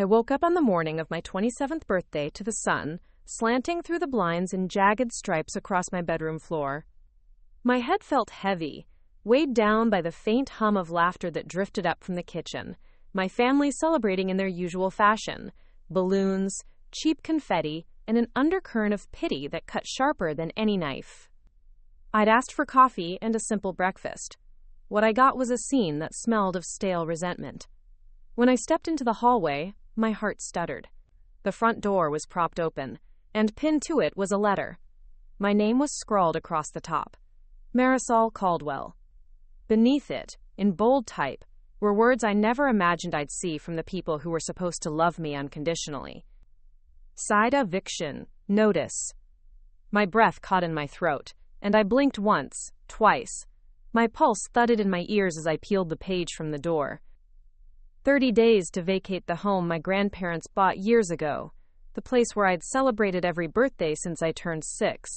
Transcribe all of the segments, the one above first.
I woke up on the morning of my 27th birthday to the sun, slanting through the blinds in jagged stripes across my bedroom floor. My head felt heavy, weighed down by the faint hum of laughter that drifted up from the kitchen, my family celebrating in their usual fashion: balloons, cheap confetti, and an undercurrent of pity that cut sharper than any knife. I'd asked for coffee and a simple breakfast. What I got was a scene that smelled of stale resentment. When I stepped into the hallway, my heart stuttered. The front door was propped open, and pinned to it was a letter. My name was scrawled across the top: Marisol Caldwell. Beneath it, in bold type, were words I never imagined I'd see from the people who were supposed to love me unconditionally. Side Eviction. Notice. My breath caught in my throat, and I blinked once, twice. My pulse thudded in my ears as I peeled the page from the door. 30 days to vacate the home my grandparents bought years ago, the place where I'd celebrated every birthday since I turned 6.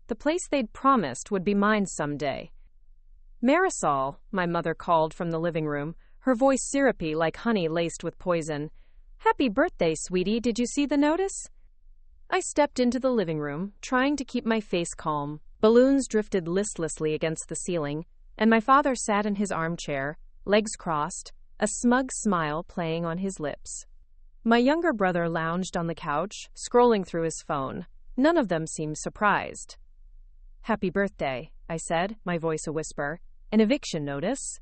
The place they'd promised would be mine someday. Marisol, my mother called from the living room, her voice syrupy like honey laced with poison. Happy birthday, sweetie, did you see the notice? I stepped into the living room, trying to keep my face calm. Balloons drifted listlessly against the ceiling, and my father sat in his armchair, legs crossed, a smug smile playing on his lips. My younger brother lounged on the couch, scrolling through his phone. None of them seemed surprised. Happy birthday, I said, my voice a whisper. An eviction notice?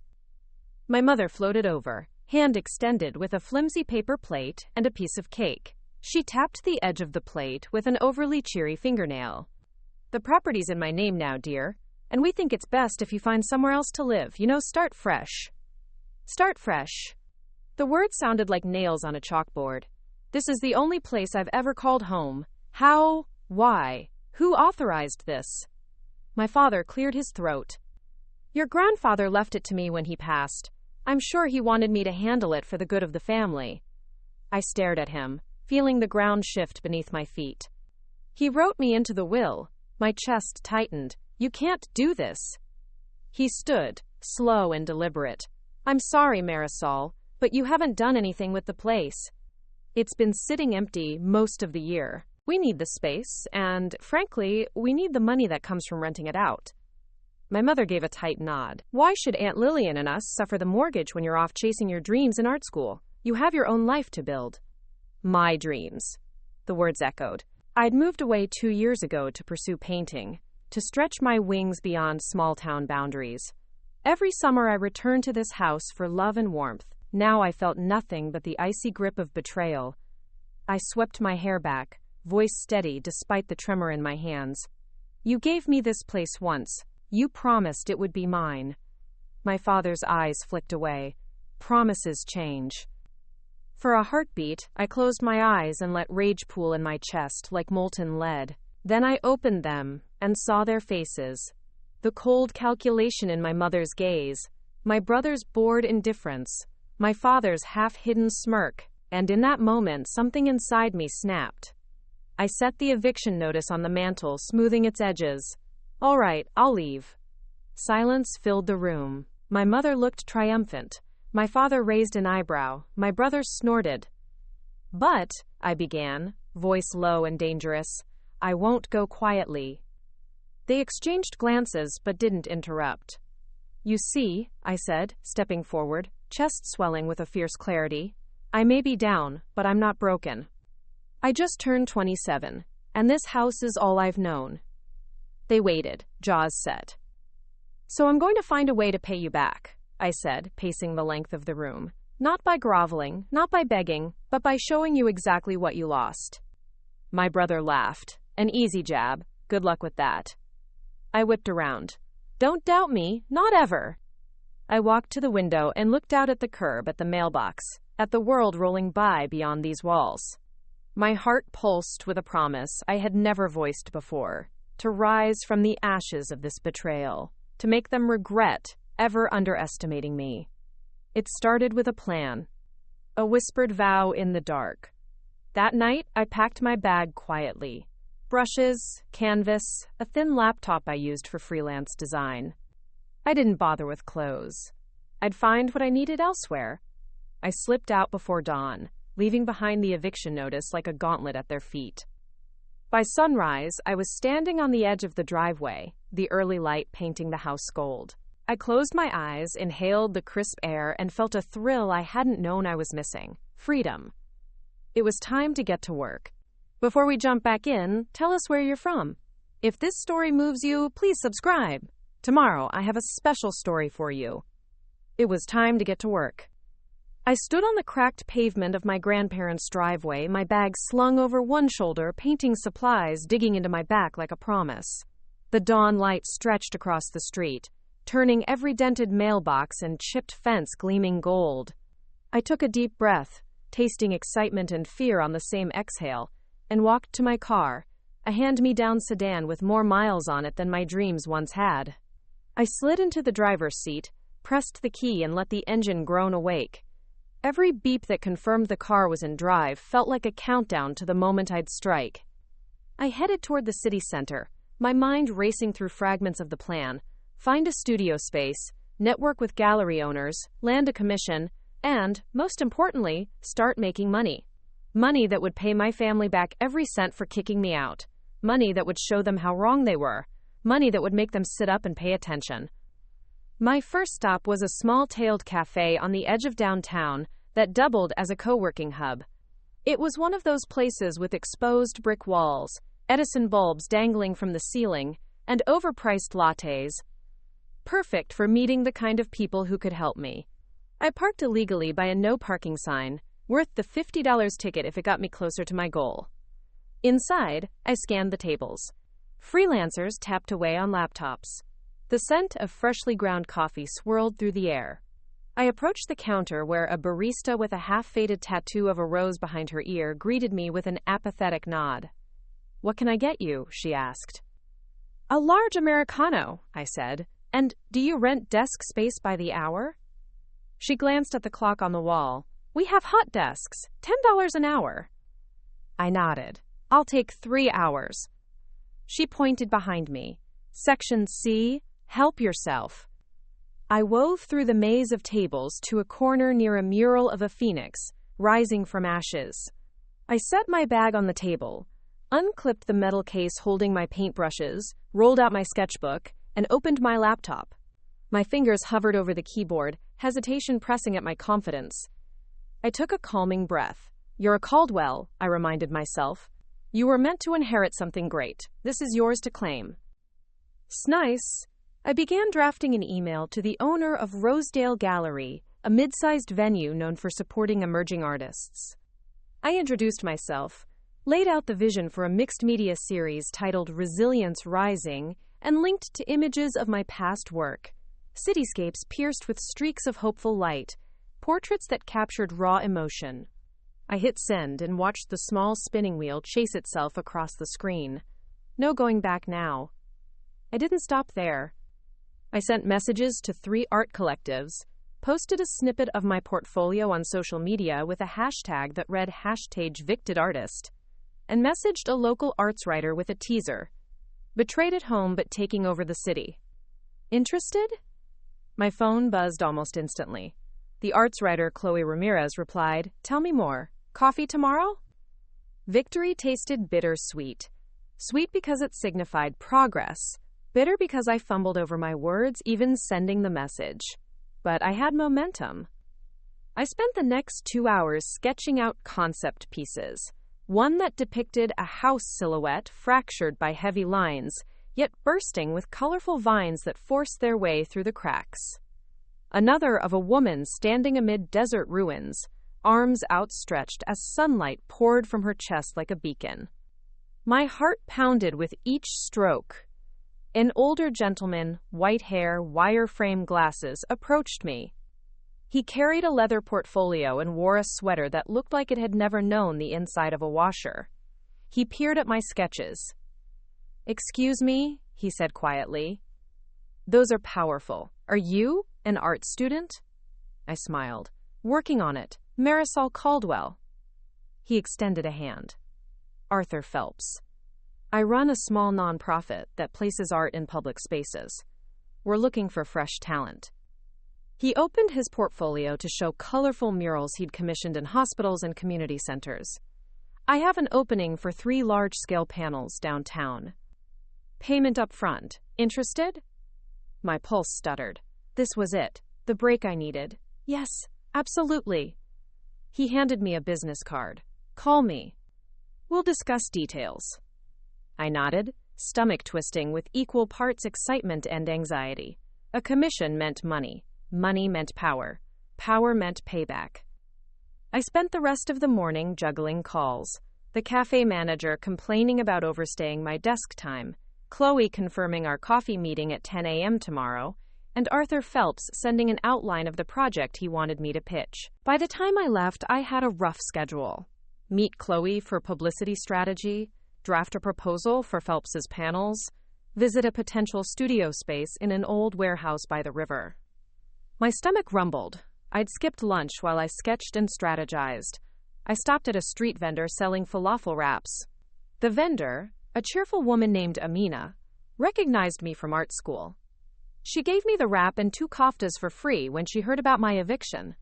My mother floated over, hand extended with a flimsy paper plate and a piece of cake. She tapped the edge of the plate with an overly cheery fingernail. The property's in my name now, dear, and we think it's best if you find somewhere else to live. Start fresh. Start fresh. The words sounded like nails on a chalkboard. This is the only place I've ever called home. How? Why? Who authorized this? My father cleared his throat. Your grandfather left it to me when he passed. I'm sure he wanted me to handle it for the good of the family. I stared at him, feeling the ground shift beneath my feet. He wrote me into the will. My chest tightened. You can't do this. He stood, slow and deliberate. I'm sorry, Marisol, but you haven't done anything with the place. It's been sitting empty most of the year. We need the space, and, frankly, we need the money that comes from renting it out. My mother gave a tight nod. Why should Aunt Lillian and us suffer the mortgage when you're off chasing your dreams in art school? You have your own life to build. My dreams. The words echoed. I'd moved away 2 years ago to pursue painting, to stretch my wings beyond small-town boundaries. Every summer I returned to this house for love and warmth. Now I felt nothing but the icy grip of betrayal. I swept my hair back, voice steady despite the tremor in my hands. You gave me this place once. You promised it would be mine. My father's eyes flicked away. Promises change. For a heartbeat, I closed my eyes and let rage pool in my chest like molten lead. Then I opened them and saw their faces. The cold calculation in my mother's gaze, my brother's bored indifference, my father's half-hidden smirk, and in that moment something inside me snapped. I set the eviction notice on the mantel, smoothing its edges. All right, I'll leave. Silence filled the room. My mother looked triumphant. My father raised an eyebrow. My brother snorted. But, I began, voice low and dangerous, I won't go quietly. They exchanged glances but didn't interrupt. You see, I said, stepping forward, chest swelling with a fierce clarity, I may be down, but I'm not broken. I just turned 27, and this house is all I've known. They waited, jaws set. So I'm going to find a way to pay you back, I said, pacing the length of the room. Not by groveling, not by begging, but by showing you exactly what you lost. My brother laughed. An easy jab. Good luck with that. I whipped around. Don't doubt me, not ever. I walked to the window and looked out at the curb, at the mailbox, at the world rolling by beyond these walls. My heart pulsed with a promise I had never voiced before, to rise from the ashes of this betrayal, to make them regret ever underestimating me. It started with a plan, a whispered vow in the dark. That night, I packed my bag quietly. Brushes, canvas, a thin laptop I used for freelance design. I didn't bother with clothes. I'd find what I needed elsewhere. I slipped out before dawn, leaving behind the eviction notice like a gauntlet at their feet. By sunrise, I was standing on the edge of the driveway, the early light painting the house gold. I closed my eyes, inhaled the crisp air, and felt a thrill I hadn't known I was missing. Freedom. It was time to get to work. Before we jump back in, tell us where you're from. If this story moves you, please subscribe. Tomorrow, I have a special story for you. It was time to get to work. I stood on the cracked pavement of my grandparents' driveway, my bag slung over one shoulder, painting supplies digging into my back like a promise. The dawn light stretched across the street, turning every dented mailbox and chipped fence gleaming gold. I took a deep breath, tasting excitement and fear on the same exhale, and walked to my car, a hand-me-down sedan with more miles on it than my dreams once had. I slid into the driver's seat, pressed the key, and let the engine groan awake. Every beep that confirmed the car was in drive felt like a countdown to the moment I'd strike. I headed toward the city center, my mind racing through fragments of the plan: find a studio space, network with gallery owners, land a commission, and, most importantly, start making money. Money that would pay my family back every cent for kicking me out. Money that would show them how wrong they were. Money that would make them sit up and pay attention. My first stop was a small-tailed cafe on the edge of downtown that doubled as a co-working hub. It was one of those places with exposed brick walls, Edison bulbs dangling from the ceiling, and overpriced lattes. Perfect for meeting the kind of people who could help me. I parked illegally by a no-parking sign, worth the $50 ticket if it got me closer to my goal. Inside, I scanned the tables. Freelancers tapped away on laptops. The scent of freshly ground coffee swirled through the air. I approached the counter where a barista with a half-faded tattoo of a rose behind her ear greeted me with an apathetic nod. "What can I get you?" she asked. "A large Americano," I said. "And do you rent desk space by the hour?" She glanced at the clock on the wall. "We have hot desks, $10 an hour." I nodded. "I'll take 3 hours." She pointed behind me. "Section C, help yourself." I wove through the maze of tables to a corner near a mural of a phoenix, rising from ashes. I set my bag on the table, unclipped the metal case holding my paintbrushes, rolled out my sketchbook, and opened my laptop. My fingers hovered over the keyboard, hesitation pressing at my confidence. I took a calming breath. "You're a Caldwell," I reminded myself. "You were meant to inherit something great. This is yours to claim." Snice. I began drafting an email to the owner of Rosedale Gallery, a mid-sized venue known for supporting emerging artists. I introduced myself, laid out the vision for a mixed-media series titled Resilience Rising, and linked to images of my past work. Cityscapes pierced with streaks of hopeful light, portraits that captured raw emotion. I hit send and watched the small spinning wheel chase itself across the screen. No going back now. I didn't stop there. I sent messages to 3 art collectives, posted a snippet of my portfolio on social media with a hashtag that read #VictedArtist, and messaged a local arts writer with a teaser. Betrayed at home but taking over the city. Interested? My phone buzzed almost instantly. The arts writer Chloe Ramirez replied, "Tell me more. Coffee tomorrow?" Victory tasted bittersweet. Sweet because it signified progress. Bitter because I fumbled over my words, even sending the message. But I had momentum. I spent the next 2 hours sketching out concept pieces. One that depicted a house silhouette fractured by heavy lines, yet bursting with colorful vines that forced their way through the cracks. Another of a woman standing amid desert ruins, arms outstretched as sunlight poured from her chest like a beacon. My heart pounded with each stroke. An older gentleman, white hair, wire-frame glasses, approached me. He carried a leather portfolio and wore a sweater that looked like it had never known the inside of a washer. He peered at my sketches. "Excuse me," he said quietly. "Those are powerful. Are you an art student?" I smiled. "Working on it. Marisol Caldwell." He extended a hand. "Arthur Phelps. I run a small nonprofit that places art in public spaces. We're looking for fresh talent." He opened his portfolio to show colorful murals he'd commissioned in hospitals and community centers. I have an opening for 3 large-scale panels downtown. Payment up front. Interested? My pulse stuttered. This was it. The break I needed. Yes, absolutely. He handed me a business card. Call me. We'll discuss details. I nodded, stomach twisting with equal parts excitement and anxiety. A commission meant money. Money meant power. Power meant payback. I spent the rest of the morning juggling calls. The cafe manager complaining about overstaying my desk time, Chloe confirming our coffee meeting at 10 a.m. tomorrow, and Arthur Phelps sending an outline of the project he wanted me to pitch. By the time I left, I had a rough schedule. Meet Chloe for publicity strategy, draft a proposal for Phelps's panels, visit a potential studio space in an old warehouse by the river. My stomach rumbled. I'd skipped lunch while I sketched and strategized. I stopped at a street vendor selling falafel wraps. The vendor, a cheerful woman named Amina, recognized me from art school. She gave me the wrap and 2 koftas for free when she heard about my eviction.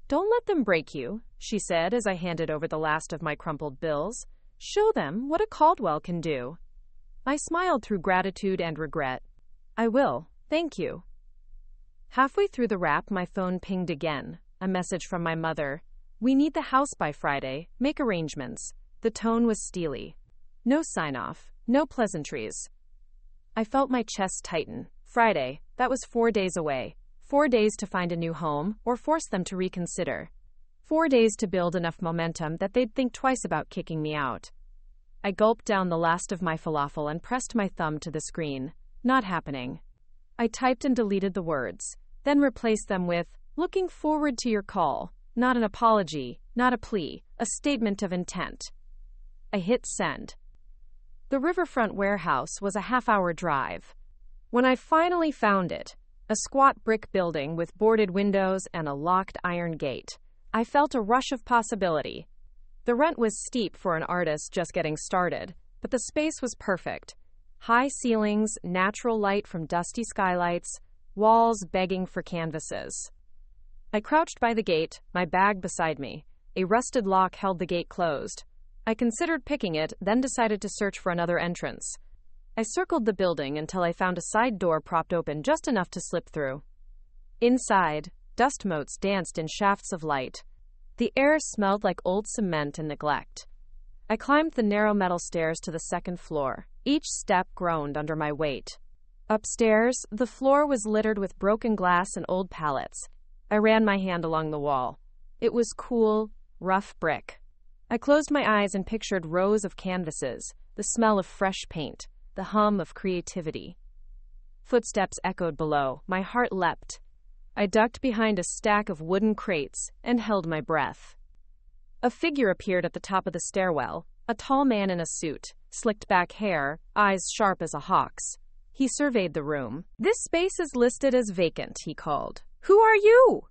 Don't let them break you, she said as I handed over the last of my crumpled bills. Show them what a Caldwell can do. I smiled through gratitude and regret. I will, thank you. Halfway through the wrap, my phone pinged again. A message from my mother. We need the house by Friday. Make arrangements. The tone was steely. No sign-off. No pleasantries. I felt my chest tighten. Friday. That was 4 days away. 4 days to find a new home, or force them to reconsider. 4 days to build enough momentum that they'd think twice about kicking me out. I gulped down the last of my falafel and pressed my thumb to the screen. Not happening. I typed and deleted the words, then replaced them with, looking forward to your call. Not an apology, not a plea, a statement of intent. I hit send. The riverfront warehouse was a half-hour drive. When I finally found it, a squat brick building with boarded windows and a locked iron gate, I felt a rush of possibility. The rent was steep for an artist just getting started, but the space was perfect. High ceilings, natural light from dusty skylights, walls begging for canvases. I crouched by the gate, my bag beside me. A rusted lock held the gate closed. I considered picking it, then decided to search for another entrance. I circled the building until I found a side door propped open just enough to slip through. Inside, dust motes danced in shafts of light. The air smelled like old cement and neglect. I climbed the narrow metal stairs to the 2nd floor. Each step groaned under my weight. Upstairs, the floor was littered with broken glass and old pallets. I ran my hand along the wall. It was cool, rough brick. I closed my eyes and pictured rows of canvases, the smell of fresh paint, the hum of creativity. Footsteps echoed below. My heart leapt. I ducked behind a stack of wooden crates and held my breath. A figure appeared at the top of the stairwell, a tall man in a suit, slicked back hair, eyes sharp as a hawk's. He surveyed the room. This space is listed as vacant, he called. Who are you?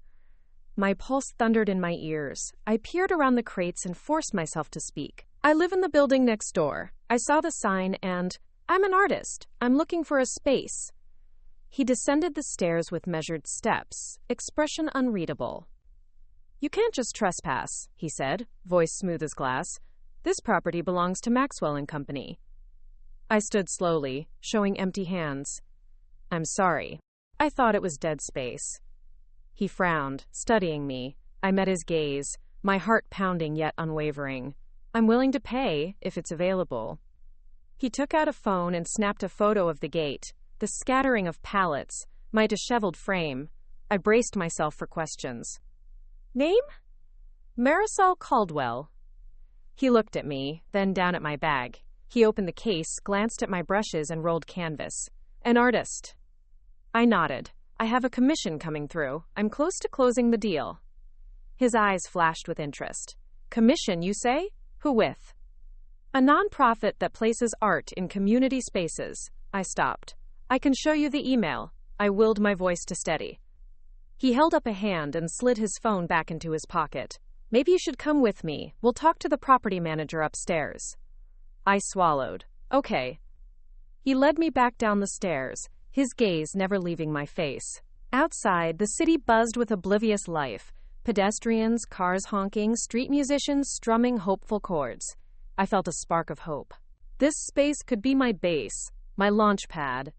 My pulse thundered in my ears. I peered around the crates and forced myself to speak. I live in the building next door. I saw the sign and, I'm an artist. I'm looking for a space. He descended the stairs with measured steps, expression unreadable. You can't just trespass, he said, voice smooth as glass. This property belongs to Maxwell and Company. I stood slowly, showing empty hands. I'm sorry. I thought it was dead space. He frowned, studying me. I met his gaze, my heart pounding yet unwavering. I'm willing to pay, if it's available. He took out a phone and snapped a photo of the gate, the scattering of pallets, my disheveled frame. I braced myself for questions. Name? Marisol Caldwell. He looked at me, then down at my bag. He opened the case, glanced at my brushes, and rolled canvas. An artist. I nodded. I have a commission coming through. I'm close to closing the deal. His eyes flashed with interest. Commission, you say? Who with? A nonprofit that places art in community spaces. I stopped. I can show you the email. I willed my voice to steady. He held up a hand and slid his phone back into his pocket. Maybe you should come with me. We'll talk to the property manager upstairs. I swallowed. Okay. He led me back down the stairs, his gaze never leaving my face. Outside, the city buzzed with oblivious life. Pedestrians, cars honking, street musicians strumming hopeful chords. I felt a spark of hope. This space could be my base, my launch pad.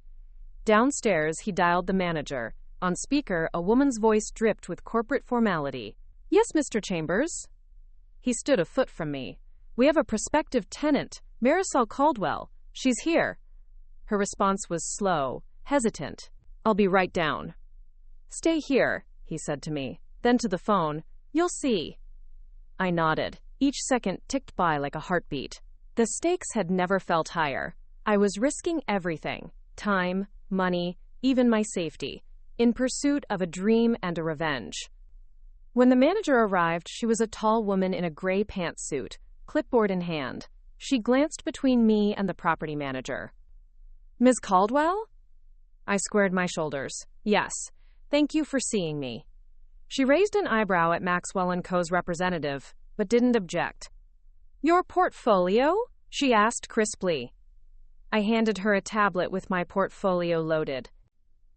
Downstairs, he dialed the manager. On speaker, a woman's voice dripped with corporate formality. "Yes, Mr. Chambers." He stood a foot from me. "We have a prospective tenant, Marisol Caldwell. She's here." Her response was slow, hesitant. "I'll be right down." "Stay here," he said to me. Then to the phone, "You'll see." I nodded. Each second ticked by like a heartbeat. The stakes had never felt higher. I was risking everything: time, money, even my safety, in pursuit of a dream and a revenge. When the manager arrived, she was a tall woman in a gray pantsuit, clipboard in hand. She glanced between me and the property manager. "Ms. Caldwell?" I squared my shoulders. "Yes. Thank you for seeing me." She raised an eyebrow at Maxwell & Co.'s representative, but didn't object. "Your portfolio?" she asked crisply. I handed her a tablet with my portfolio loaded.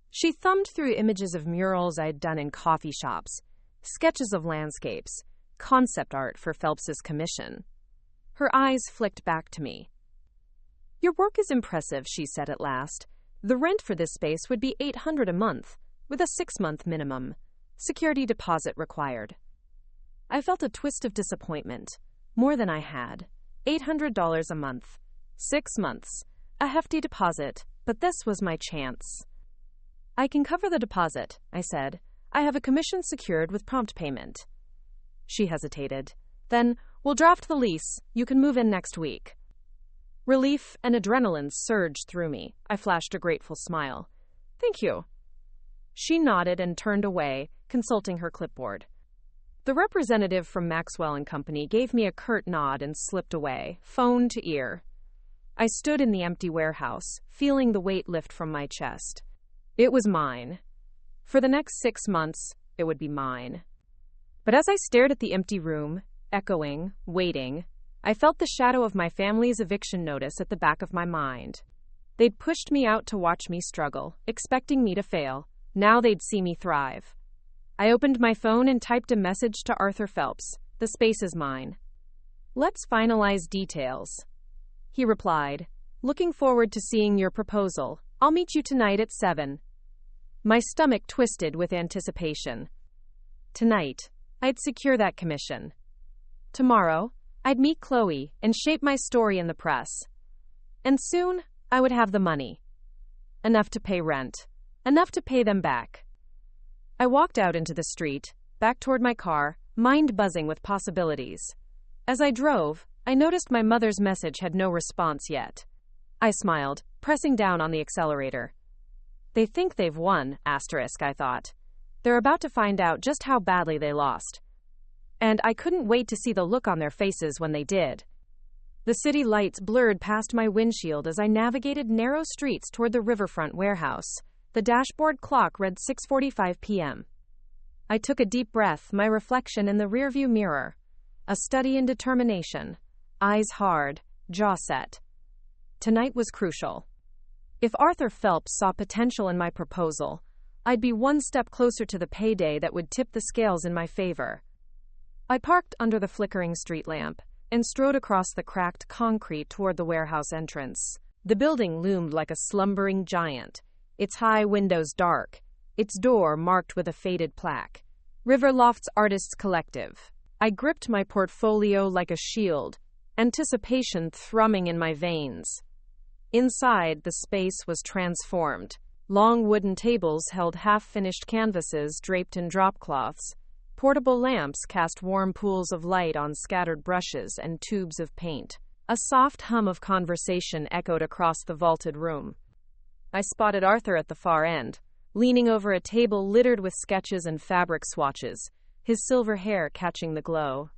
She thumbed through images of murals I'd done in coffee shops, sketches of landscapes, concept art for Phelps's commission. Her eyes flicked back to me. "Your work is impressive," she said at last. "The rent for this space would be $800 a month, with a 6-month minimum. Security deposit required." I felt a twist of disappointment. More than I had. $800 a month. 6 months. A hefty deposit, but this was my chance. "I can cover the deposit," I said. "I have a commission secured with prompt payment." She hesitated. "Then we'll draft the lease. You can move in next week." Relief and adrenaline surged through me. I flashed a grateful smile. "Thank you." She nodded and turned away, consulting her clipboard. The representative from Maxwell & Company gave me a curt nod and slipped away, phone to ear. I stood in the empty warehouse, feeling the weight lift from my chest. It was mine. For the next 6 months, it would be mine. But as I stared at the empty room, echoing, waiting, I felt the shadow of my family's eviction notice at the back of my mind. They'd pushed me out to watch me struggle, expecting me to fail. Now they'd see me thrive. I opened my phone and typed a message to Arthur Phelps. "The space is mine. Let's finalize details." He replied, "Looking forward to seeing your proposal. I'll meet you tonight at 7. My stomach twisted with anticipation. Tonight, I'd secure that commission. Tomorrow, I'd meet Chloe and shape my story in the press. And soon, I would have the money. Enough to pay rent. Enough to pay them back. I walked out into the street, back toward my car, mind buzzing with possibilities. As I drove, I noticed my mother's message had no response yet. I smiled, pressing down on the accelerator. They think they've won, I thought. They're about to find out just how badly they lost. And I couldn't wait to see the look on their faces when they did. The city lights blurred past my windshield as I navigated narrow streets toward the riverfront warehouse. The dashboard clock read 6:45 p.m. I took a deep breath, my reflection in the rearview mirror. A study in determination. Eyes hard, jaw set. Tonight was crucial. If Arthur Phelps saw potential in my proposal, I'd be one step closer to the payday that would tip the scales in my favor. I parked under the flickering street lamp and strode across the cracked concrete toward the warehouse entrance. The building loomed like a slumbering giant, its high windows dark, its door marked with a faded plaque. Riverloft's Artists Collective. I gripped my portfolio like a shield, anticipation thrumming in my veins. Inside, the space was transformed. Long wooden tables held half-finished canvases draped in dropcloths. Portable lamps cast warm pools of light on scattered brushes and tubes of paint. A soft hum of conversation echoed across the vaulted room. I spotted Arthur at the far end, leaning over a table littered with sketches and fabric swatches, his silver hair catching the glow.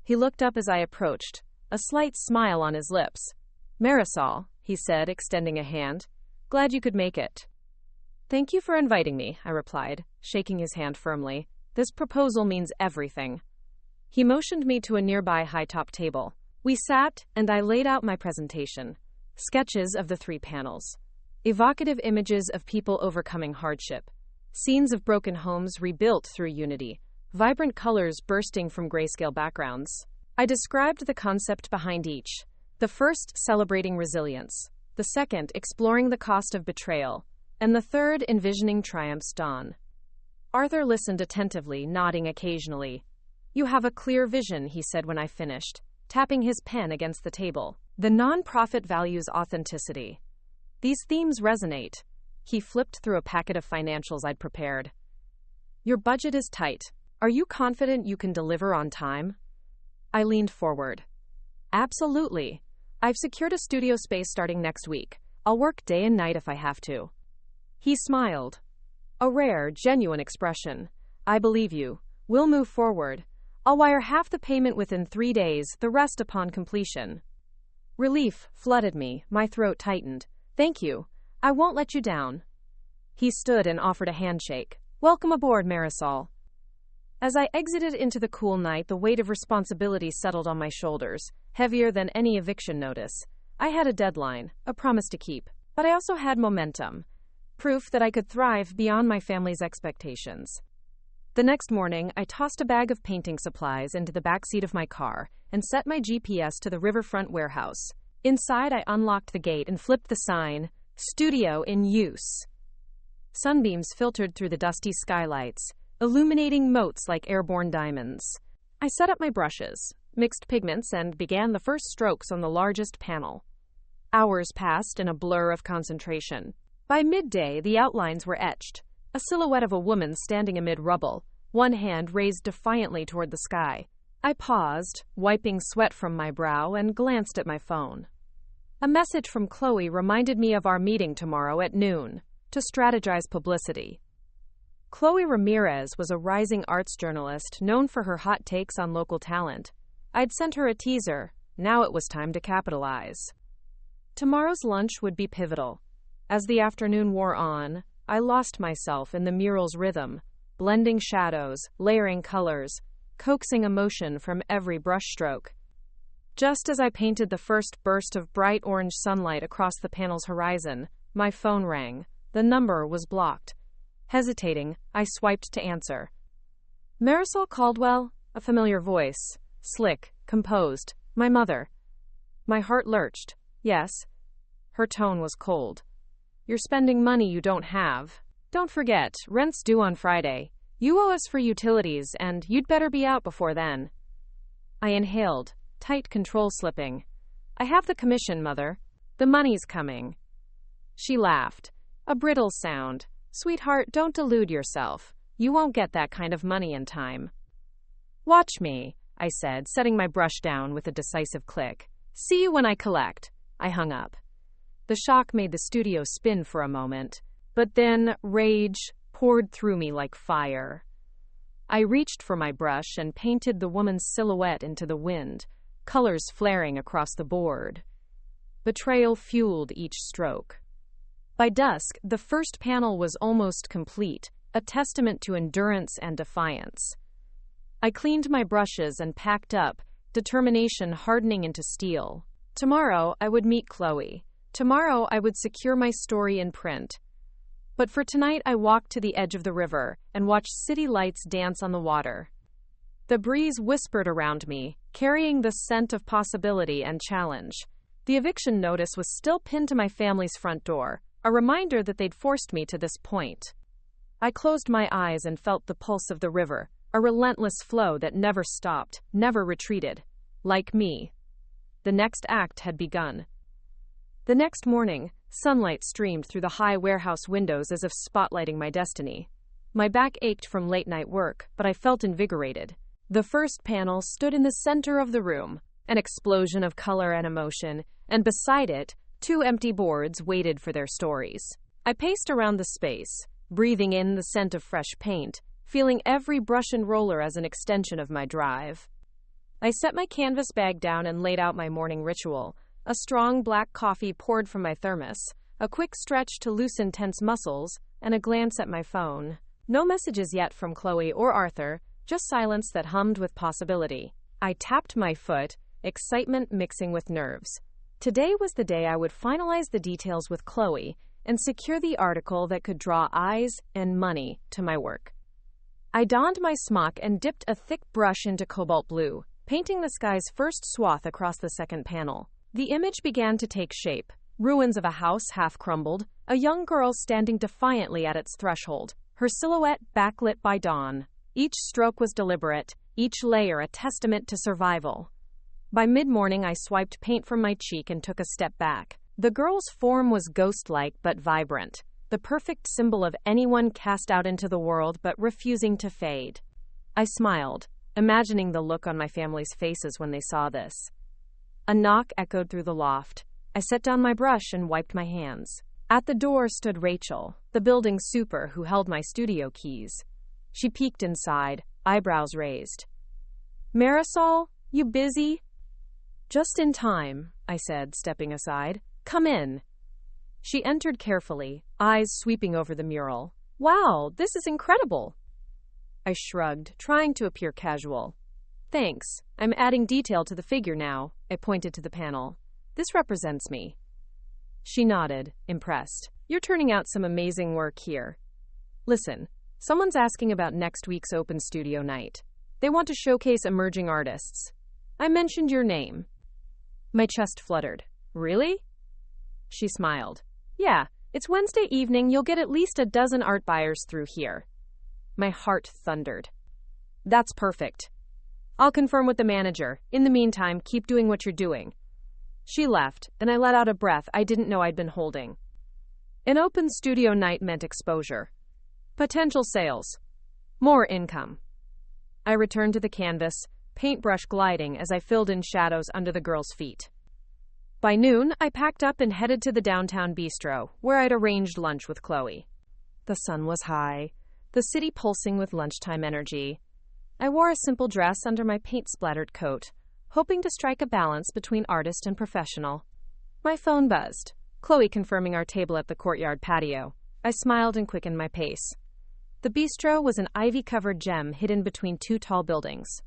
He looked up as I approached, a slight smile on his lips. "Marisol," he said, extending a hand. "Glad you could make it." "Thank you for inviting me," I replied, shaking his hand firmly. "This proposal means everything." He motioned me to a nearby high-top table. We sat, and I laid out my presentation. Sketches of the 3 panels. Evocative images of people overcoming hardship. Scenes of broken homes rebuilt through unity, vibrant colors bursting from grayscale backgrounds. I described the concept behind each. The first, celebrating resilience. The second, exploring the cost of betrayal. And the third, envisioning triumph's dawn. Arthur listened attentively, nodding occasionally. "You have a clear vision," he said when I finished, tapping his pen against the table. "The non-profit values authenticity. These themes resonate." He flipped through a packet of financials I'd prepared. "Your budget is tight. Are you confident you can deliver on time?" I leaned forward. "Absolutely. I've secured a studio space starting next week. I'll work day and night if I have to." He smiled. A rare, genuine expression. "I believe you. We'll move forward. I'll wire half the payment within 3 days, the rest upon completion." Relief flooded me, my throat tightened. "Thank you. I won't let you down." He stood and offered a handshake. "Welcome aboard, Marisol." As I exited into the cool night, the weight of responsibility settled on my shoulders, heavier than any eviction notice. I had a deadline, a promise to keep, but I also had momentum, proof that I could thrive beyond my family's expectations. The next morning, I tossed a bag of painting supplies into the back seat of my car and set my GPS to the riverfront warehouse. Inside, I unlocked the gate and flipped the sign, "Studio in Use." Sunbeams filtered through the dusty skylights, illuminating moats like airborne diamonds. I set up my brushes, mixed pigments, and began the first strokes on the largest panel. Hours passed in a blur of concentration. By midday, the outlines were etched, a silhouette of a woman standing amid rubble, one hand raised defiantly toward the sky. I paused, wiping sweat from my brow, and glanced at my phone. A message from Chloe reminded me of our meeting tomorrow at noon, to strategize publicity. Chloe Ramirez was a rising arts journalist known for her hot takes on local talent. I'd sent her a teaser. Now it was time to capitalize. Tomorrow's lunch would be pivotal. As the afternoon wore on, I lost myself in the mural's rhythm, blending shadows, layering colors, coaxing emotion from every brushstroke. Just as I painted the first burst of bright orange sunlight across the panel's horizon, my phone rang. The number was blocked. Hesitating, I swiped to answer. "Marisol Caldwell?" A familiar voice. Slick, composed. My mother. My heart lurched. "Yes." Her tone was cold. "You're spending money you don't have. Don't forget, rent's due on Friday. You owe us for utilities, and you'd better be out before then." I inhaled, tight control slipping. "I have the commission, Mother. The money's coming." She laughed. A brittle sound. "Sweetheart, don't delude yourself. You won't get that kind of money in time." "Watch me," I said, setting my brush down with a decisive click. "See you when I collect." I hung up. The shock made the studio spin for a moment, but then rage poured through me like fire. I reached for my brush and painted the woman's silhouette into the wind, colors flaring across the board. Betrayal fueled each stroke. By dusk, the first panel was almost complete, a testament to endurance and defiance. I cleaned my brushes and packed up, determination hardening into steel. Tomorrow, I would meet Chloe. Tomorrow, I would secure my story in print. But for tonight, I walked to the edge of the river and watched city lights dance on the water. The breeze whispered around me, carrying the scent of possibility and challenge. The eviction notice was still pinned to my family's front door, a reminder that they'd forced me to this point. I closed my eyes and felt the pulse of the river, a relentless flow that never stopped, never retreated. Like me. The next act had begun. The next morning, sunlight streamed through the high warehouse windows as if spotlighting my destiny. My back ached from late-night work, but I felt invigorated. The first panel stood in the center of the room, an explosion of color and emotion, and beside it, 2 empty boards waited for their stories. I paced around the space, breathing in the scent of fresh paint, feeling every brush and roller as an extension of my drive. I set my canvas bag down and laid out my morning ritual. A strong black coffee poured from my thermos, a quick stretch to loosen tense muscles, and a glance at my phone. No messages yet from Chloe or Arthur, just silence that hummed with possibility. I tapped my foot, excitement mixing with nerves. Today was the day I would finalize the details with Chloe, and secure the article that could draw eyes and money to my work. I donned my smock and dipped a thick brush into cobalt blue, painting the sky's first swath across the second panel. The image began to take shape. Ruins of a house half crumbled, a young girl standing defiantly at its threshold, her silhouette backlit by dawn. Each stroke was deliberate, each layer a testament to survival. By mid-morning, I swiped paint from my cheek and took a step back. The girl's form was ghost-like but vibrant, the perfect symbol of anyone cast out into the world but refusing to fade. I smiled, imagining the look on my family's faces when they saw this. A knock echoed through the loft. I set down my brush and wiped my hands. At the door stood Rachel, the building super who held my studio keys. She peeked inside, eyebrows raised. "Marisol, you busy?" "Just in time," I said, stepping aside. "Come in." She entered carefully, eyes sweeping over the mural. "Wow, this is incredible." I shrugged, trying to appear casual. "Thanks. I'm adding detail to the figure now." I pointed to the panel. "This represents me." She nodded, impressed. "You're turning out some amazing work here. Listen, someone's asking about next week's open studio night. They want to showcase emerging artists. I mentioned your name." My chest fluttered. "Really?" She smiled. "Yeah, it's Wednesday evening. You'll get at least a dozen art buyers through here." My heart thundered. "That's perfect. I'll confirm with the manager. In the meantime, keep doing what you're doing." She left, and I let out a breath I didn't know I'd been holding. An open studio night meant exposure. Potential sales. More income. I returned to the canvas, paintbrush gliding as I filled in shadows under the girl's feet. By noon, I packed up and headed to the downtown bistro, where I'd arranged lunch with Chloe. The sun was high, the city pulsing with lunchtime energy. I wore a simple dress under my paint-splattered coat, hoping to strike a balance between artist and professional. My phone buzzed, Chloe confirming our table at the courtyard patio. I smiled and quickened my pace. The bistro was an ivy-covered gem hidden between two tall buildings.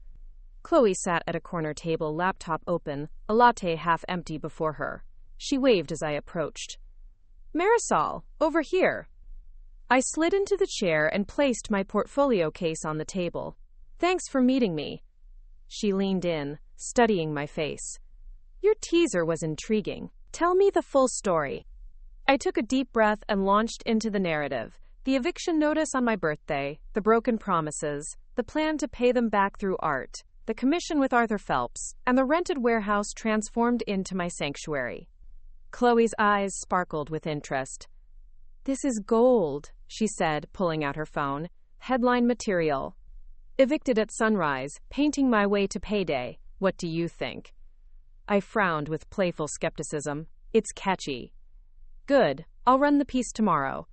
Chloe sat at a corner table, laptop open, a latte half empty before her. She waved as I approached. "Marisol, over here." I slid into the chair and placed my portfolio case on the table. "Thanks for meeting me." She leaned in, studying my face. "Your teaser was intriguing. Tell me the full story." I took a deep breath and launched into the narrative. The eviction notice on my birthday, the broken promises, the plan to pay them back through art, the commission with Arthur Phelps, and the rented warehouse transformed into my sanctuary. Chloe's eyes sparkled with interest. "This is gold," she said, pulling out her phone. "Headline material. Evicted at sunrise, painting my way to payday. What do you think?" I frowned with playful skepticism. "It's catchy." "Good. I'll run the piece tomorrow.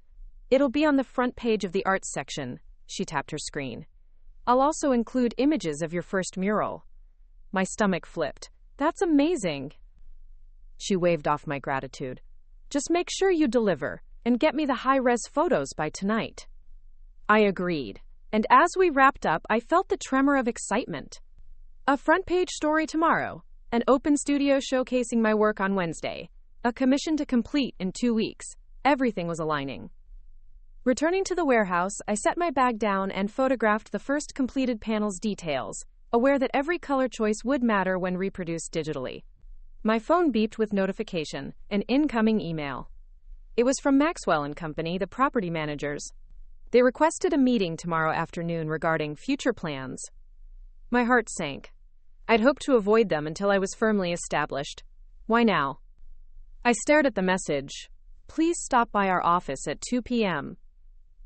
It'll be on the front page of the arts section." She tapped her screen. "I'll also include images of your first mural." My stomach flipped. "That's amazing." She waved off my gratitude. "Just make sure you deliver, and get me the high-res photos by tonight." I agreed, and as we wrapped up, I felt the tremor of excitement. A front-page story tomorrow, an open studio showcasing my work on Wednesday, a commission to complete in 2 weeks. Everything was aligning. Returning to the warehouse, I set my bag down and photographed the first completed panel's details, aware that every color choice would matter when reproduced digitally. My phone beeped with notification, an incoming email. It was from Maxwell & Company, the property managers. They requested a meeting tomorrow afternoon regarding future plans. My heart sank. I'd hoped to avoid them until I was firmly established. Why now? I stared at the message. "Please stop by our office at 2 p.m.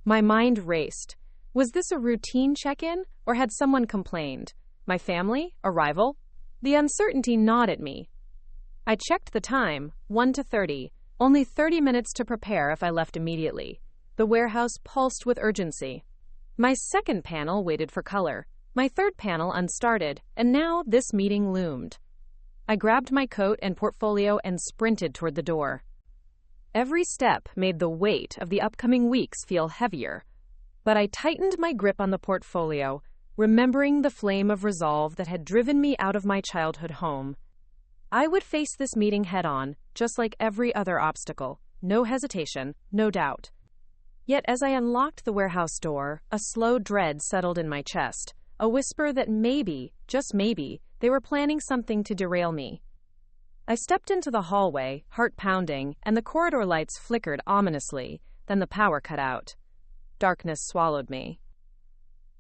My mind raced. Was this a routine check-in, or had someone complained? My family? A rival? The uncertainty gnawed at me. I checked the time, 1:30, only 30 minutes to prepare if I left immediately. The warehouse pulsed with urgency. My second panel waited for color, my third panel unstarted, and now this meeting loomed. I grabbed my coat and portfolio and sprinted toward the door. Every step made the weight of the upcoming weeks feel heavier, but I tightened my grip on the portfolio, remembering the flame of resolve that had driven me out of my childhood home. I would face this meeting head-on, just like every other obstacle. no hesitation, no doubt. Yet as I unlocked the warehouse door, a slow dread settled in my chest, a whisper that maybe, just maybe, they were planning something to derail me. I stepped into the hallway, heart pounding, and the corridor lights flickered ominously, then the power cut out. Darkness swallowed me.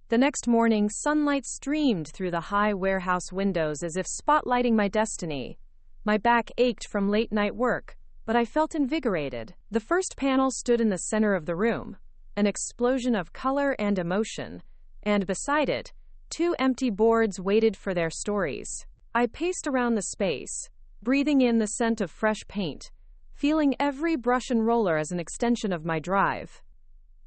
The next morning, sunlight streamed through the high warehouse windows as if spotlighting my destiny. My back ached from late-night work, but I felt invigorated. The first panel stood in the center of the room, an explosion of color and emotion, and beside it, 2 empty boards waited for their stories. I paced around the space, breathing in the scent of fresh paint, feeling every brush and roller as an extension of my drive.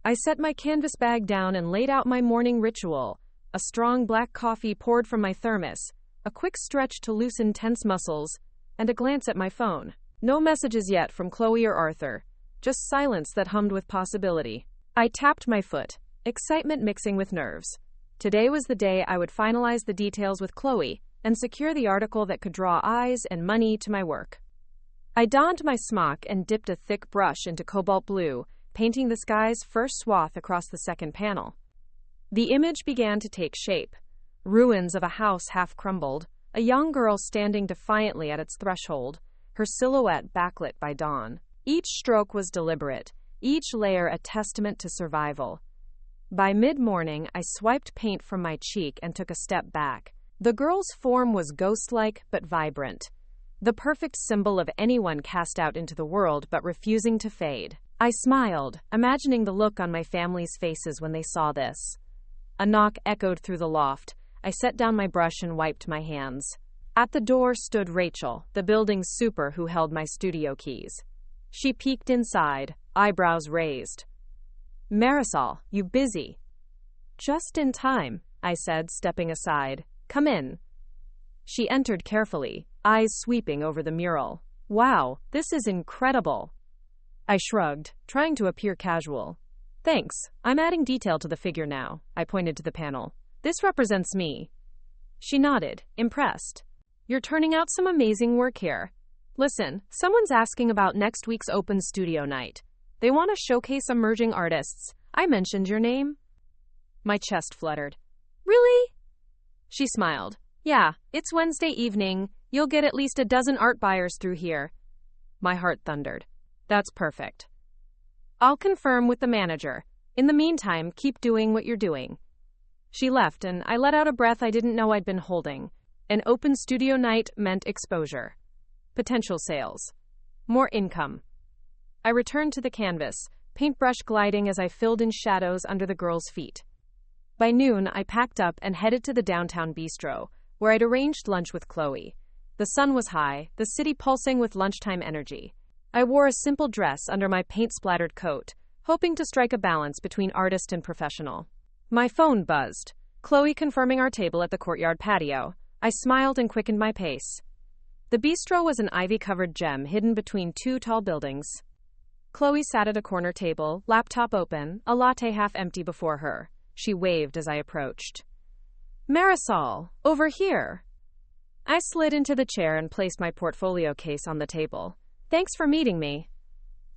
I set my canvas bag down and laid out my morning ritual, a strong black coffee poured from my thermos, a quick stretch to loosen tense muscles, and a glance at my phone. No messages yet from Chloe or Arthur, just silence that hummed with possibility. I tapped my foot, excitement mixing with nerves. Today was the day I would finalize the details with Chloe and secure the article that could draw eyes and money to my work. I donned my smock and dipped a thick brush into cobalt blue, painting the sky's first swath across the second panel. The image began to take shape. Ruins of a house half crumbled, a young girl standing defiantly at its threshold, her silhouette backlit by dawn. Each stroke was deliberate, each layer a testament to survival. By mid-morning, I swiped paint from my cheek and took a step back. The girl's form was ghost-like but vibrant, the perfect symbol of anyone cast out into the world but refusing to fade. I smiled, imagining the look on my family's faces when they saw this. A knock echoed through the loft. I set down my brush and wiped my hands. At the door stood Rachel, the building's super who held my studio keys. She peeked inside, eyebrows raised. "Marisol, you busy?" "Just in time," I said, stepping aside. "Come in." She entered carefully, eyes sweeping over the mural. "Wow, this is incredible." I shrugged, trying to appear casual. "Thanks, I'm adding detail to the figure now." I pointed to the panel. "This represents me." She nodded, impressed. "You're turning out some amazing work here. Listen, someone's asking about next week's open studio night. They want to showcase emerging artists. I mentioned your name." My chest fluttered. "Really?" She smiled. "Yeah, it's Wednesday evening. You'll get at least a dozen art buyers through here." My heart thundered. "That's perfect. I'll confirm with the manager. In the meantime, keep doing what you're doing." She left, and I let out a breath I didn't know I'd been holding. An open studio night meant exposure. Potential sales. More income. I returned to the canvas, paintbrush gliding as I filled in shadows under the girl's feet. By noon, I packed up and headed to the downtown bistro, where I'd arranged lunch with Chloe. The sun was high, the city pulsing with lunchtime energy. I wore a simple dress under my paint-splattered coat, hoping to strike a balance between artist and professional. My phone buzzed. Chloe confirming our table at the courtyard patio. I smiled and quickened my pace. The bistro was an ivy-covered gem hidden between 2 tall buildings. Chloe sat at a corner table, laptop open, a latte half empty before her. She waved as I approached. "Marisol, over here." I slid into the chair and placed my portfolio case on the table. "Thanks for meeting me."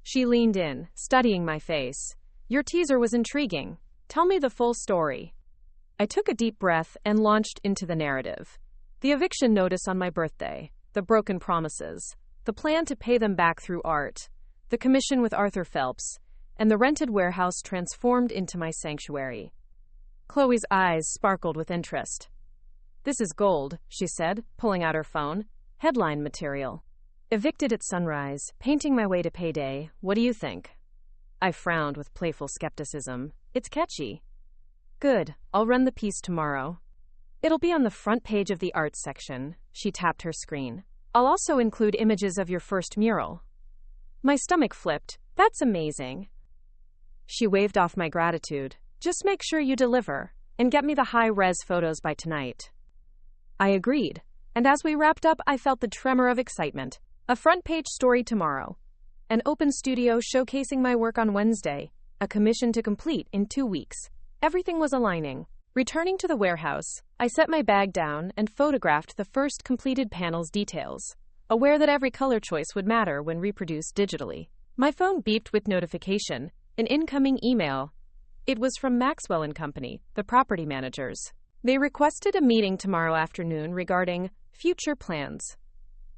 She leaned in, studying my face. "Your teaser was intriguing. Tell me the full story." I took a deep breath and launched into the narrative. The eviction notice on my birthday, the broken promises, the plan to pay them back through art, the commission with Arthur Phelps, and the rented warehouse transformed into my sanctuary. Chloe's eyes sparkled with interest. "This is gold," she said, pulling out her phone. "Headline material. Evicted at sunrise, painting my way to payday. What do you think?" I frowned with playful skepticism. "It's catchy." "Good. I'll run the piece tomorrow. It'll be on the front page of the arts section." She tapped her screen. "I'll also include images of your first mural." My stomach flipped. "That's amazing." She waved off my gratitude. "Just make sure you deliver, and get me the high-res photos by tonight." I agreed, and as we wrapped up, I felt the tremor of excitement. A front-page story tomorrow. An open studio showcasing my work on Wednesday. A commission to complete in 2 weeks. Everything was aligning. Returning to the warehouse, I set my bag down and photographed the first completed panel's details, aware that every color choice would matter when reproduced digitally. My phone beeped with notification, an incoming email. It was from Maxwell and Company, the property managers. They requested a meeting tomorrow afternoon regarding future plans.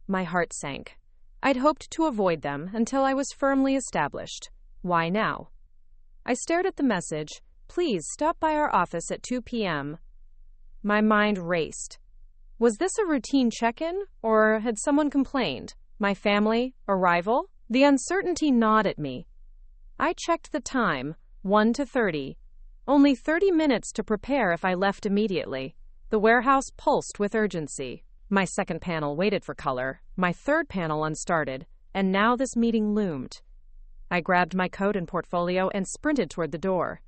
My heart sank. I'd hoped to avoid them until I was firmly established. Why now? I stared at the message. Please stop by our office at 2 p.m. My mind raced. Was this a routine check-in, or had someone complained? My family? A rival? The uncertainty gnawed at me. I checked the time, 1 to 30. Only 30 minutes to prepare if I left immediately. The warehouse pulsed with urgency. My second panel waited for color, my third panel unstarted, and now this meeting loomed. I grabbed my coat and portfolio and sprinted toward the door.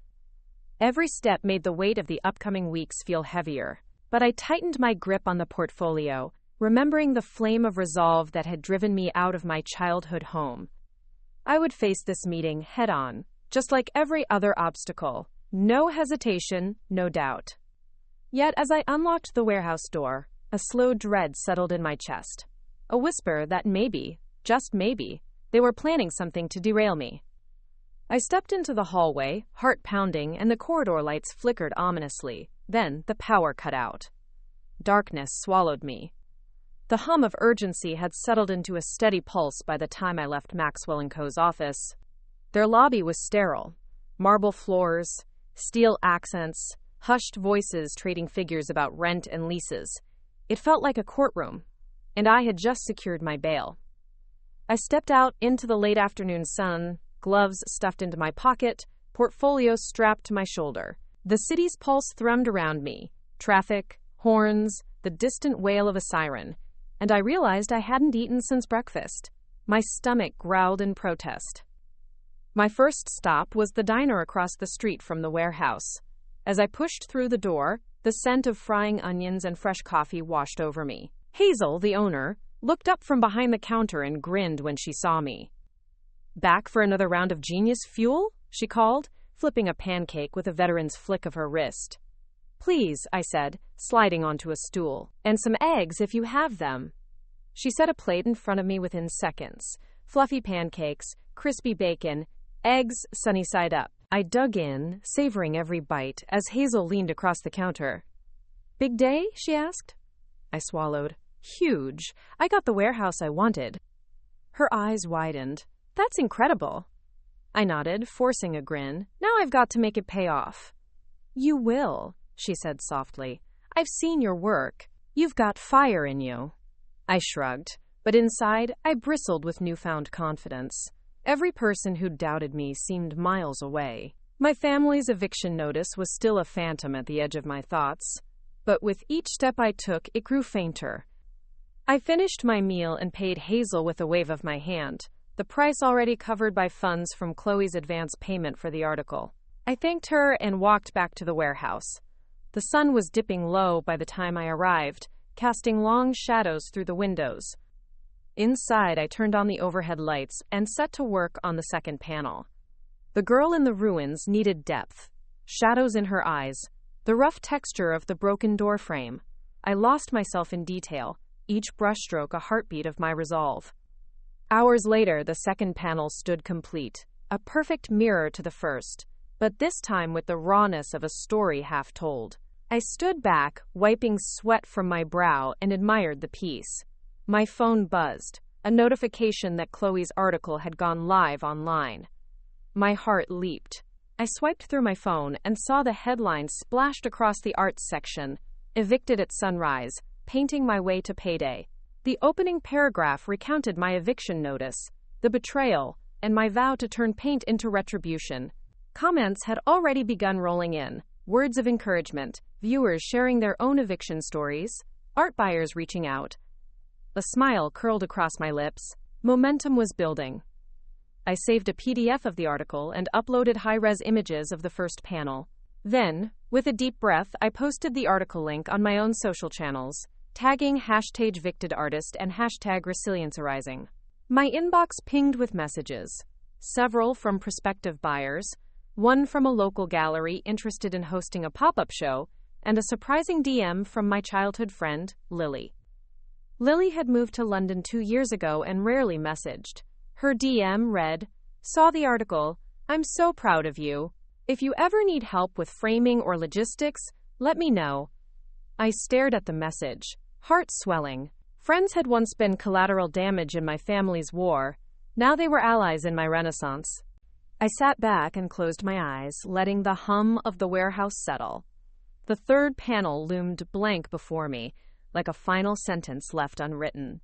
Every step made the weight of the upcoming weeks feel heavier, but I tightened my grip on the portfolio, remembering the flame of resolve that had driven me out of my childhood home. I would face this meeting head-on, just like every other obstacle. No hesitation, no doubt. Yet as I unlocked the warehouse door, a slow dread settled in my chest. A whisper that maybe, just maybe, they were planning something to derail me. I stepped into the hallway, heart pounding, and the corridor lights flickered ominously. Then the power cut out. Darkness swallowed me. The hum of urgency had settled into a steady pulse by the time I left Maxwell & Co.'s office. Their lobby was sterile. Marble floors, steel accents, hushed voices trading figures about rent and leases. It felt like a courtroom, and I had just secured my bail. I stepped out into the late afternoon sun, gloves stuffed into my pocket, portfolio strapped to my shoulder. The city's pulse thrummed around me. Traffic, horns, the distant wail of a siren. And I realized I hadn't eaten since breakfast. My stomach growled in protest. My first stop was the diner across the street from the warehouse. As I pushed through the door, the scent of frying onions and fresh coffee washed over me. Hazel, the owner, looked up from behind the counter and grinned when she saw me. "Back for another round of genius fuel?" she called, flipping a pancake with a veteran's flick of her wrist. "Please," I said, sliding onto a stool. "And some eggs if you have them." She set a plate in front of me within seconds. Fluffy pancakes, crispy bacon, eggs sunny side up. I dug in, savoring every bite, as Hazel leaned across the counter. "Big day?" she asked. I swallowed. "Huge. I got the warehouse I wanted." Her eyes widened. "That's incredible." I nodded, forcing a grin. "Now I've got to make it pay off." "You will," she said softly. "I've seen your work. You've got fire in you." I shrugged, but inside I bristled with newfound confidence. Every person who doubted me seemed miles away. My family's eviction notice was still a phantom at the edge of my thoughts, but with each step I took, it grew fainter. I finished my meal and paid Hazel with a wave of my hand, the price already covered by funds from Chloe's advance payment for the article. I thanked her and walked back to the warehouse. The sun was dipping low by the time I arrived, casting long shadows through the windows. Inside, I turned on the overhead lights and set to work on the second panel. The girl in the ruins needed depth, shadows in her eyes, the rough texture of the broken door frame. I lost myself in detail, each brushstroke a heartbeat of my resolve. Hours later, the second panel stood complete, a perfect mirror to the first, but this time with the rawness of a story half told. I stood back, wiping sweat from my brow, and admired the piece. My phone buzzed, a notification that Chloe's article had gone live online. My heart leaped. I swiped through my phone and saw the headline splashed across the arts section, "Evicted at sunrise, painting my way to payday." The opening paragraph recounted my eviction notice, the betrayal, and my vow to turn paint into retribution. Comments had already begun rolling in, words of encouragement, viewers sharing their own eviction stories, art buyers reaching out. A smile curled across my lips. Momentum was building. I saved a PDF of the article and uploaded high-res images of the first panel. Then, with a deep breath, I posted the article link on my own social channels, tagging #evictedartist and #resiliencearising. My inbox pinged with messages, several from prospective buyers, one from a local gallery interested in hosting a pop-up show, and a surprising DM from my childhood friend, Lily. Lily had moved to London 2 years ago and rarely messaged. Her DM read, Saw the article. I'm so proud of you. If you ever need help with framing or logistics, let me know. I stared at the message, heart swelling. Friends had once been collateral damage in my family's war. Now they were allies in my renaissance. I sat back and closed my eyes, letting the hum of the warehouse settle. The third panel loomed blank before me, like a final sentence left unwritten.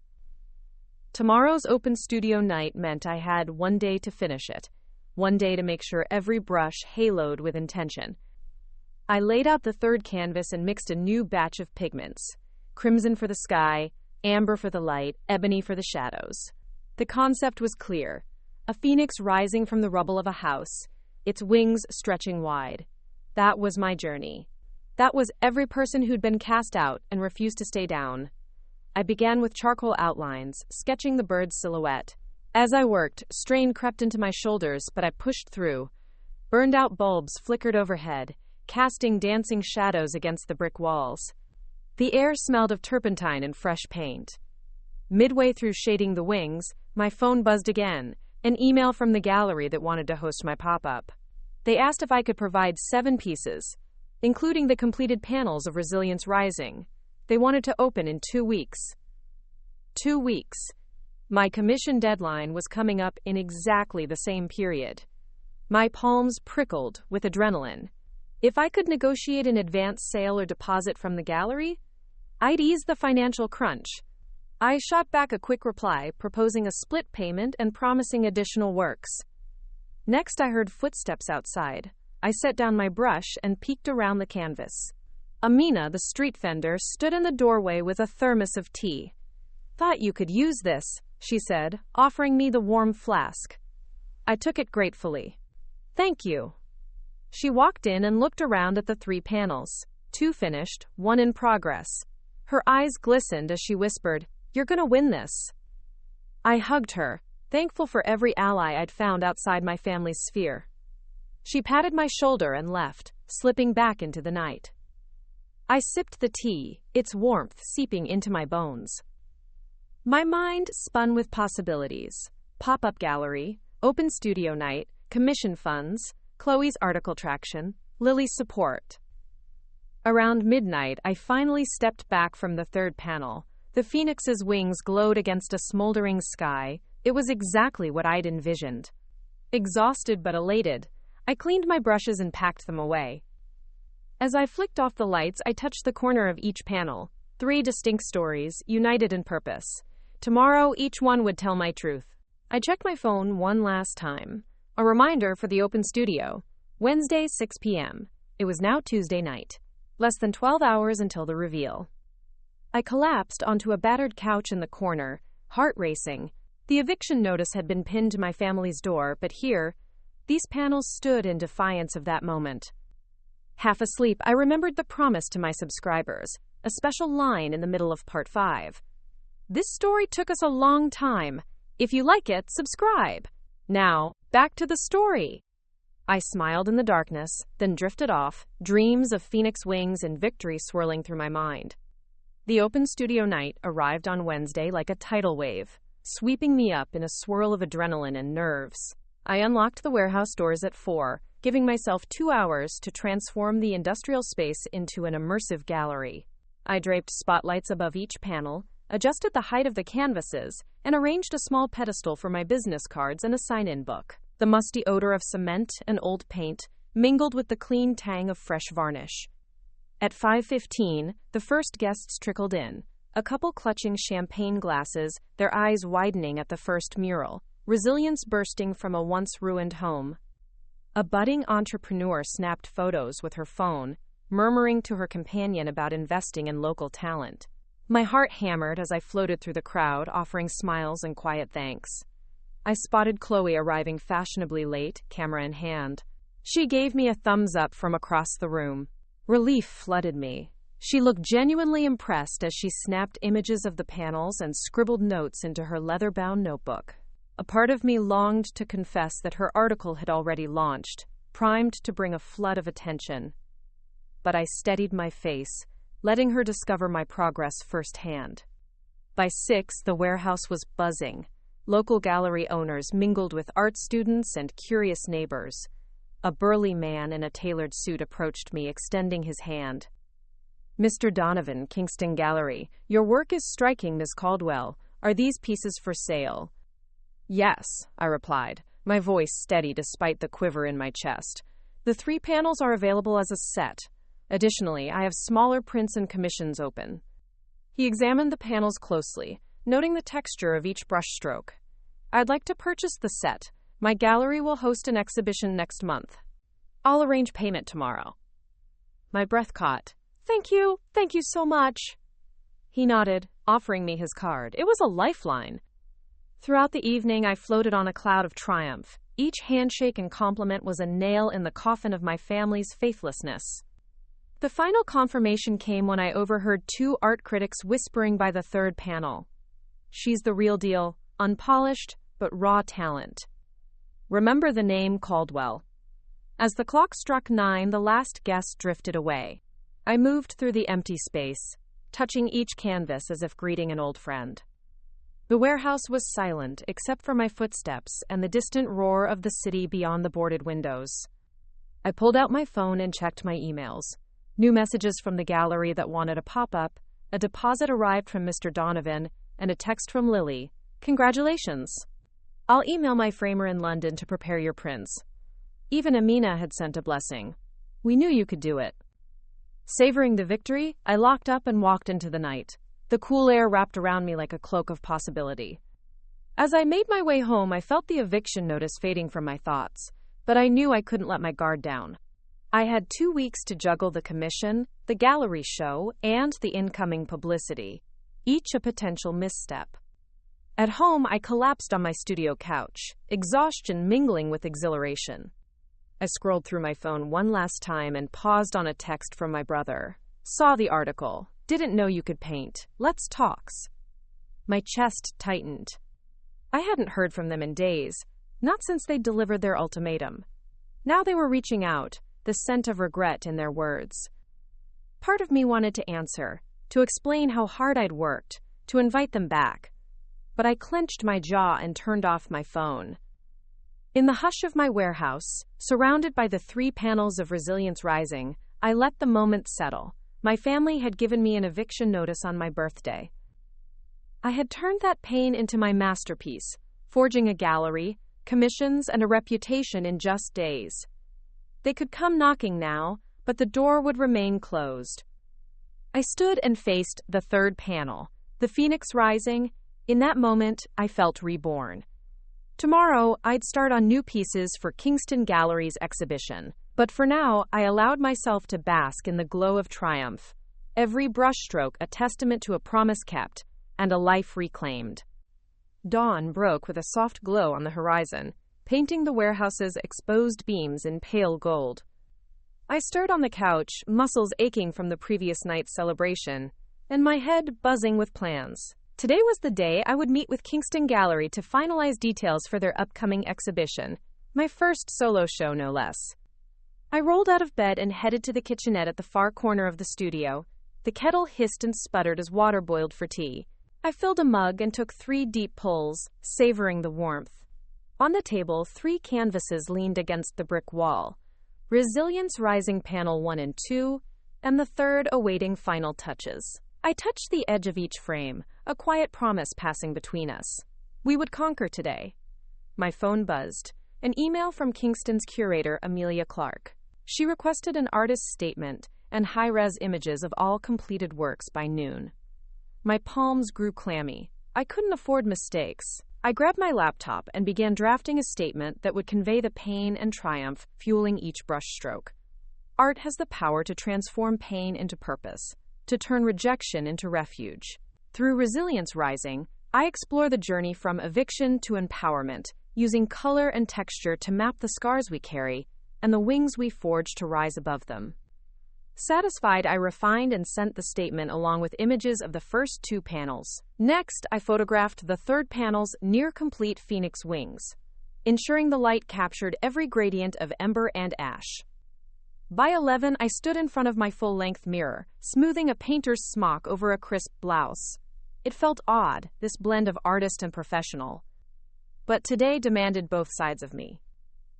Tomorrow's open studio night meant I had one day to finish it, one day to make sure every brush haloed with intention. I laid out the third canvas and mixed a new batch of pigments. Crimson for the sky, amber for the light, ebony for the shadows. The concept was clear. A phoenix rising from the rubble of a house, its wings stretching wide. That was my journey. That was every person who'd been cast out and refused to stay down. I began with charcoal outlines, sketching the bird's silhouette. As I worked, strain crept into my shoulders, but I pushed through. Burned-out bulbs flickered overhead, casting dancing shadows against the brick walls. The air smelled of turpentine and fresh paint. Midway through shading the wings, my phone buzzed again, an email from the gallery that wanted to host my pop-up. They asked if I could provide 7 pieces, including the completed panels of Resilience Rising. They wanted to open in 2 weeks. 2 weeks. My commission deadline was coming up in exactly the same period. My palms prickled with adrenaline. If I could negotiate an advance sale or deposit from the gallery, I'd ease the financial crunch. I shot back a quick reply, proposing a split payment and promising additional works. Next, I heard footsteps outside. I set down my brush and peeked around the canvas. Amina, the street vendor, stood in the doorway with a thermos of tea. "Thought you could use this," she said, offering me the warm flask. I took it gratefully. "Thank you." She walked in and looked around at the 3 panels, 2 finished, 1 in progress. Her eyes glistened as she whispered, "You're gonna win this." I hugged her, thankful for every ally I'd found outside my family's sphere. She patted my shoulder and left, slipping back into the night. I sipped the tea, its warmth seeping into my bones. My mind spun with possibilities. Pop-up gallery, open studio night, commission funds, Chloe's article traction, Lily's support. Around midnight, I finally stepped back from the third panel. The phoenix's wings glowed against a smoldering sky. It was exactly what I'd envisioned. Exhausted but elated, I cleaned my brushes and packed them away. As I flicked off the lights, I touched the corner of each panel. 3 distinct stories, united in purpose. Tomorrow, each one would tell my truth. I checked my phone one last time. A reminder for the open studio. Wednesday, 6 p.m. It was now Tuesday night. Less than 12 hours until the reveal. I collapsed onto a battered couch in the corner, heart racing. The eviction notice had been pinned to my family's door, but here, these panels stood in defiance of that moment. Half asleep, I remembered the promise to my subscribers, a special line in the middle of part 5. "This story took us a long time. If you like it, subscribe. Now, back to the story." I smiled in the darkness, then drifted off, dreams of phoenix wings and victory swirling through my mind. The open studio night arrived on Wednesday like a tidal wave, sweeping me up in a swirl of adrenaline and nerves. I unlocked the warehouse doors at 4, giving myself 2 hours to transform the industrial space into an immersive gallery. I draped spotlights above each panel, adjusted the height of the canvases, and arranged a small pedestal for my business cards and a sign-in book. The musty odor of cement and old paint mingled with the clean tang of fresh varnish. At 5:15, the first guests trickled in, a couple clutching champagne glasses, their eyes widening at the first mural, resilience bursting from a once-ruined home. A budding entrepreneur snapped photos with her phone, murmuring to her companion about investing in local talent. My heart hammered as I floated through the crowd, offering smiles and quiet thanks. I spotted Chloe arriving fashionably late, camera in hand. She gave me a thumbs up from across the room. Relief flooded me. She looked genuinely impressed as she snapped images of the panels and scribbled notes into her leather-bound notebook. A part of me longed to confess that her article had already launched, primed to bring a flood of attention. But I steadied my face, letting her discover my progress firsthand. By 6, the warehouse was buzzing. Local gallery owners mingled with art students and curious neighbors. A burly man in a tailored suit approached me, extending his hand. "Mr. Donovan, Kingston Gallery. Your work is striking, Miss Caldwell. Are these pieces for sale?" "Yes," I replied, my voice steady despite the quiver in my chest. "The 3 panels are available as a set. Additionally, I have smaller prints and commissions open." He examined the panels closely, noting the texture of each brushstroke. "I'd like to purchase the set. My gallery will host an exhibition next month. I'll arrange payment tomorrow." My breath caught. Thank you so much." He nodded, offering me his card. It was a lifeline. Throughout the evening, I floated on a cloud of triumph. Each handshake and compliment was a nail in the coffin of my family's faithlessness. The final confirmation came when I overheard 2 art critics whispering by the 3rd panel. "She's the real deal, unpolished, but raw talent. Remember the name Caldwell." As the clock struck 9, the last guest drifted away. I moved through the empty space, touching each canvas as if greeting an old friend. The warehouse was silent except for my footsteps and the distant roar of the city beyond the boarded windows. I pulled out my phone and checked my emails. New messages from the gallery that wanted a pop-up, a deposit arrived from Mr. Donovan, and a text from Lily. "Congratulations. I'll email my framer in London to prepare your prints." Even Amina had sent a blessing. "We knew you could do it." Savoring the victory, I locked up and walked into the night. The cool air wrapped around me like a cloak of possibility. As I made my way home, I felt the eviction notice fading from my thoughts, but I knew I couldn't let my guard down. I had 2 weeks to juggle the commission, the gallery show, and the incoming publicity, each a potential misstep. At home, I collapsed on my studio couch, exhaustion mingling with exhilaration. I scrolled through my phone one last time and paused on a text from my brother. "Saw the article. Didn't know you could paint. Let's talks." My chest tightened. I hadn't heard from them in days, not since they'd delivered their ultimatum. Now they were reaching out, the scent of regret in their words. Part of me wanted to answer, to explain how hard I'd worked, to invite them back. But I clenched my jaw and turned off my phone. In the hush of my warehouse, surrounded by the 3 panels of Resilience Rising, I let the moment settle. My family had given me an eviction notice on my birthday. I had turned that pain into my masterpiece, forging a gallery, commissions, and a reputation in just days. They could come knocking now, but the door would remain closed. I stood and faced the 3rd panel, the Phoenix Rising. In that moment, I felt reborn. Tomorrow, I'd start on new pieces for Kingston Gallery's exhibition. But for now, I allowed myself to bask in the glow of triumph. Every brushstroke a testament to a promise kept, and a life reclaimed. Dawn broke with a soft glow on the horizon, painting the warehouse's exposed beams in pale gold. I stirred on the couch, muscles aching from the previous night's celebration, and my head buzzing with plans. Today was the day I would meet with Kingston Gallery to finalize details for their upcoming exhibition, my first solo show no less. I rolled out of bed and headed to the kitchenette at the far corner of the studio. The kettle hissed and sputtered as water boiled for tea. I filled a mug and took 3 deep pulls, savoring the warmth. On the table, 3 canvases leaned against the brick wall. Resilience Rising Panel 1 and 2, and the 3rd awaiting final touches. I touched the edge of each frame, a quiet promise passing between us. We would conquer today. My phone buzzed. An email from Kingston's curator, Amelia Clark. She requested an artist's statement and high-res images of all completed works by noon. My palms grew clammy. I couldn't afford mistakes. I grabbed my laptop and began drafting a statement that would convey the pain and triumph fueling each brushstroke. Art has the power to transform pain into purpose, to turn rejection into refuge. Through Resilience Rising, I explore the journey from eviction to empowerment, using color and texture to map the scars we carry and the wings we forge to rise above them. Satisfied, I refined and sent the statement along with images of the first 2 panels. Next, I photographed the 3rd panel's near-complete phoenix wings, ensuring the light captured every gradient of ember and ash. By 11, I stood in front of my full-length mirror, smoothing a painter's smock over a crisp blouse. It felt odd, this blend of artist and professional. but today demanded both sides of me.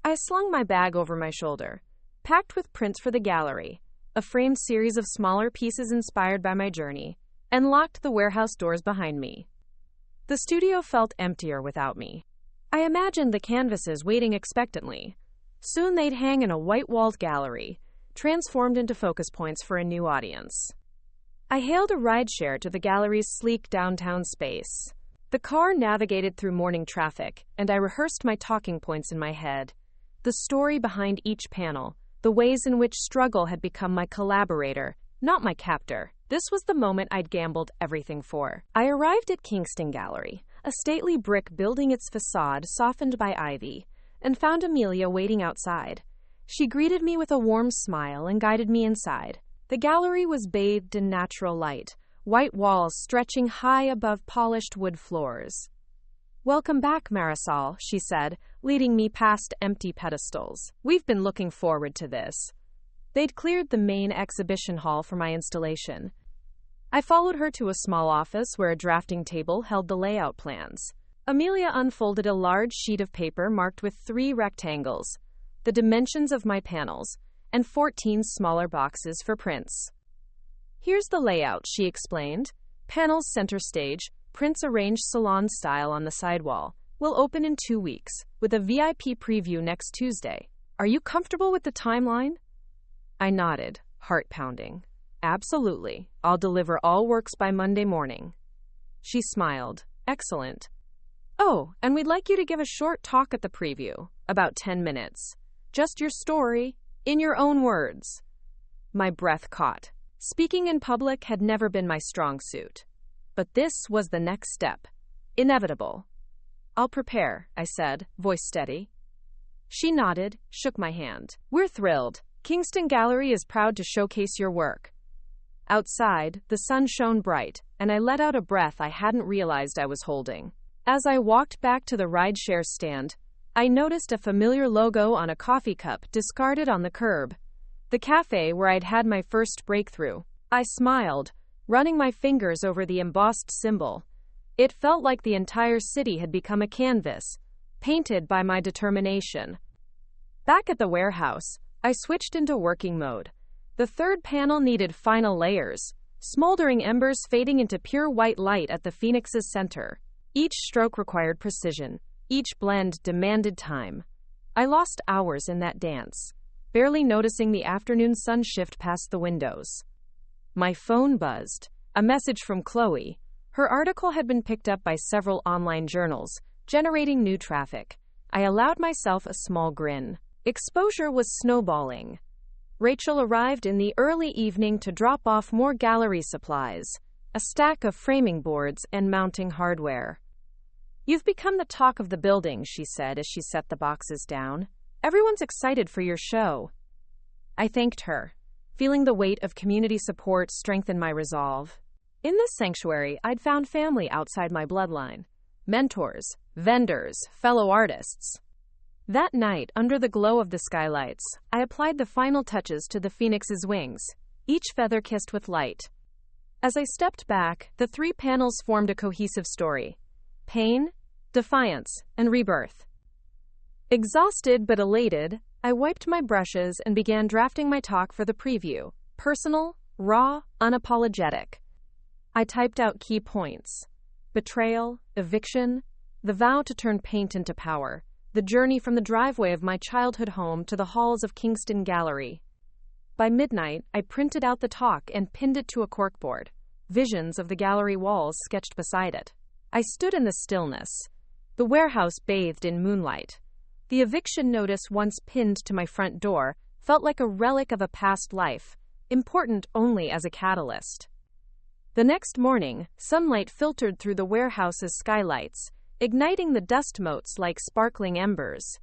I slung my bag over my shoulder, packed with prints for the gallery, a framed series of smaller pieces inspired by my journey, and locked the warehouse doors behind me. The studio felt emptier without me. I imagined the canvases waiting expectantly. Soon they'd hang in a white-walled gallery, transformed into focus points for a new audience. I hailed a rideshare to the gallery's sleek downtown space. The car navigated through morning traffic, and I rehearsed my talking points in my head. The story behind each panel, the ways in which struggle had become my collaborator, not my captor. This was the moment I'd gambled everything for. I arrived at Kingston Gallery, a stately brick building, its facade softened by ivy, and found Amelia waiting outside. She greeted me with a warm smile and guided me inside. The gallery was bathed in natural light, white walls stretching high above polished wood floors. "Welcome back, Marisol," she said, leading me past empty pedestals. "We've been looking forward to this." They'd cleared the main exhibition hall for my installation. I followed her to a small office where a drafting table held the layout plans. Amelia unfolded a large sheet of paper marked with 3 rectangles, the dimensions of my panels, and 14 smaller boxes for prints. "Here's the layout," she explained. "Panels center stage, prints arranged salon style on the sidewall. We'll open in 2 weeks, with a VIP preview next Tuesday. Are you comfortable with the timeline?" I nodded, heart pounding. "Absolutely. I'll deliver all works by Monday morning." She smiled. "Excellent. Oh, and we'd like you to give a short talk at the preview, about 10 minutes. Just your story, in your own words." My breath caught. Speaking in public had never been my strong suit. But this was the next step. Inevitable. "I'll prepare," I said, voice steady. She nodded, shook my hand. "We're thrilled. Kingston Gallery is proud to showcase your work." Outside, the sun shone bright, and I let out a breath I hadn't realized I was holding. As I walked back to the rideshare stand, I noticed a familiar logo on a coffee cup discarded on the curb. The cafe where I'd had my first breakthrough. I smiled, running my fingers over the embossed symbol. It felt like the entire city had become a canvas, painted by my determination. Back at the warehouse, I switched into working mode. The third panel needed final layers, smoldering embers fading into pure white light at the phoenix's center. Each stroke required precision. Each blend demanded time. I lost hours in that dance, barely noticing the afternoon sun shift past the windows. My phone buzzed. A message from Chloe. Her article had been picked up by several online journals, generating new traffic. I allowed myself a small grin. Exposure was snowballing. Rachel arrived in the early evening to drop off more gallery supplies, a stack of framing boards and mounting hardware. "You've become the talk of the building," she said as she set the boxes down. "Everyone's excited for your show." I thanked her, feeling the weight of community support strengthen my resolve. In this sanctuary, I'd found family outside my bloodline. Mentors, vendors, fellow artists. That night, under the glow of the skylights, I applied the final touches to the phoenix's wings, each feather kissed with light. As I stepped back, the 3 panels formed a cohesive story. Pain, defiance, and rebirth. Exhausted but elated, I wiped my brushes and began drafting my talk for the preview. Personal, raw, unapologetic. I typed out key points. Betrayal, eviction, the vow to turn paint into power, the journey from the driveway of my childhood home to the halls of Kingston Gallery. By midnight, I printed out the talk and pinned it to a corkboard, visions of the gallery walls sketched beside it. I stood in the stillness, the warehouse bathed in moonlight. The eviction notice once pinned to my front door felt like a relic of a past life, important only as a catalyst. The next morning, sunlight filtered through the warehouse's skylights, igniting the dust motes like sparkling embers.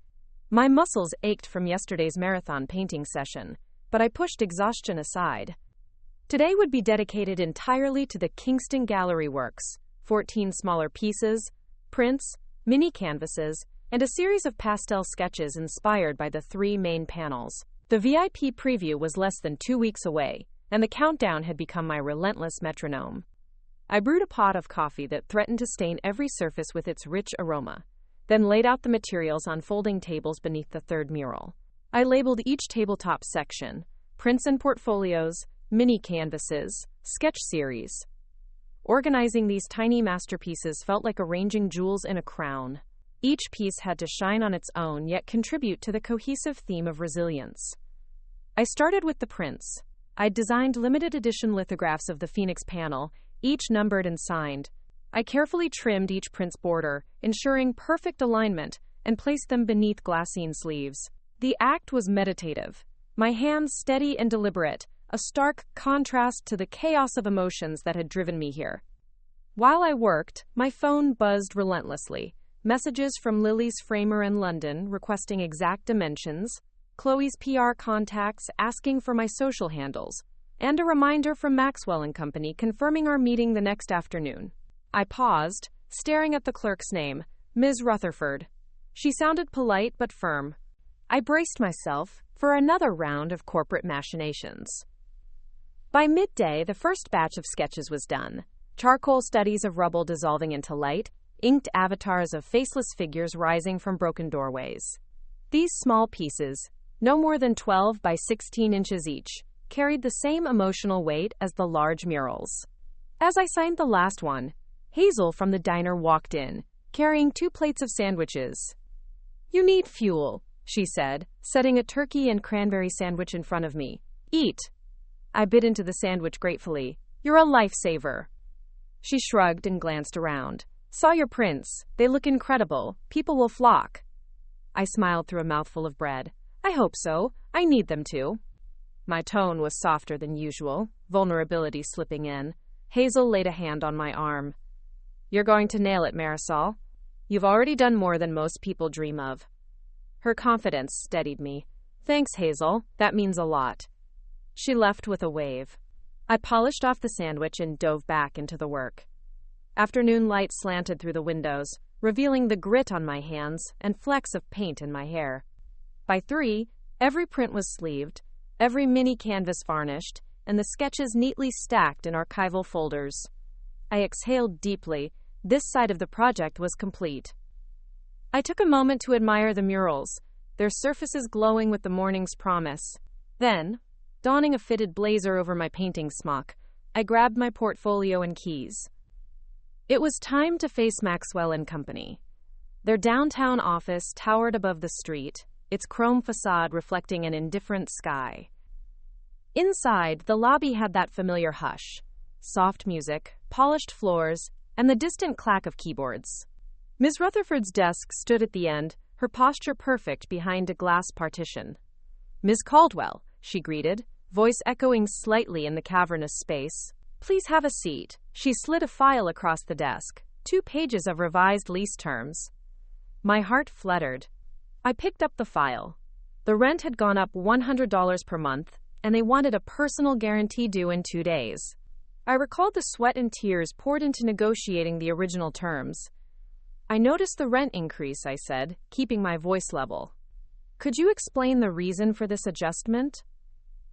My muscles ached from yesterday's marathon painting session, but I pushed exhaustion aside. Today would be dedicated entirely to the Kingston Gallery works, 14 smaller pieces, prints, mini canvases, and a series of pastel sketches inspired by the 3 main panels. The VIP preview was less than 2 weeks away, and the countdown had become my relentless metronome. I brewed a pot of coffee that threatened to stain every surface with its rich aroma. then laid out the materials on folding tables beneath the third mural. I labeled each tabletop section: prints and portfolios, mini canvases, sketch series. Organizing these tiny masterpieces felt like arranging jewels in a crown. Each piece had to shine on its own, yet contribute to the cohesive theme of resilience. I started with the prints. I'd designed limited edition lithographs of the Phoenix panel, each numbered and signed. I carefully trimmed each print's border, ensuring perfect alignment, and placed them beneath glassine sleeves. The act was meditative, my hands steady and deliberate, a stark contrast to the chaos of emotions that had driven me here. While I worked, my phone buzzed relentlessly. Messages from Lily's framer in London requesting exact dimensions, Chloe's PR contacts asking for my social handles, and a reminder from Maxwell & Company confirming our meeting the next afternoon. I paused, staring at the clerk's name, Ms. Rutherford. She sounded polite but firm. I braced myself for another round of corporate machinations. By midday, the first batch of sketches was done. Charcoal studies of rubble dissolving into light, inked avatars of faceless figures rising from broken doorways. These small pieces, no more than 12 by 16 inches each, carried the same emotional weight as the large murals. As I signed the last one, Hazel from the diner walked in, carrying 2 plates of sandwiches. "You need fuel," she said, setting a turkey and cranberry sandwich in front of me. "Eat." I bit into the sandwich gratefully. "You're a lifesaver." She shrugged and glanced around. "Saw your prints. They look incredible. People will flock." I smiled through a mouthful of bread. "I hope so. I need them to." My tone was softer than usual, vulnerability slipping in. Hazel laid a hand on my arm. "You're going to nail it, Marisol. You've already done more than most people dream of." Her confidence steadied me. "Thanks, Hazel. That means a lot." She left with a wave. I polished off the sandwich and dove back into the work. Afternoon light slanted through the windows, revealing the grit on my hands and flecks of paint in my hair. By 3, every print was sleeved, every mini canvas varnished, and the sketches neatly stacked in archival folders. I exhaled deeply. This side of the project was complete. I took a moment to admire the murals, their surfaces glowing with the morning's promise. Then, donning a fitted blazer over my painting smock, I grabbed my portfolio and keys. It was time to face Maxwell & Company. Their downtown office towered above the street, its chrome facade reflecting an indifferent sky. Inside, the lobby had that familiar hush: soft music, polished floors, and the distant clack of keyboards. Ms. Rutherford's desk stood at the end, her posture perfect behind a glass partition. "Ms. Caldwell," she greeted, voice echoing slightly in the cavernous space. "Please have a seat." She slid a file across the desk, 2 pages of revised lease terms. My heart fluttered. I picked up the file. The rent had gone up $100 per month, and they wanted a personal guarantee due in 2 days. I recalled the sweat and tears poured into negotiating the original terms. "I noticed the rent increase," I said, keeping my voice level. "Could you explain the reason for this adjustment?"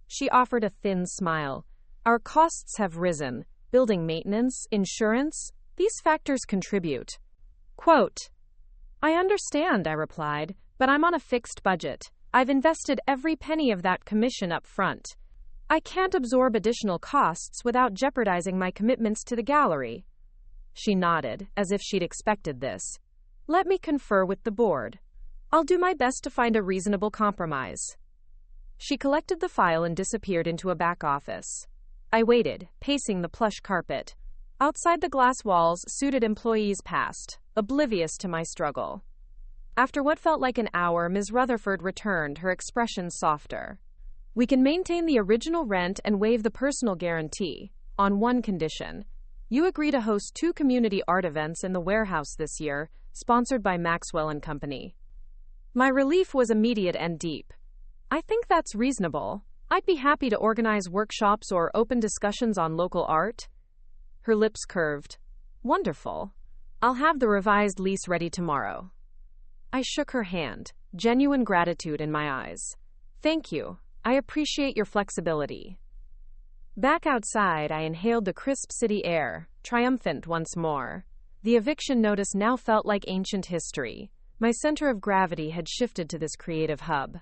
She offered a thin smile. "Our costs have risen. Building maintenance, insurance, these factors contribute." Quote, "I understand," I replied, "but I'm on a fixed budget. I've invested every penny of that commission up front. I can't absorb additional costs without jeopardizing my commitments to the gallery." She nodded, as if she'd expected this. "Let me confer with the board. I'll do my best to find a reasonable compromise." She collected the file and disappeared into a back office. I waited, pacing the plush carpet. Outside the glass walls, suited employees passed, oblivious to my struggle. After what felt like an hour, Ms. Rutherford returned, her expression softer. "We can maintain the original rent and waive the personal guarantee, on one condition. You agree to host 2 community art events in the warehouse this year, sponsored by Maxwell & Company." My relief was immediate and deep. "I think that's reasonable. I'd be happy to organize workshops or open discussions on local art." Her lips curved. "Wonderful. I'll have the revised lease ready tomorrow." I shook her hand, genuine gratitude in my eyes. "Thank you. I appreciate your flexibility." Back outside, I inhaled the crisp city air, triumphant once more. The eviction notice now felt like ancient history. My center of gravity had shifted to this creative hub.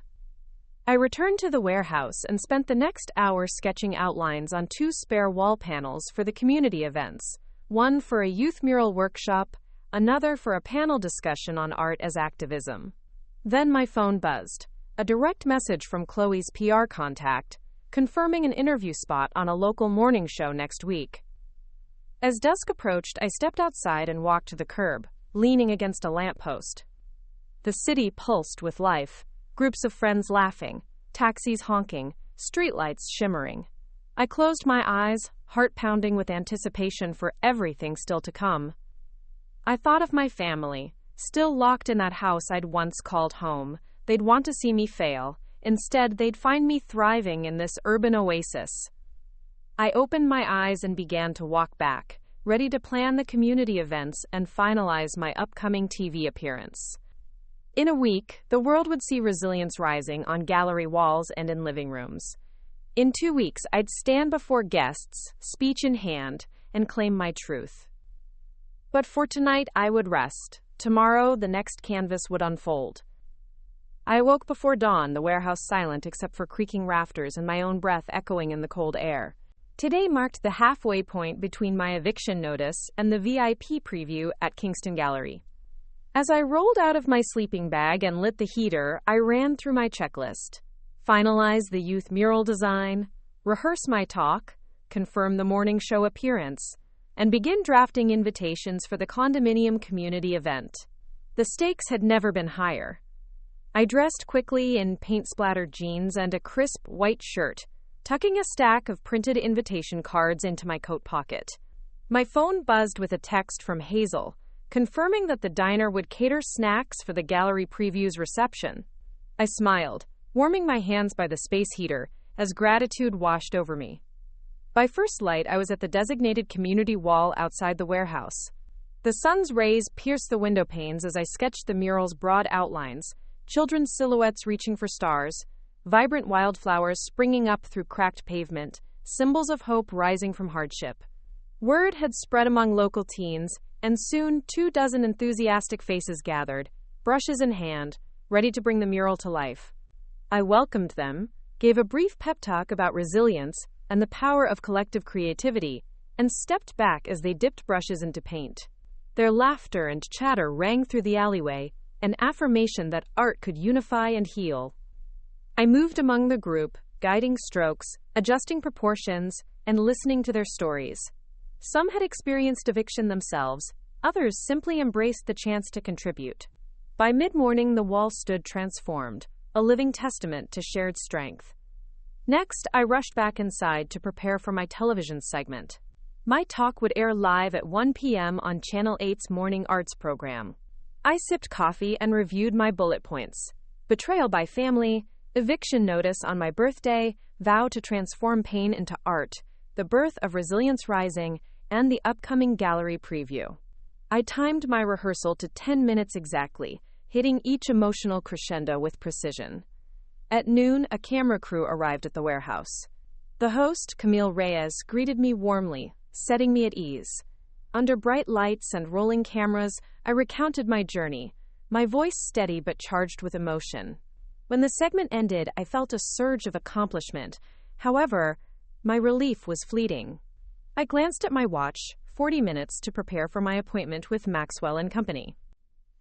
I returned to the warehouse and spent the next hour sketching outlines on 2 spare wall panels for the community events, one for a youth mural workshop, another for a panel discussion on art as activism. Then my phone buzzed, a direct message from Chloe's PR contact, confirming an interview spot on a local morning show next week. As dusk approached, I stepped outside and walked to the curb, leaning against a lamppost. The city pulsed with life, groups of friends laughing, taxis honking, streetlights shimmering. I closed my eyes, heart pounding with anticipation for everything still to come. I thought of my family, still locked in that house I'd once called home. They'd want to see me fail. Instead, they'd find me thriving in this urban oasis. I opened my eyes and began to walk back, ready to plan the community events and finalize my upcoming TV appearance. In a week, the world would see Resilience Rising on gallery walls and in living rooms. In 2 weeks, I'd stand before guests, speech in hand, and claim my truth. But for tonight, I would rest. Tomorrow, the next canvas would unfold. I awoke before dawn, the warehouse silent except for creaking rafters and my own breath echoing in the cold air. Today marked the halfway point between my eviction notice and the VIP preview at Kingston Gallery. As I rolled out of my sleeping bag and lit the heater, I ran through my checklist. Finalize the youth mural design, rehearse my talk, confirm the morning show appearance, and begin drafting invitations for the condominium community event. The stakes had never been higher. I dressed quickly in paint-splattered jeans and a crisp white shirt, tucking a stack of printed invitation cards into my coat pocket. My phone buzzed with a text from Hazel, confirming that the diner would cater snacks for the gallery preview's reception. I smiled, warming my hands by the space heater as gratitude washed over me. By first light, I was at the designated community wall outside the warehouse. The sun's rays pierced the window panes as I sketched the mural's broad outlines, children's silhouettes reaching for stars, vibrant wildflowers springing up through cracked pavement, symbols of hope rising from hardship. Word had spread among local teens, and soon 24 enthusiastic faces gathered, brushes in hand, ready to bring the mural to life. I welcomed them, gave a brief pep talk about resilience and the power of collective creativity, and stepped back as they dipped brushes into paint. Their laughter and chatter rang through the alleyway, an affirmation that art could unify and heal. I moved among the group, guiding strokes, adjusting proportions, and listening to their stories. Some had experienced eviction themselves, others simply embraced the chance to contribute. By mid-morning, the wall stood transformed, a living testament to shared strength. Next, I rushed back inside to prepare for my television segment. My talk would air live at 1 p.m. on Channel 8's Morning Arts program. I sipped coffee and reviewed my bullet points. Betrayal by family, eviction notice on my birthday, vow to transform pain into art, the birth of Resilience Rising, and the upcoming gallery preview. I timed my rehearsal to 10 minutes exactly, hitting each emotional crescendo with precision. At noon, a camera crew arrived at the warehouse. The host, Camille Reyes, greeted me warmly, setting me at ease. Under bright lights and rolling cameras, I recounted my journey, my voice steady but charged with emotion. When the segment ended, I felt a surge of accomplishment. However, my relief was fleeting. I glanced at my watch, 40 minutes to prepare for my appointment with Maxwell & Company.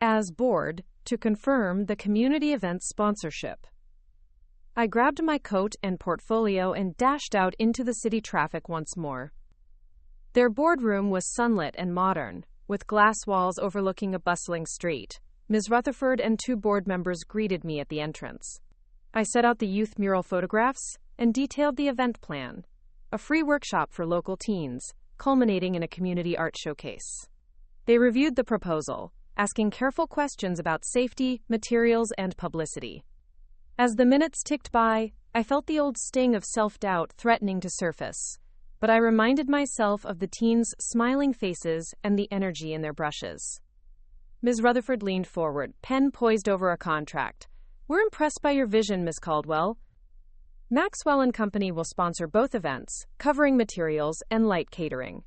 As board, to confirm the community event sponsorship. I grabbed my coat and portfolio and dashed out into the city traffic once more. Their boardroom was sunlit and modern, with glass walls overlooking a bustling street. Ms. Rutherford and 2 board members greeted me at the entrance. I set out the youth mural photographs and detailed the event plan, a free workshop for local teens, culminating in a community art showcase. They reviewed the proposal, asking careful questions about safety, materials, and publicity. As the minutes ticked by, I felt the old sting of self-doubt threatening to surface, but I reminded myself of the teens' smiling faces and the energy in their brushes. Ms. Rutherford leaned forward, pen poised over a contract. "We're impressed by your vision, Ms. Caldwell. Maxwell & Company will sponsor both events, covering materials and light catering.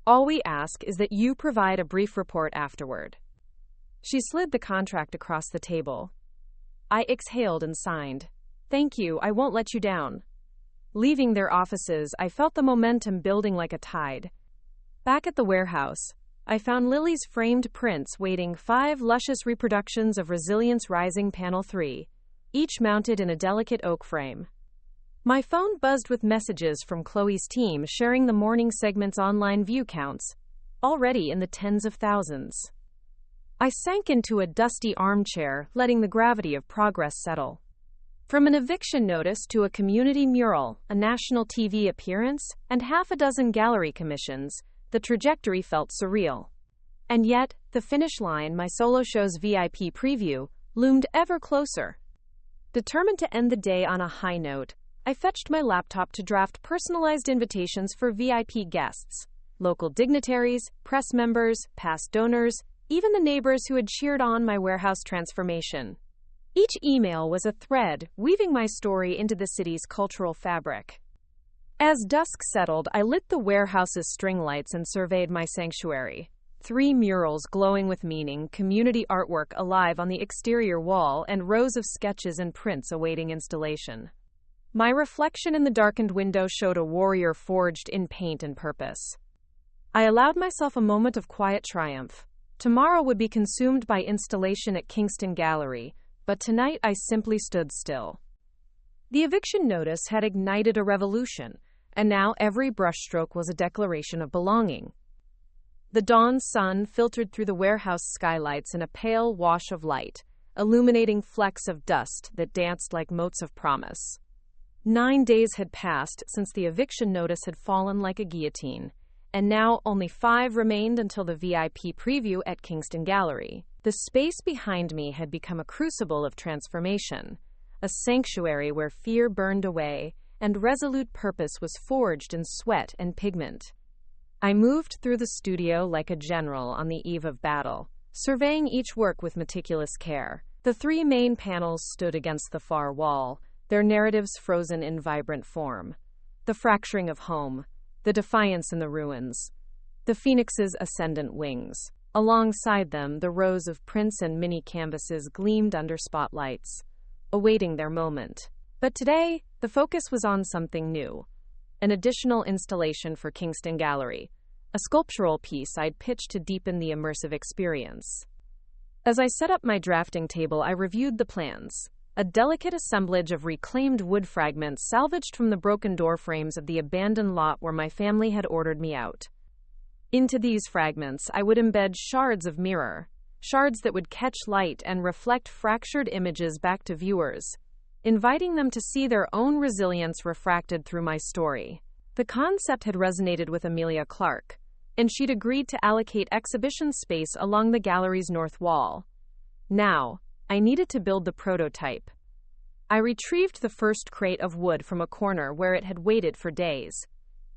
All we ask is that you provide a brief report afterward." She slid the contract across the table. I exhaled and signed. Thank you, I won't let you down. Leaving their offices, I felt the momentum building like a tide. Back at the warehouse, I found Lily's framed prints waiting 5 luscious reproductions of Resilience Rising Panel 3, each mounted in a delicate oak frame. My phone buzzed with messages from Chloe's team sharing the morning segment's online view counts, already in the tens of thousands. I sank into a dusty armchair, letting the gravity of progress settle. From an eviction notice to a community mural, a national TV appearance, and half a dozen gallery commissions, the trajectory felt surreal. And yet, the finish line, my solo show's VIP preview, loomed ever closer. Determined to end the day on a high note, I fetched my laptop to draft personalized invitations for VIP guests, local dignitaries, press members, past donors, even the neighbors who had cheered on my warehouse transformation. Each email was a thread, weaving my story into the city's cultural fabric. As dusk settled, I lit the warehouse's string lights and surveyed my sanctuary. 3 murals glowing with meaning, community artwork alive on the exterior wall, and rows of sketches and prints awaiting installation. My reflection in the darkened window showed a warrior forged in paint and purpose. I allowed myself a moment of quiet triumph. Tomorrow would be consumed by installation at Kingston Gallery, but tonight I simply stood still. The eviction notice had ignited a revolution, and now every brushstroke was a declaration of belonging. The dawn sun filtered through the warehouse skylights in a pale wash of light, illuminating flecks of dust that danced like motes of promise. 9 days had passed since the eviction notice had fallen like a guillotine, and now only 5 remained until the VIP preview at Kingston Gallery. The space behind me had become a crucible of transformation, a sanctuary where fear burned away and resolute purpose was forged in sweat and pigment. I moved through the studio like a general on the eve of battle, surveying each work with meticulous care. The 3 main panels stood against the far wall, their narratives frozen in vibrant form. The fracturing of home, the defiance in the ruins, the phoenix's ascendant wings. Alongside them, the rows of prints and mini canvases gleamed under spotlights, awaiting their moment. But today, the focus was on something new. An additional installation for Kingston Gallery, a sculptural piece I'd pitched to deepen the immersive experience. As I set up my drafting table, I reviewed the plans, a delicate assemblage of reclaimed wood fragments salvaged from the broken door frames of the abandoned lot where my family had ordered me out. Into these fragments, I would embed shards of mirror, shards that would catch light and reflect fractured images back to viewers, inviting them to see their own resilience refracted through my story. The concept had resonated with Amelia Clark, and she'd agreed to allocate exhibition space along the gallery's north wall. Now, I needed to build the prototype. I retrieved the first crate of wood from a corner where it had waited for days.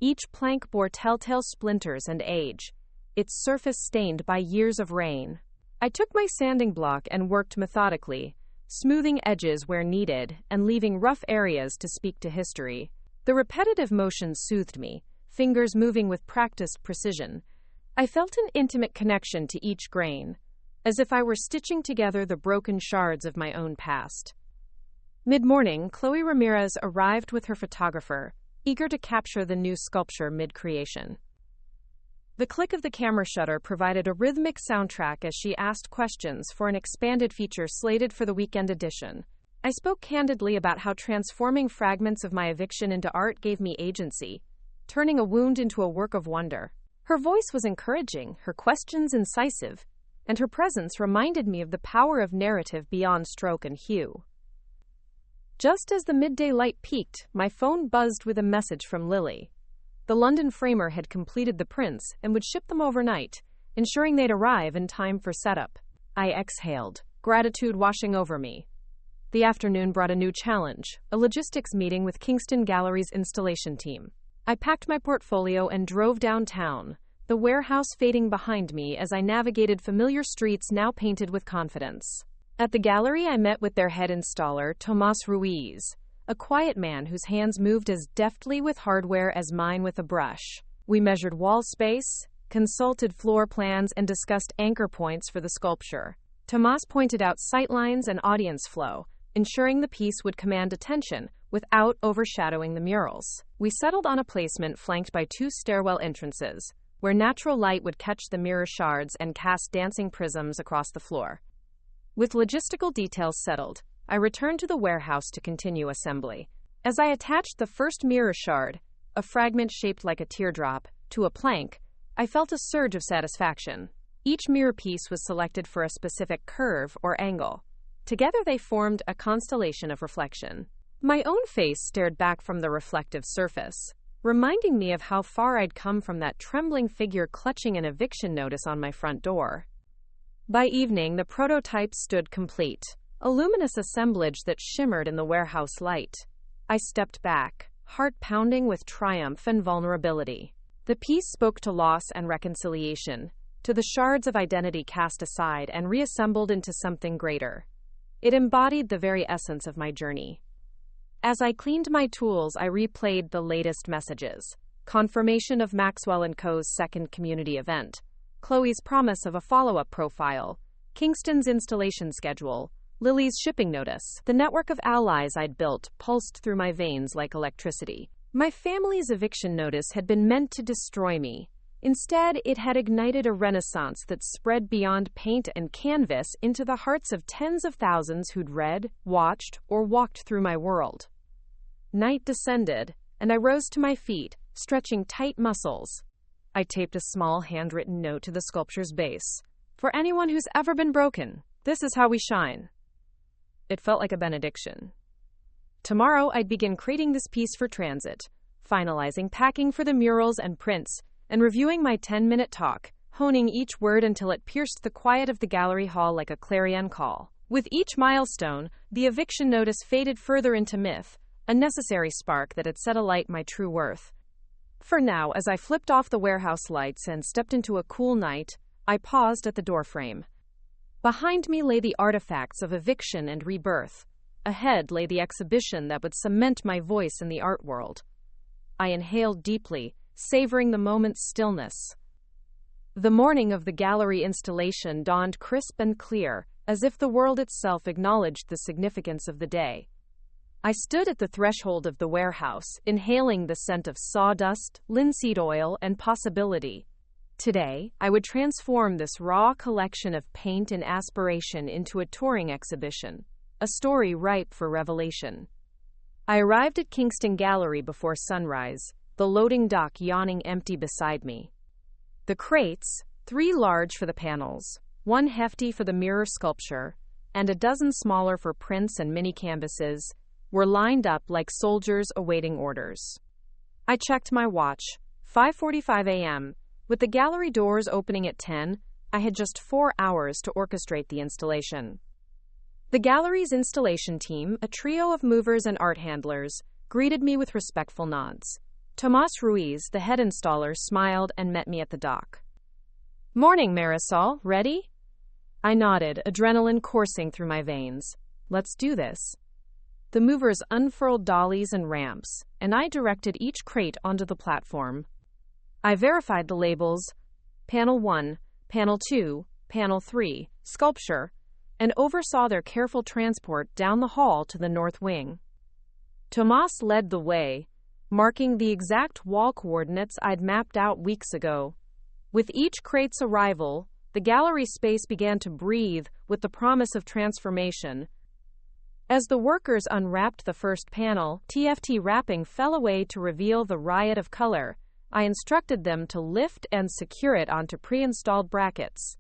Each plank bore telltale splinters and age, its surface stained by years of rain. I took my sanding block and worked methodically, smoothing edges where needed and leaving rough areas to speak to history. The repetitive motion soothed me, fingers moving with practiced precision. I felt an intimate connection to each grain, as if I were stitching together the broken shards of my own past. Mid-morning, Chloe Ramirez arrived with her photographer, eager to capture the new sculpture mid-creation. The click of the camera shutter provided a rhythmic soundtrack as she asked questions for an expanded feature slated for the weekend edition. I spoke candidly about how transforming fragments of my eviction into art gave me agency, turning a wound into a work of wonder. Her voice was encouraging, her questions incisive, and her presence reminded me of the power of narrative beyond stroke and hue. Just as the midday light peaked, my phone buzzed with a message from Lily. The London framer had completed the prints and would ship them overnight, ensuring they'd arrive in time for setup. I exhaled, gratitude washing over me. The afternoon brought a new challenge, a logistics meeting with Kingston Gallery's installation team. I packed my portfolio and drove downtown, the warehouse fading behind me as I navigated familiar streets now painted with confidence. At the gallery, I met with their head installer, Tomas Ruiz, a quiet man whose hands moved as deftly with hardware as mine with a brush. We measured wall space, consulted floor plans, and discussed anchor points for the sculpture. Tomas pointed out sightlines and audience flow, ensuring the piece would command attention without overshadowing the murals. We settled on a placement flanked by 2 stairwell entrances, where natural light would catch the mirror shards and cast dancing prisms across the floor. With logistical details settled, I returned to the warehouse to continue assembly. As I attached the first mirror shard, a fragment shaped like a teardrop, to a plank, I felt a surge of satisfaction. Each mirror piece was selected for a specific curve or angle. Together they formed a constellation of reflection. My own face stared back from the reflective surface, reminding me of how far I'd come from that trembling figure clutching an eviction notice on my front door. By evening, the prototype stood complete, a luminous assemblage that shimmered in the warehouse light. I stepped back, heart pounding with triumph and vulnerability. The piece spoke to loss and reconciliation, to the shards of identity cast aside and reassembled into something greater. It embodied the very essence of my journey. As I cleaned my tools, I replayed the latest messages. Confirmation of Maxwell & Co.'s second community event, Chloe's promise of a follow-up profile, Kingston's installation schedule, Lily's shipping notice. The network of allies I'd built pulsed through my veins like electricity. My family's eviction notice had been meant to destroy me. Instead, it had ignited a renaissance that spread beyond paint and canvas into the hearts of tens of thousands who'd read, watched, or walked through my world. Night descended, and I rose to my feet, stretching tight muscles. I taped a small handwritten note to the sculpture's base. For anyone who's ever been broken, this is how we shine. It felt like a benediction. Tomorrow, I'd begin creating this piece for transit, finalizing packing for the murals and prints, and reviewing my 10-minute talk, honing each word until it pierced the quiet of the gallery hall like a clarion call. With each milestone, the eviction notice faded further into myth, a necessary spark that had set alight my true worth. For now, as I flipped off the warehouse lights and stepped into a cool night, I paused at the doorframe. Behind me lay the artifacts of eviction and rebirth. Ahead lay the exhibition that would cement my voice in the art world. I inhaled deeply, savoring the moment's stillness. The morning of the gallery installation dawned crisp and clear, as if the world itself acknowledged the significance of the day. I stood at the threshold of the warehouse, inhaling the scent of sawdust, linseed oil, and possibility. Today, I would transform this raw collection of paint and aspiration into a touring exhibition, a story ripe for revelation. I arrived at Kingston Gallery before sunrise, the loading dock yawning empty beside me. The crates, 3 large for the panels, 1 hefty for the mirror sculpture, and a dozen smaller for prints and mini canvases, were lined up like soldiers awaiting orders. I checked my watch, 5:45 a.m. With the gallery doors opening at 10, I had just 4 hours to orchestrate the installation. The gallery's installation team, a trio of movers and art handlers, greeted me with respectful nods. Tomas Ruiz, the head installer, smiled and met me at the dock. "Morning, Marisol. Ready?" I nodded, adrenaline coursing through my veins. "Let's do this." The movers unfurled dollies and ramps, and I directed each crate onto the platform. I verified the labels, Panel 1, Panel 2, Panel 3, Sculpture, and oversaw their careful transport down the hall to the north wing. Tomas led the way, marking the exact wall coordinates I'd mapped out weeks ago. With each crate's arrival, the gallery space began to breathe with the promise of transformation. As the workers unwrapped the first panel, TFT wrapping fell away to reveal the riot of color. I instructed them to lift and secure it onto pre-installed brackets.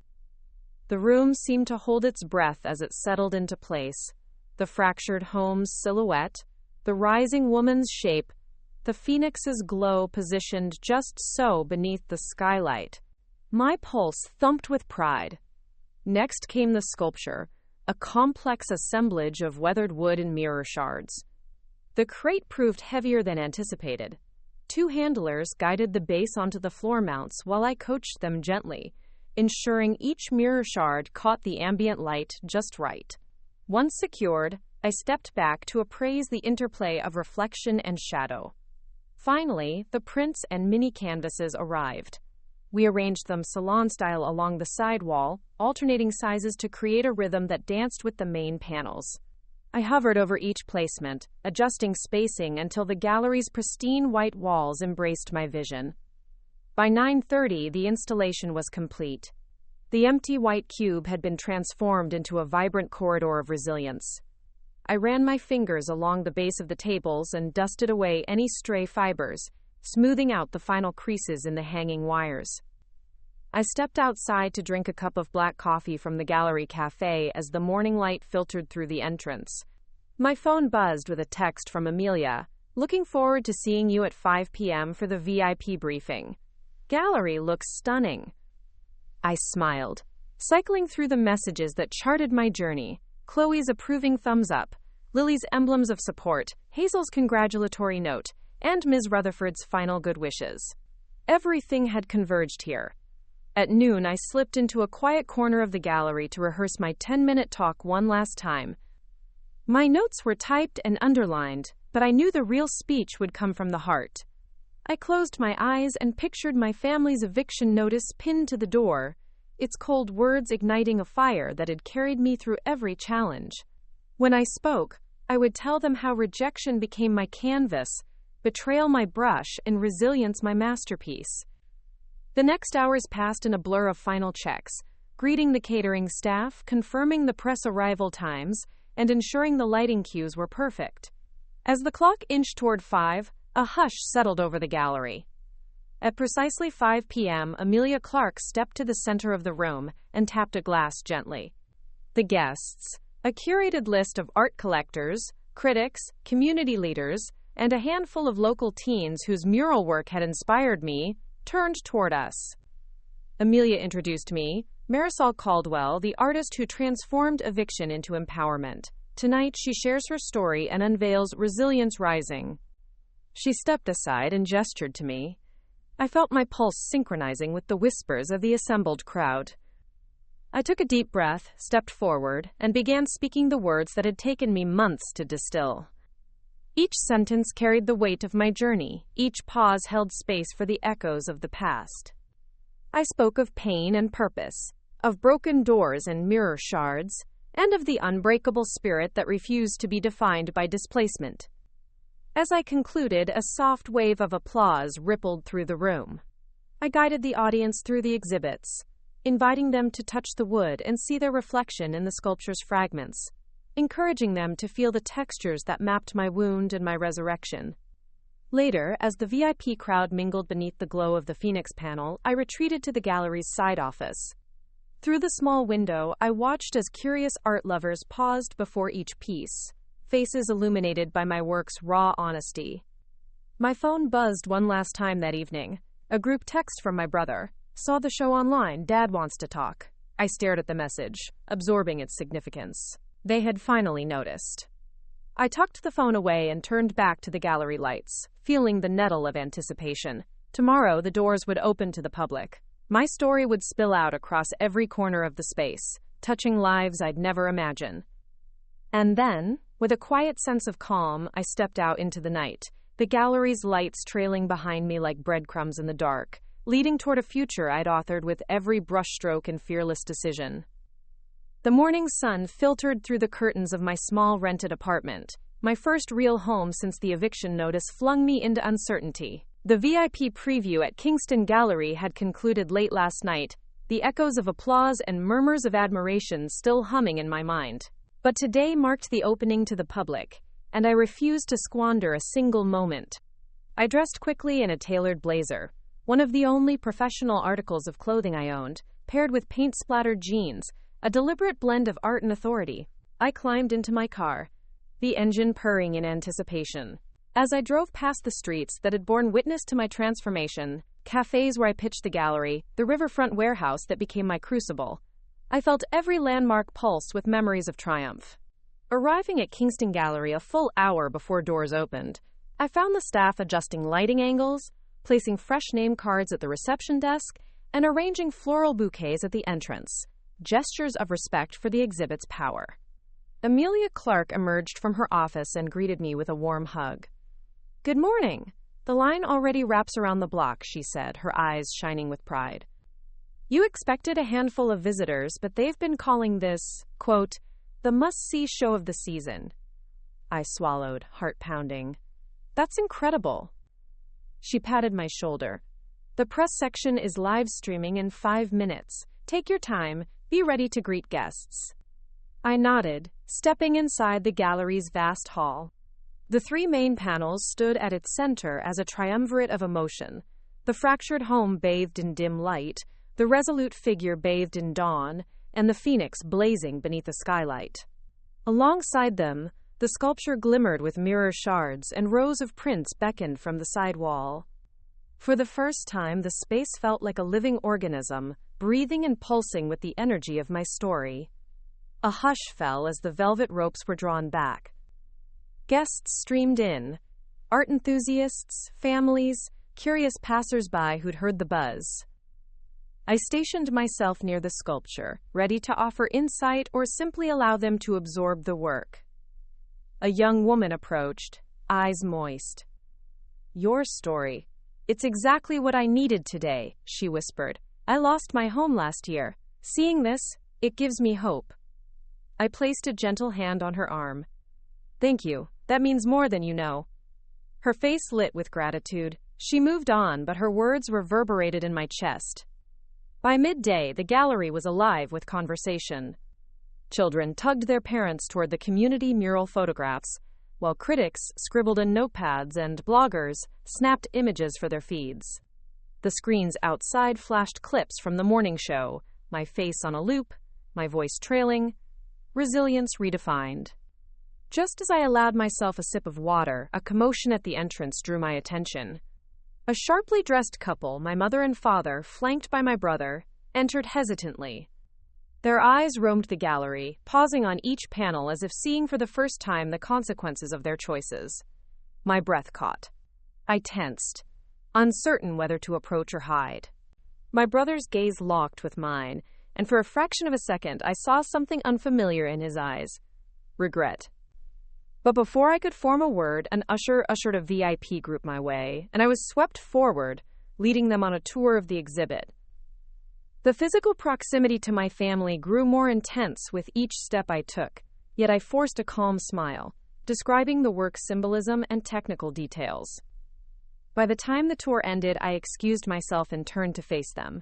The room seemed to hold its breath as it settled into place. The fractured home's silhouette, the rising woman's shape, the phoenix's glow positioned just so beneath the skylight. My pulse thumped with pride. Next came the sculpture, a complex assemblage of weathered wood and mirror shards. The crate proved heavier than anticipated. 2 handlers guided the base onto the floor mounts while I coached them gently, ensuring each mirror shard caught the ambient light just right. Once secured, I stepped back to appraise the interplay of reflection and shadow. Finally, the prints and mini canvases arrived. We arranged them salon-style along the side wall, alternating sizes to create a rhythm that danced with the main panels. I hovered over each placement, adjusting spacing until the gallery's pristine white walls embraced my vision. By 9:30, the installation was complete. The empty white cube had been transformed into a vibrant corridor of resilience. I ran my fingers along the base of the tables and dusted away any stray fibers, smoothing out the final creases in the hanging wires. I stepped outside to drink a cup of black coffee from the gallery cafe as the morning light filtered through the entrance. My phone buzzed with a text from Amelia. "Looking forward to seeing you at 5 p.m. for the VIP briefing. Gallery looks stunning." I smiled, cycling through the messages that charted my journey. Chloe's approving thumbs up, Lily's emblems of support, Hazel's congratulatory note, and Ms. Rutherford's final good wishes. Everything had converged here. At noon, I slipped into a quiet corner of the gallery to rehearse my 10-minute talk one last time. My notes were typed and underlined, but I knew the real speech would come from the heart. I closed my eyes and pictured my family's eviction notice pinned to the door, its cold words igniting a fire that had carried me through every challenge. When I spoke, I would tell them how rejection became my canvas, betrayal my brush, and resilience my masterpiece. The next hours passed in a blur of final checks, greeting the catering staff, confirming the press arrival times, and ensuring the lighting cues were perfect. As the clock inched toward 5, a hush settled over the gallery. At precisely 5 p.m., Amelia Clark stepped to the center of the room and tapped a glass gently. The guests, a curated list of art collectors, critics, community leaders, and a handful of local teens whose mural work had inspired me, turned toward us. Amelia introduced me, Marisol Caldwell, the artist who transformed eviction into empowerment. Tonight, she shares her story and unveils Resilience Rising. She stepped aside and gestured to me. I felt my pulse synchronizing with the whispers of the assembled crowd. I took a deep breath, stepped forward, and began speaking the words that had taken me months to distill. Each sentence carried the weight of my journey. Each pause held space for the echoes of the past. I spoke of pain and purpose, of broken doors and mirror shards, and of the unbreakable spirit that refused to be defined by displacement. As I concluded, a soft wave of applause rippled through the room. I guided the audience through the exhibits, inviting them to touch the wood and see their reflection in the sculpture's fragments, encouraging them to feel the textures that mapped my wound and my resurrection. Later, as the VIP crowd mingled beneath the glow of the Phoenix panel, I retreated to the gallery's side office. Through the small window, I watched as curious art lovers paused before each piece, faces illuminated by my work's raw honesty. My phone buzzed one last time that evening. A group text from my brother. "Saw the show online, Dad wants to talk." I stared at the message, absorbing its significance. They had finally noticed. I tucked the phone away and turned back to the gallery lights, feeling the nettle of anticipation. Tomorrow, the doors would open to the public. My story would spill out across every corner of the space, touching lives I'd never imagined. And then, with a quiet sense of calm, I stepped out into the night, the gallery's lights trailing behind me like breadcrumbs in the dark, leading toward a future I'd authored with every brushstroke and fearless decision. The morning sun filtered through the curtains of my small rented apartment. My first real home since the eviction notice flung me into uncertainty. The VIP preview at Kingston Gallery had concluded late last night, the echoes of applause and murmurs of admiration still humming in my mind. But today marked the opening to the public, and I refused to squander a single moment. I dressed quickly in a tailored blazer, one of the only professional articles of clothing I owned, paired with paint-splattered jeans, a deliberate blend of art and authority. I climbed into my car, the engine purring in anticipation. As I drove past the streets that had borne witness to my transformation, cafes where I pitched the gallery, the riverfront warehouse that became my crucible, I felt every landmark pulse with memories of triumph. Arriving at Kingston Gallery a full hour before doors opened, I found the staff adjusting lighting angles, placing fresh name cards at the reception desk, and arranging floral bouquets at the entrance, gestures of respect for the exhibit's power. Amelia Clark emerged from her office and greeted me with a warm hug. "Good morning," The line already wraps around the block, she said, her eyes shining with pride. You expected a handful of visitors, but they've been calling this, quote, the must-see show of the season. I swallowed, heart pounding. That's incredible. She patted my shoulder. The press section is live streaming in 5 minutes. Take your time. Be ready to greet guests. I nodded, stepping inside the gallery's vast hall. The 3 main panels stood at its center as a triumvirate of emotion. The fractured home bathed in dim light, the resolute figure bathed in dawn, and the phoenix blazing beneath a skylight. Alongside them, the sculpture glimmered with mirror shards, and rows of prints beckoned from the side wall. For the first time, the space felt like a living organism, breathing and pulsing with the energy of my story. A hush fell as the velvet ropes were drawn back. Guests streamed in, art enthusiasts, families, curious passers-by who'd heard the buzz. I stationed myself near the sculpture, ready to offer insight or simply allow them to absorb the work. A young woman approached, eyes moist. Your story. It's exactly what I needed today, she whispered. I lost my home last year. Seeing this, it gives me hope. I placed a gentle hand on her arm. Thank you. That means more than you know. Her face lit with gratitude. She moved on, but her words reverberated in my chest. By midday, the gallery was alive with conversation. Children tugged their parents toward the community mural photographs, while critics scribbled in notepads and bloggers snapped images for their feeds. The screens outside flashed clips from the morning show, my face on a loop, my voice trailing, resilience redefined. Just as I allowed myself a sip of water, a commotion at the entrance drew my attention. A sharply dressed couple, my mother and father, flanked by my brother, entered hesitantly. Their eyes roamed the gallery, pausing on each panel as if seeing for the first time the consequences of their choices. My breath caught. I tensed, uncertain whether to approach or hide. My brother's gaze locked with mine, and for a fraction of a second I saw something unfamiliar in his eyes. Regret. But before I could form a word, an usher ushered a VIP group my way, and I was swept forward, leading them on a tour of the exhibit. The physical proximity to my family grew more intense with each step I took, yet I forced a calm smile, describing the work's symbolism and technical details. By the time the tour ended, I excused myself and turned to face them.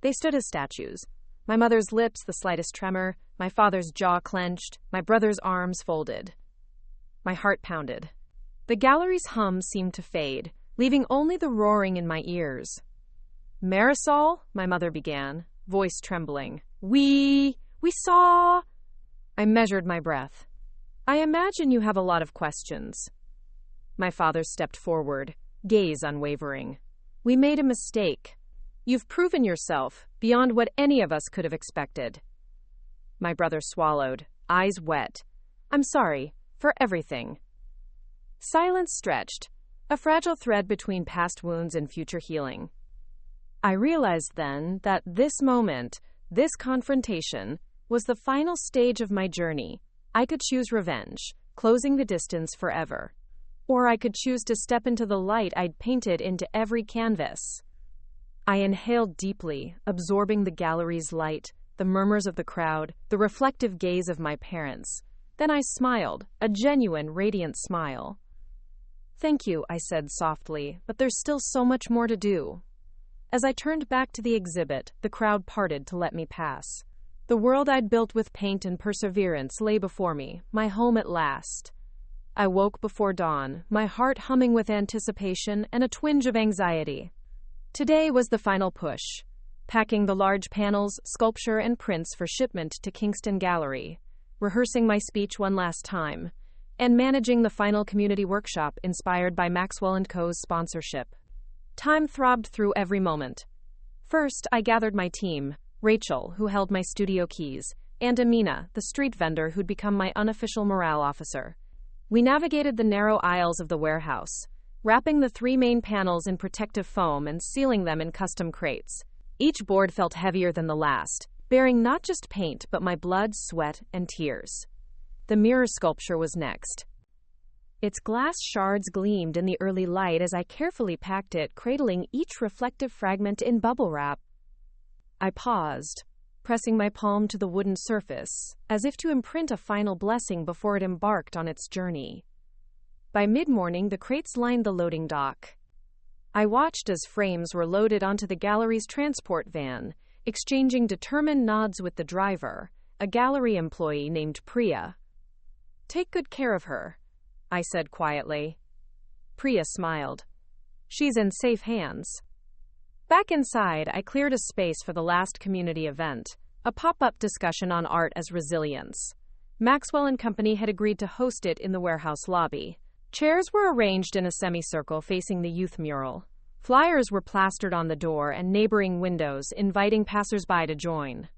They stood as statues, my mother's lips the slightest tremor, my father's jaw clenched, my brother's arms folded. My heart pounded. The gallery's hum seemed to fade, leaving only the roaring in my ears. Marisol, my mother began, voice trembling. We saw... I measured my breath. I imagine you have a lot of questions. My father stepped forward, gaze unwavering. We made a mistake. You've proven yourself, beyond what any of us could have expected. My brother swallowed, eyes wet. I'm sorry. For everything. Silence stretched, a fragile thread between past wounds and future healing. I realized then that this moment, this confrontation, was the final stage of my journey. I could choose revenge, closing the distance forever. Or I could choose to step into the light I'd painted into every canvas. I inhaled deeply, absorbing the gallery's light, the murmurs of the crowd, the reflective gaze of my parents. Then I smiled, a genuine, radiant smile. Thank you, I said softly, but there's still so much more to do. As I turned back to the exhibit, the crowd parted to let me pass. The world I'd built with paint and perseverance lay before me, my home at last. I woke before dawn, my heart humming with anticipation and a twinge of anxiety. Today was the final push, packing the large panels, sculpture, and prints for shipment to Kingston Gallery, rehearsing my speech one last time, and managing the final community workshop inspired by Maxwell & Co.'s sponsorship. Time throbbed through every moment. First, I gathered my team, Rachel, who held my studio keys, and Amina, the street vendor who'd become my unofficial morale officer. We navigated the narrow aisles of the warehouse, wrapping the 3 main panels in protective foam and sealing them in custom crates. Each board felt heavier than the last, bearing not just paint, but my blood, sweat, and tears. The mirror sculpture was next. Its glass shards gleamed in the early light as I carefully packed it, cradling each reflective fragment in bubble wrap. I paused, pressing my palm to the wooden surface, as if to imprint a final blessing before it embarked on its journey. By mid-morning, the crates lined the loading dock. I watched as frames were loaded onto the gallery's transport van, exchanging determined nods with the driver, a gallery employee named Priya. "Take good care of her," I said quietly. Priya smiled. "She's in safe hands." Back inside, I cleared a space for the last community event, a pop-up discussion on art as resilience. Maxwell and Company had agreed to host it in the warehouse lobby. Chairs were arranged in a semicircle facing the youth mural. Flyers were plastered on the door and neighboring windows, inviting passersby to join.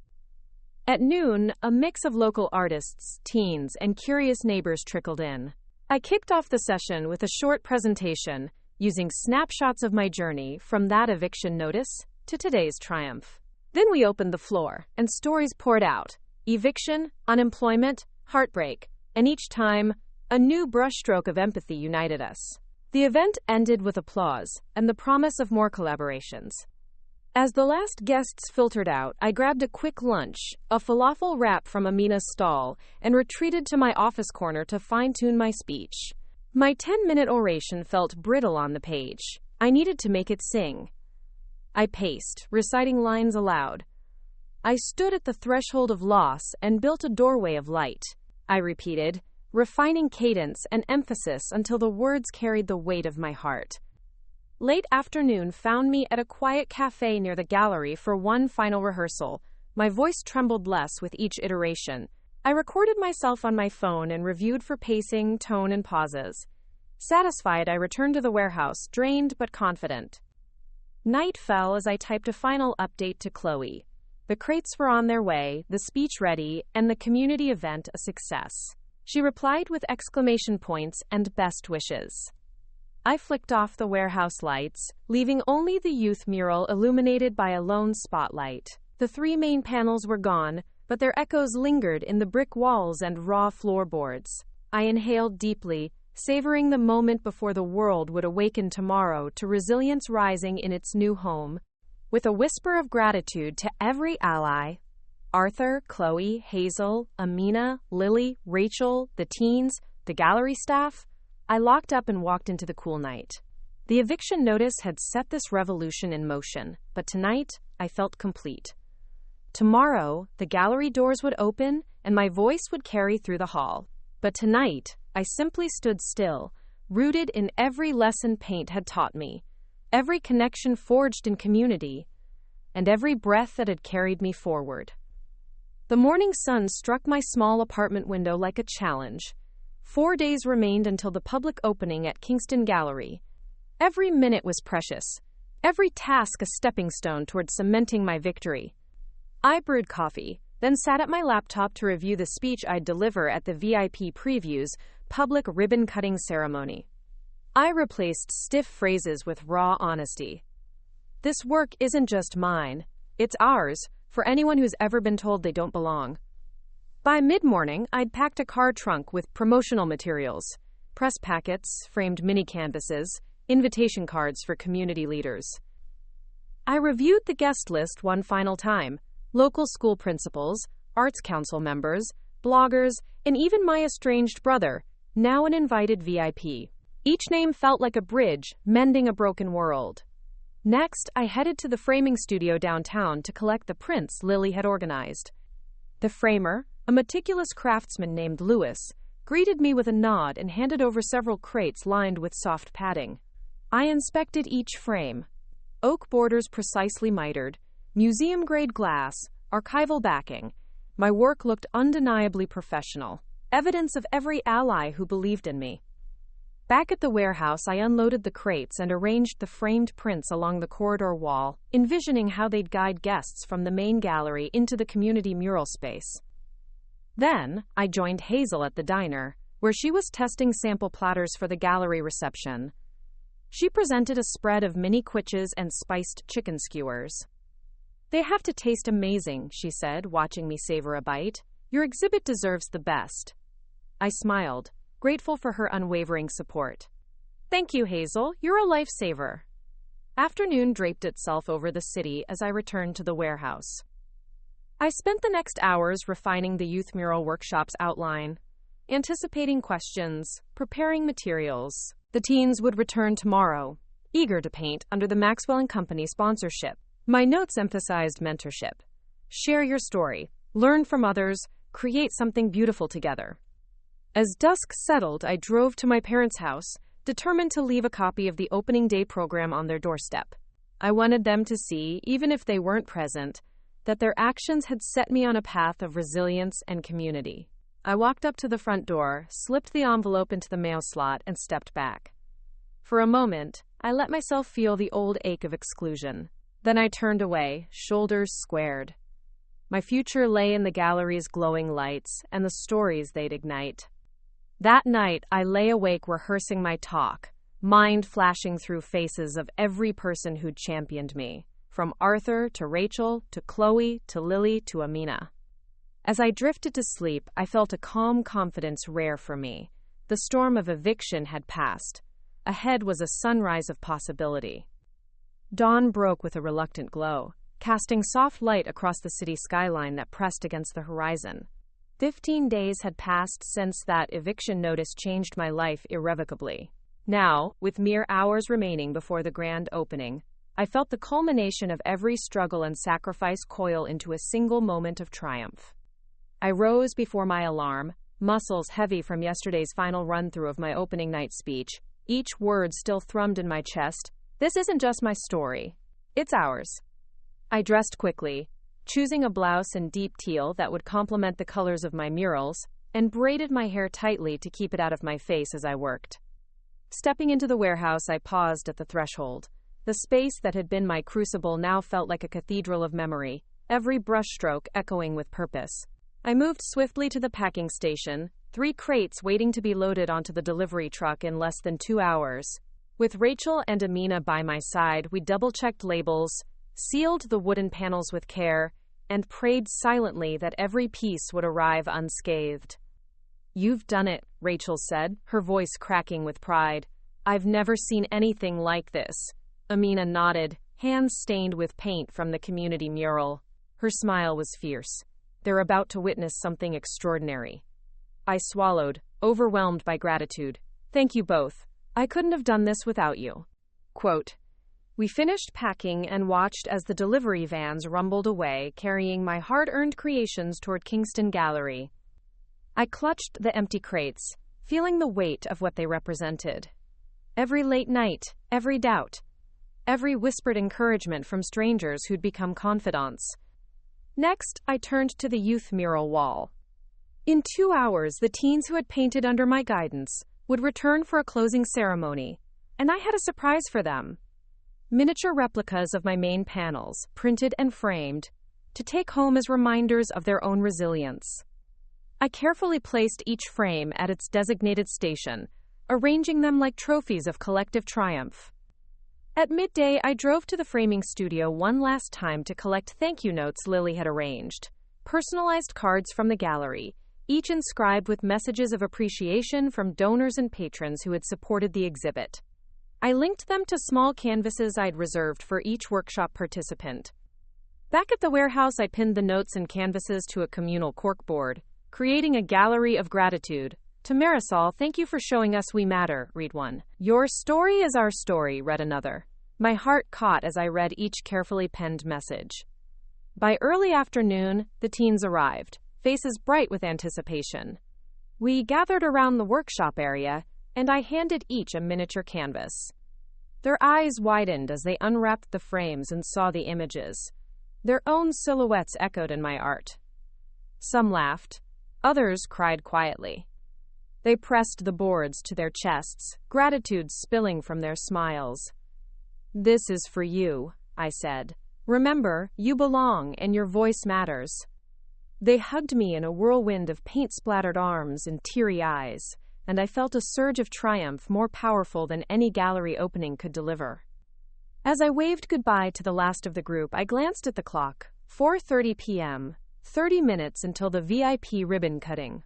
At noon, a mix of local artists, teens, and curious neighbors trickled in. I kicked off the session with a short presentation, using snapshots of my journey from that eviction notice to today's triumph. Then we opened the floor, and stories poured out. Eviction, unemployment, heartbreak, and each time, a new brushstroke of empathy united us. The event ended with applause and the promise of more collaborations. As the last guests filtered out, I grabbed a quick lunch, a falafel wrap from Amina's stall, and retreated to my office corner to fine-tune my speech. My 10-minute oration felt brittle on the page. I needed to make it sing. I paced, reciting lines aloud. I stood at the threshold of loss and built a doorway of light. I repeated, refining cadence and emphasis until the words carried the weight of my heart. Late afternoon found me at a quiet cafe near the gallery for one final rehearsal. My voice trembled less with each iteration. I recorded myself on my phone and reviewed for pacing, tone, and pauses. Satisfied, I returned to the warehouse, drained but confident. Night fell as I typed a final update to Chloe. The crates were on their way, the speech ready, and the community event a success. She replied with exclamation points and best wishes. I flicked off the warehouse lights, leaving only the youth mural illuminated by a lone spotlight. The 3 main panels were gone, but their echoes lingered in the brick walls and raw floorboards. I inhaled deeply, savoring the moment before the world would awaken tomorrow to resilience rising in its new home. With a whisper of gratitude to every ally, Arthur, Chloe, Hazel, Amina, Lily, Rachel, the teens, the gallery staff, I locked up and walked into the cool night. The eviction notice had set this revolution in motion, but tonight I felt complete. Tomorrow, the gallery doors would open and my voice would carry through the hall. But tonight, I simply stood still, rooted in every lesson paint had taught me, every connection forged in community, and every breath that had carried me forward. The morning sun struck my small apartment window like a challenge. 4 days remained until the public opening at Kingston Gallery. Every minute was precious, every task a stepping stone toward cementing my victory. I brewed coffee, then sat at my laptop to review the speech I'd deliver at the VIP Previews public ribbon-cutting ceremony. I replaced stiff phrases with raw honesty. This work isn't just mine, it's ours, for anyone who's ever been told they don't belong. By mid-morning, I'd packed a car trunk with promotional materials, press packets, framed mini canvases, invitation cards for community leaders. I reviewed the guest list one final time: local school principals, arts council members, bloggers, and even my estranged brother, now an invited VIP. Each name felt like a bridge, mending a broken world. Next, I headed to the framing studio downtown to collect the prints Lily had organized. The framer, a meticulous craftsman named Lewis, greeted me with a nod and handed over several crates lined with soft padding. I inspected each frame. Oak borders precisely mitered, museum-grade glass, archival backing. My work looked undeniably professional, evidence of every ally who believed in me. Back at the warehouse, I unloaded the crates and arranged the framed prints along the corridor wall, envisioning how they'd guide guests from the main gallery into the community mural space. Then, I joined Hazel at the diner, where she was testing sample platters for the gallery reception. She presented a spread of mini quiches and spiced chicken skewers. "They have to taste amazing," she said, watching me savor a bite. "Your exhibit deserves the best." I smiled. grateful for her unwavering support. Thank you, Hazel. You're a lifesaver. Afternoon draped itself over the city as I returned to the warehouse. I spent the next hours refining the youth mural workshop's outline, anticipating questions, preparing materials. The teens would return tomorrow, eager to paint under the Maxwell & Company sponsorship. My notes emphasized mentorship. Share your story, learn from others, create something beautiful together. As dusk settled, I drove to my parents' house, determined to leave a copy of the opening day program on their doorstep. I wanted them to see, even if they weren't present, that their actions had set me on a path of resilience and community. I walked up to the front door, slipped the envelope into the mail slot, and stepped back. For a moment, I let myself feel the old ache of exclusion. Then I turned away, shoulders squared. My future lay in the gallery's glowing lights and the stories they'd ignite. That night, I lay awake rehearsing my talk, mind flashing through faces of every person who'd championed me, from Arthur to Rachel to Chloe to Lily to Amina. As I drifted to sleep, I felt a calm confidence rare for me. The storm of eviction had passed. Ahead was a sunrise of possibility. Dawn broke with a reluctant glow, casting soft light across the city skyline that pressed against the horizon. 15 days had passed since that eviction notice changed my life irrevocably. Now, with mere hours remaining before the grand opening, I felt the culmination of every struggle and sacrifice coil into a single moment of triumph. I rose before my alarm, muscles heavy from yesterday's final run-through of my opening night speech. Each word still thrummed in my chest. This isn't just my story. It's ours. I dressed quickly, choosing a blouse in deep teal that would complement the colors of my murals, and braided my hair tightly to keep it out of my face as I worked. Stepping into the warehouse, I paused at the threshold. The space that had been my crucible now felt like a cathedral of memory, every brushstroke echoing with purpose. I moved swiftly to the packing station, 3 crates waiting to be loaded onto the delivery truck in less than 2 hours. With Rachel and Amina by my side, we double-checked labels, sealed the wooden panels with care, and prayed silently that every piece would arrive unscathed. "You've done it," Rachel said, her voice cracking with pride. "I've never seen anything like this." Amina nodded, hands stained with paint from the community mural. Her smile was fierce. "They're about to witness something extraordinary." I swallowed, overwhelmed by gratitude. "Thank you both. I couldn't have done this without you." Quote, "We finished packing and watched as the delivery vans rumbled away, carrying my hard-earned creations toward Kingston Gallery. I clutched the empty crates, feeling the weight of what they represented. Every late night, every doubt, every whispered encouragement from strangers who'd become confidants. Next, I turned to the youth mural wall. In 2 hours, the teens who had painted under my guidance would return for a closing ceremony, and I had a surprise for them. Miniature replicas of my main panels, printed and framed, to take home as reminders of their own resilience. I carefully placed each frame at its designated station, arranging them like trophies of collective triumph. At midday, I drove to the framing studio one last time to collect thank you notes Lily had arranged, personalized cards from the gallery, each inscribed with messages of appreciation from donors and patrons who had supported the exhibit. I linked them to small canvases I'd reserved for each workshop participant. Back at the warehouse, I pinned the notes and canvases to a communal corkboard, creating a gallery of gratitude. "To Marisol, thank you for showing us we matter," read one. "Your story is our story," read another. My heart caught as I read each carefully penned message. By early afternoon, the teens arrived, faces bright with anticipation. We gathered around the workshop area, and I handed each a miniature canvas. Their eyes widened as they unwrapped the frames and saw the images. Their own silhouettes echoed in my art. Some laughed, others cried quietly. They pressed the boards to their chests, gratitude spilling from their smiles. "This is for you," I said. "Remember, you belong and your voice matters." They hugged me in a whirlwind of paint-splattered arms and teary eyes, and I felt a surge of triumph more powerful than any gallery opening could deliver. As I waved goodbye to the last of the group, I glanced at the clock. 4:30 p.m., 30 minutes until the VIP ribbon cutting.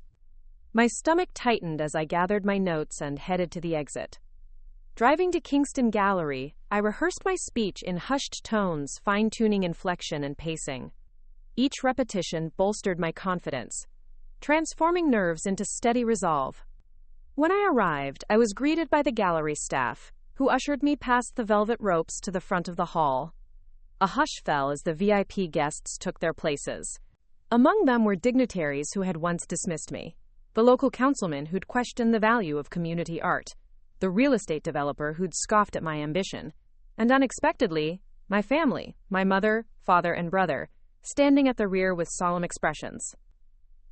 My stomach tightened as I gathered my notes and headed to the exit. Driving to Kingston Gallery, I rehearsed my speech in hushed tones, fine-tuning inflection and pacing. Each repetition bolstered my confidence, transforming nerves into steady resolve. When I arrived, I was greeted by the gallery staff, who ushered me past the velvet ropes to the front of the hall. A hush fell as the VIP guests took their places. Among them were dignitaries who had once dismissed me, the local councilman who'd questioned the value of community art, the real estate developer who'd scoffed at my ambition, and unexpectedly, my family, my mother, father, and brother, standing at the rear with solemn expressions.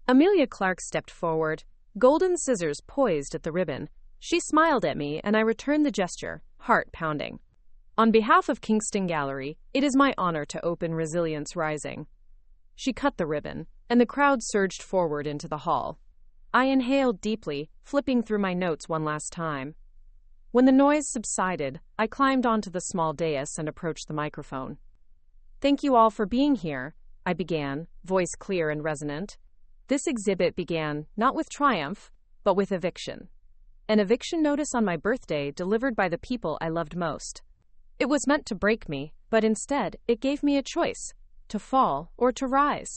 Amelia Clark stepped forward, golden scissors poised at the ribbon. She smiled at me, and I returned the gesture, heart pounding. On behalf of Kingston Gallery, it is my honor to open Resilience Rising. She cut the ribbon, and the crowd surged forward into the hall. I inhaled deeply, flipping through my notes one last time. When the noise subsided, I climbed onto the small dais and approached the microphone. Thank you all for being here, I began, voice clear and resonant. This exhibit began not with triumph, but with eviction. An eviction notice on my birthday delivered by the people I loved most. It was meant to break me, but instead, it gave me a choice, to fall or to rise.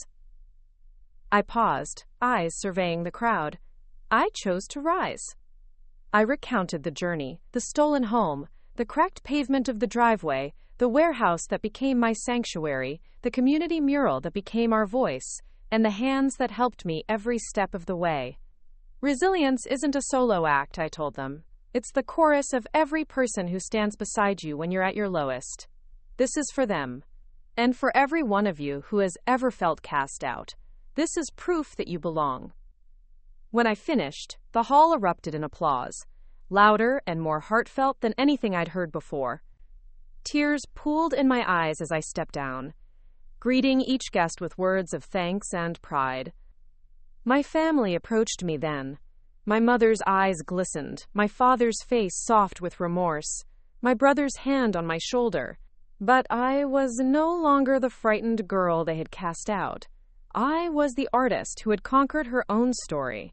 I paused, eyes surveying the crowd. I chose to rise. I recounted the journey, the stolen home, the cracked pavement of the driveway, the warehouse that became my sanctuary, the community mural that became our voice, and the hands that helped me every step of the way. Resilience isn't a solo act, I told them. It's the chorus of every person who stands beside you when you're at your lowest. This is for them. And for every one of you who has ever felt cast out. This is proof that you belong. When I finished, the hall erupted in applause, louder and more heartfelt than anything I'd heard before. Tears pooled in my eyes as I stepped down, greeting each guest with words of thanks and pride. My family approached me then. My mother's eyes glistened, my father's face soft with remorse, my brother's hand on my shoulder. But I was no longer the frightened girl they had cast out. I was the artist who had conquered her own story.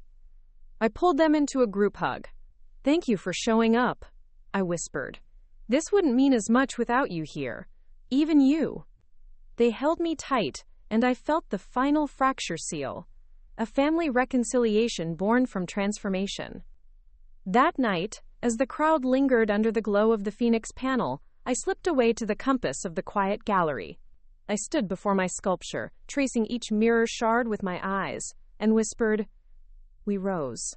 I pulled them into a group hug. Thank you for showing up, I whispered. This wouldn't mean as much without you here. Even you. They held me tight, and I felt the final fracture seal. A family reconciliation born from transformation. That night, as the crowd lingered under the glow of the Phoenix panel, I slipped away to the compass of the quiet gallery. I stood before my sculpture, tracing each mirror shard with my eyes, and whispered, "We rose."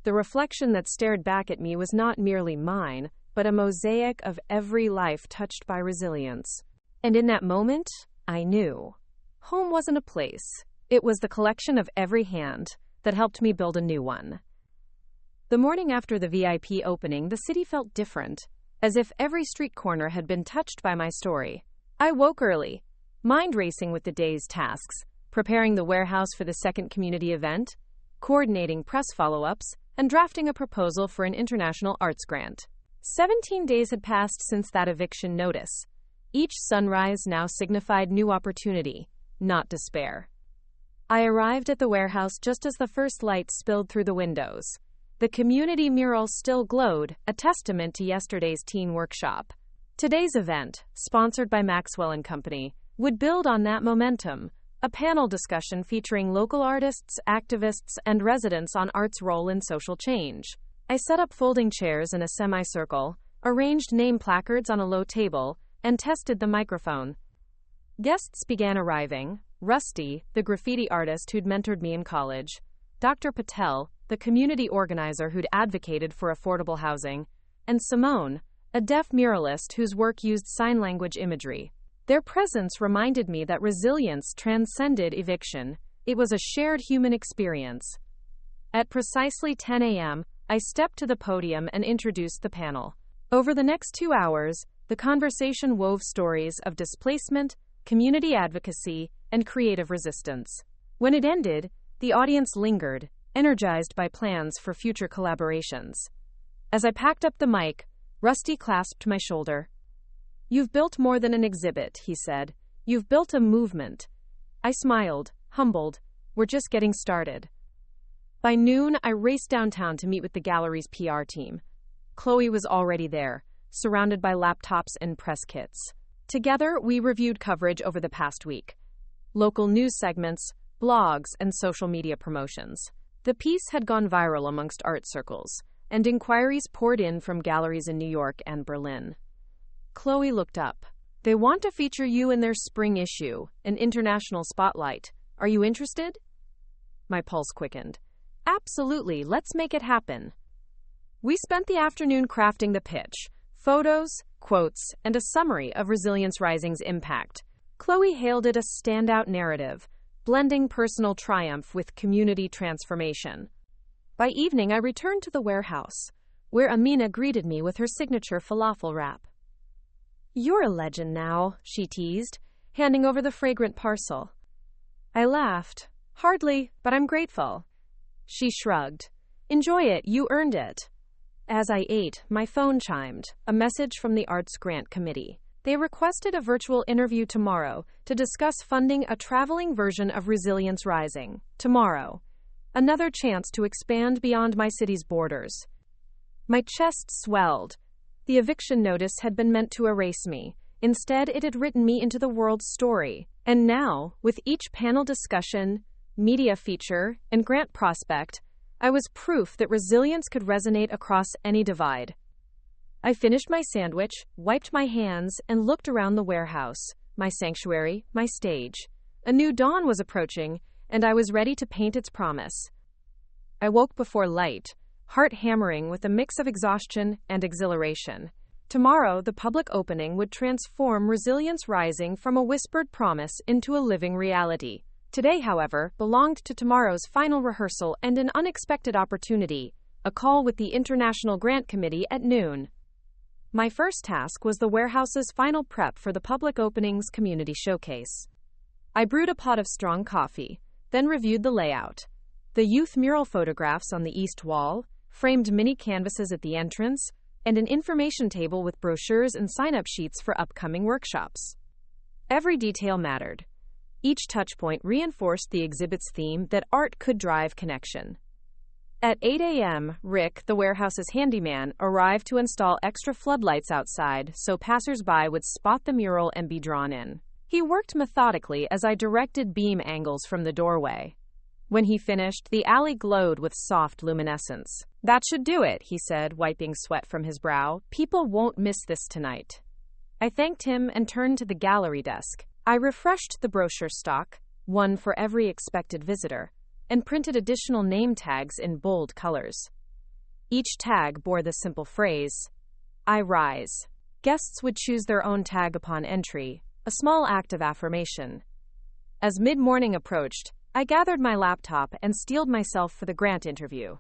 The reflection that stared back at me was not merely mine, but a mosaic of every life touched by resilience. And in that moment, I knew. Home wasn't a place. It was the collection of every hand that helped me build a new one. The morning after the VIP opening, the city felt different, as if every street corner had been touched by my story. I woke early, mind racing with the day's tasks, preparing the warehouse for the second community event, coordinating press follow-ups, and drafting a proposal for an international arts grant. 17 days had passed since that eviction notice. Each sunrise now signified new opportunity, not despair. I arrived at the warehouse just as the first light spilled through the windows. The community mural still glowed, a testament to yesterday's teen workshop. Today's event, sponsored by Maxwell & Company, would build on that momentum, a panel discussion featuring local artists, activists, and residents on art's role in social change. I set up folding chairs in a semicircle, arranged name placards on a low table, and tested the microphone. Guests began arriving. Rusty, the graffiti artist who'd mentored me in college, Dr. Patel, the community organizer who'd advocated for affordable housing, and Simone, a deaf muralist whose work used sign language imagery. Their presence reminded me that resilience transcended eviction. It was a shared human experience. At precisely 10 a.m., I stepped to the podium and introduced the panel. Over the next 2 hours, the conversation wove stories of displacement, community advocacy, and creative resistance. When it ended, the audience lingered, energized by plans for future collaborations. As I packed up the mic, Rusty clasped my shoulder. "You've built more than an exhibit," he said. "You've built a movement." I smiled, humbled. We're just getting started. By noon, I raced downtown to meet with the gallery's PR team. Chloe was already there, surrounded by laptops and press kits. Together, we reviewed coverage over the past week. Local news segments, blogs, and social media promotions. The piece had gone viral amongst art circles, and inquiries poured in from galleries in New York and Berlin. Chloe looked up. They want to feature you in their spring issue, an international spotlight. Are you interested? My pulse quickened. Absolutely, let's make it happen. We spent the afternoon crafting the pitch, photos, quotes, and a summary of Resilience Rising's impact. Chloe hailed it a standout narrative, blending personal triumph with community transformation. By evening, I returned to the warehouse, where Amina greeted me with her signature falafel wrap. You're a legend now, she teased, handing over the fragrant parcel. I laughed. Hardly, but I'm grateful. She shrugged. Enjoy it, you earned it. As I ate, my phone chimed, a message from the Arts Grant Committee. They requested a virtual interview tomorrow to discuss funding a traveling version of Resilience Rising. Tomorrow. Another chance to expand beyond my city's borders. My chest swelled. The eviction notice had been meant to erase me. Instead, it had written me into the world's story. And now, with each panel discussion, media feature, and grant prospect, I was proof that resilience could resonate across any divide. I finished my sandwich, wiped my hands, and looked around the warehouse, my sanctuary, my stage. A new dawn was approaching, and I was ready to paint its promise. I woke before light, heart hammering with a mix of exhaustion and exhilaration. Tomorrow, the public opening would transform Resilience Rising from a whispered promise into a living reality. Today, however, belonged to tomorrow's final rehearsal and an unexpected opportunity, a call with the International Grant Committee at noon. My first task was the warehouse's final prep for the public opening's community showcase. I brewed a pot of strong coffee, then reviewed the layout. The youth mural photographs on the east wall, framed mini canvases at the entrance, and an information table with brochures and sign-up sheets for upcoming workshops. Every detail mattered. Each touchpoint reinforced the exhibit's theme that art could drive connection. At 8 a.m., Rick, the warehouse's handyman, arrived to install extra floodlights outside so passers-by would spot the mural and be drawn in. He worked methodically as I directed beam angles from the doorway. When he finished, the alley glowed with soft luminescence. That should do it, he said, wiping sweat from his brow. People won't miss this tonight. I thanked him and turned to the gallery desk. I refreshed the brochure stock, one for every expected visitor, and printed additional name tags in bold colors. Each tag bore the simple phrase, I rise. Guests would choose their own tag upon entry, a small act of affirmation. As mid-morning approached, I gathered my laptop and steeled myself for the grant interview.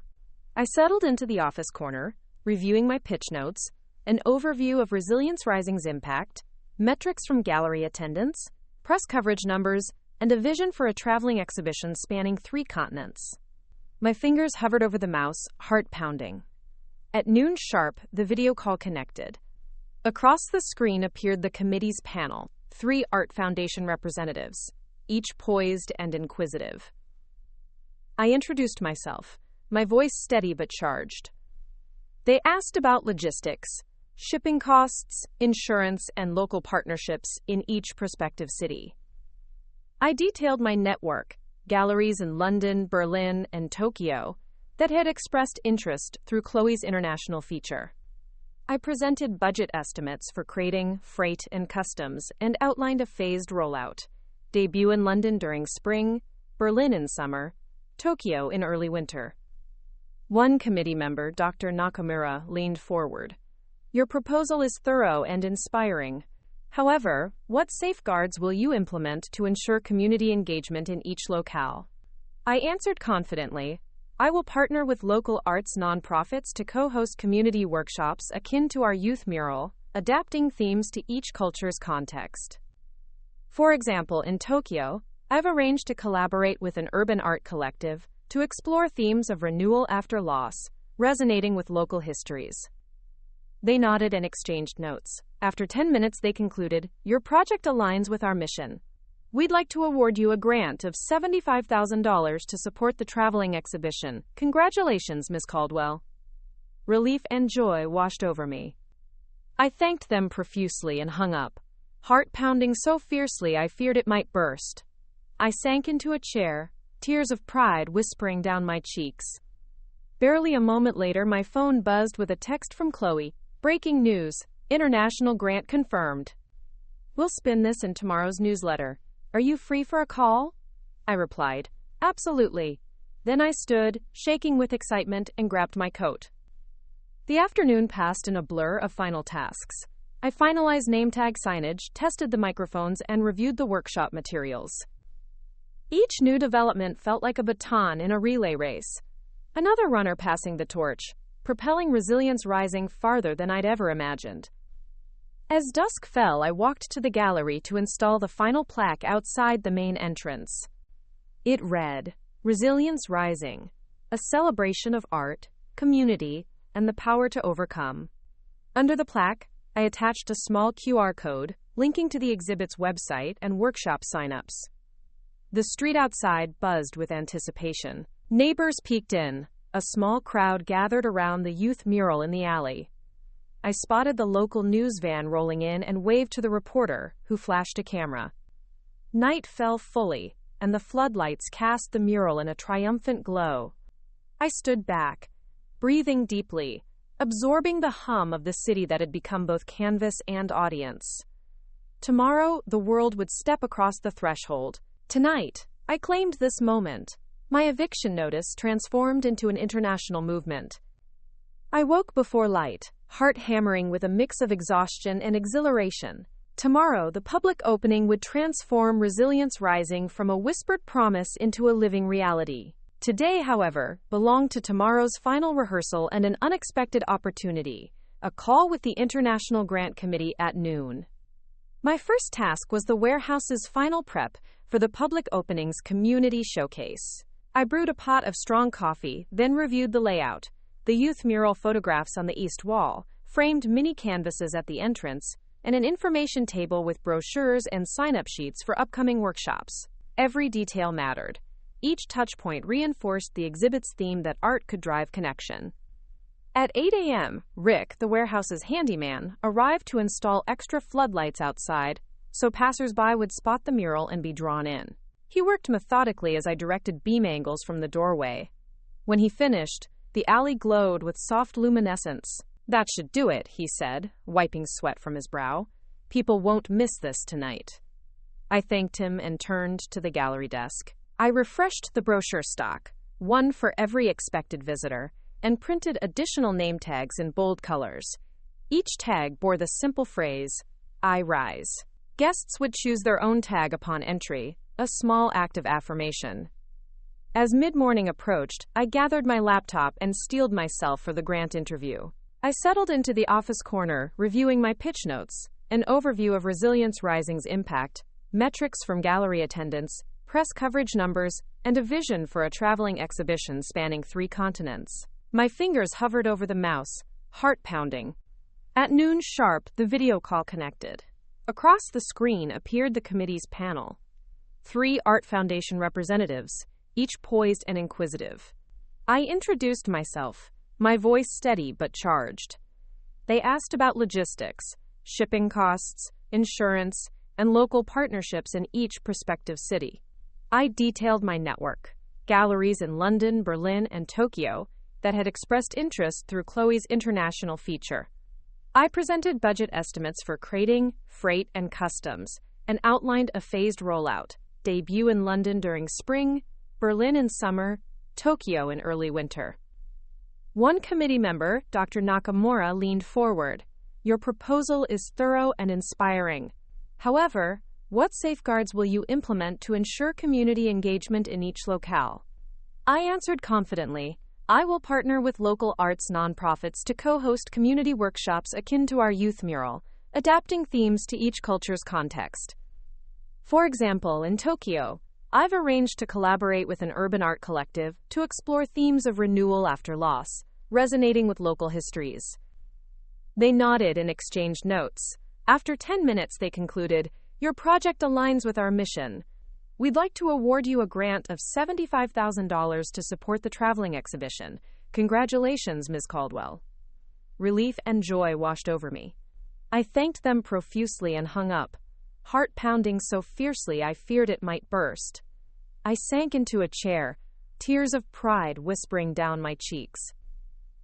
I settled into the office corner, reviewing my pitch notes, an overview of Resilience Rising's impact, metrics from gallery attendance, press coverage numbers, and a vision for a traveling exhibition spanning 3 continents. My fingers hovered over the mouse, heart pounding. At noon sharp, the video call connected. Across the screen appeared the committee's panel, 3 Art Foundation representatives, each poised and inquisitive. I introduced myself, my voice steady but charged. They asked about logistics, shipping costs, insurance, and local partnerships in each prospective city. I detailed my network, galleries in London, Berlin, and Tokyo, that had expressed interest through Chloe's international feature. I presented budget estimates for crating, freight, and customs, and outlined a phased rollout. Debut in London during spring, Berlin in summer, Tokyo in early winter. One committee member, Dr. Nakamura, leaned forward. Your proposal is thorough and inspiring. However, what safeguards will you implement to ensure community engagement in each locale? I answered confidently, I will partner with local arts nonprofits to co-host community workshops akin to our youth mural, adapting themes to each culture's context. For example, in Tokyo, I've arranged to collaborate with an urban art collective to explore themes of renewal after loss, resonating with local histories. They nodded and exchanged notes. After 10 minutes, they concluded, your project aligns with our mission. We'd like to award you a grant of $75,000 to support the traveling exhibition. Congratulations, Miss Caldwell. Relief and joy washed over me. I thanked them profusely and hung up, heart pounding so fiercely I feared it might burst. I sank into a chair, tears of pride whispering down my cheeks. Barely a moment later, my phone buzzed with a text from Chloe. Breaking news. International grant confirmed. We'll spin this in tomorrow's newsletter. Are you free for a call? I replied. Absolutely. Then I stood, shaking with excitement, and grabbed my coat. The afternoon passed in a blur of final tasks. I finalized name tag signage, tested the microphones, and reviewed the workshop materials. Each new development felt like a baton in a relay race. Another runner passing the torch, propelling Resilience Rising farther than I'd ever imagined. As dusk fell, I walked to the gallery to install the final plaque outside the main entrance. It read, Resilience Rising, a celebration of art, community, and the power to overcome. Under the plaque, I attached a small QR code linking to the exhibit's website and workshop signups. The street outside buzzed with anticipation. Neighbors peeked in. A small crowd gathered around the youth mural in the alley. I spotted the local news van rolling in and waved to the reporter, who flashed a camera. Night fell fully, and the floodlights cast the mural in a triumphant glow. I stood back, breathing deeply, absorbing the hum of the city that had become both canvas and audience. Tomorrow, the world would step across the threshold. Tonight, I claimed this moment. My eviction notice transformed into an international movement. I woke before light, heart hammering with a mix of exhaustion and exhilaration. Tomorrow, the public opening would transform Resilience Rising from a whispered promise into a living reality. Today, however, belonged to tomorrow's final rehearsal and an unexpected opportunity, a call with the International Grant Committee at noon. My first task was the warehouse's final prep for the public opening's community showcase. I brewed a pot of strong coffee, then reviewed the layout. The youth mural photographs on the east wall, framed mini canvases at the entrance, and an information table with brochures and sign-up sheets for upcoming workshops. Every detail mattered. Each touchpoint reinforced the exhibit's theme that art could drive connection. At 8 a.m., Rick, the warehouse's handyman, arrived to install extra floodlights outside so passers-by would spot the mural and be drawn in. He worked methodically as I directed beam angles from the doorway. When he finished, the alley glowed with soft luminescence. That should do it, he said, wiping sweat from his brow. People won't miss this tonight. I thanked him and turned to the gallery desk. I refreshed the brochure stock, one for every expected visitor, and printed additional name tags in bold colors. Each tag bore the simple phrase, I rise. Guests would choose their own tag upon entry, a small act of affirmation. As mid-morning approached, I gathered my laptop and steeled myself for the grant interview. I settled into the office corner, reviewing my pitch notes, an overview of Resilience Rising's impact, metrics from gallery attendance, press coverage numbers, and a vision for a traveling exhibition spanning 3 continents. My fingers hovered over the mouse, heart pounding. At noon sharp, the video call connected. Across the screen appeared the committee's panel. 3 Art Foundation representatives, each poised and inquisitive. I introduced myself, my voice steady but charged. They asked about logistics, shipping costs, insurance, and local partnerships in each prospective city. I detailed my network, galleries in London, Berlin, and Tokyo that had expressed interest through Chloe's international feature. I presented budget estimates for crating, freight, and customs, and outlined a phased rollout, debut in London during spring, Berlin in summer, Tokyo in early winter. One committee member, Dr. Nakamura, leaned forward. Your proposal is thorough and inspiring. However, what safeguards will you implement to ensure community engagement in each locale? I answered confidently, I will partner with local arts nonprofits to co-host community workshops akin to our youth mural, adapting themes to each culture's context. For example, in Tokyo, I've arranged to collaborate with an urban art collective to explore themes of renewal after loss, resonating with local histories. They nodded and exchanged notes. After 10 minutes, they concluded, Your project aligns with our mission. We'd like to award you a grant of $75,000 to support the traveling exhibition. Congratulations, Ms. Caldwell. Relief and joy washed over me. I thanked them profusely and hung up, heart pounding so fiercely I feared it might burst. I sank into a chair, tears of pride whispering down my cheeks.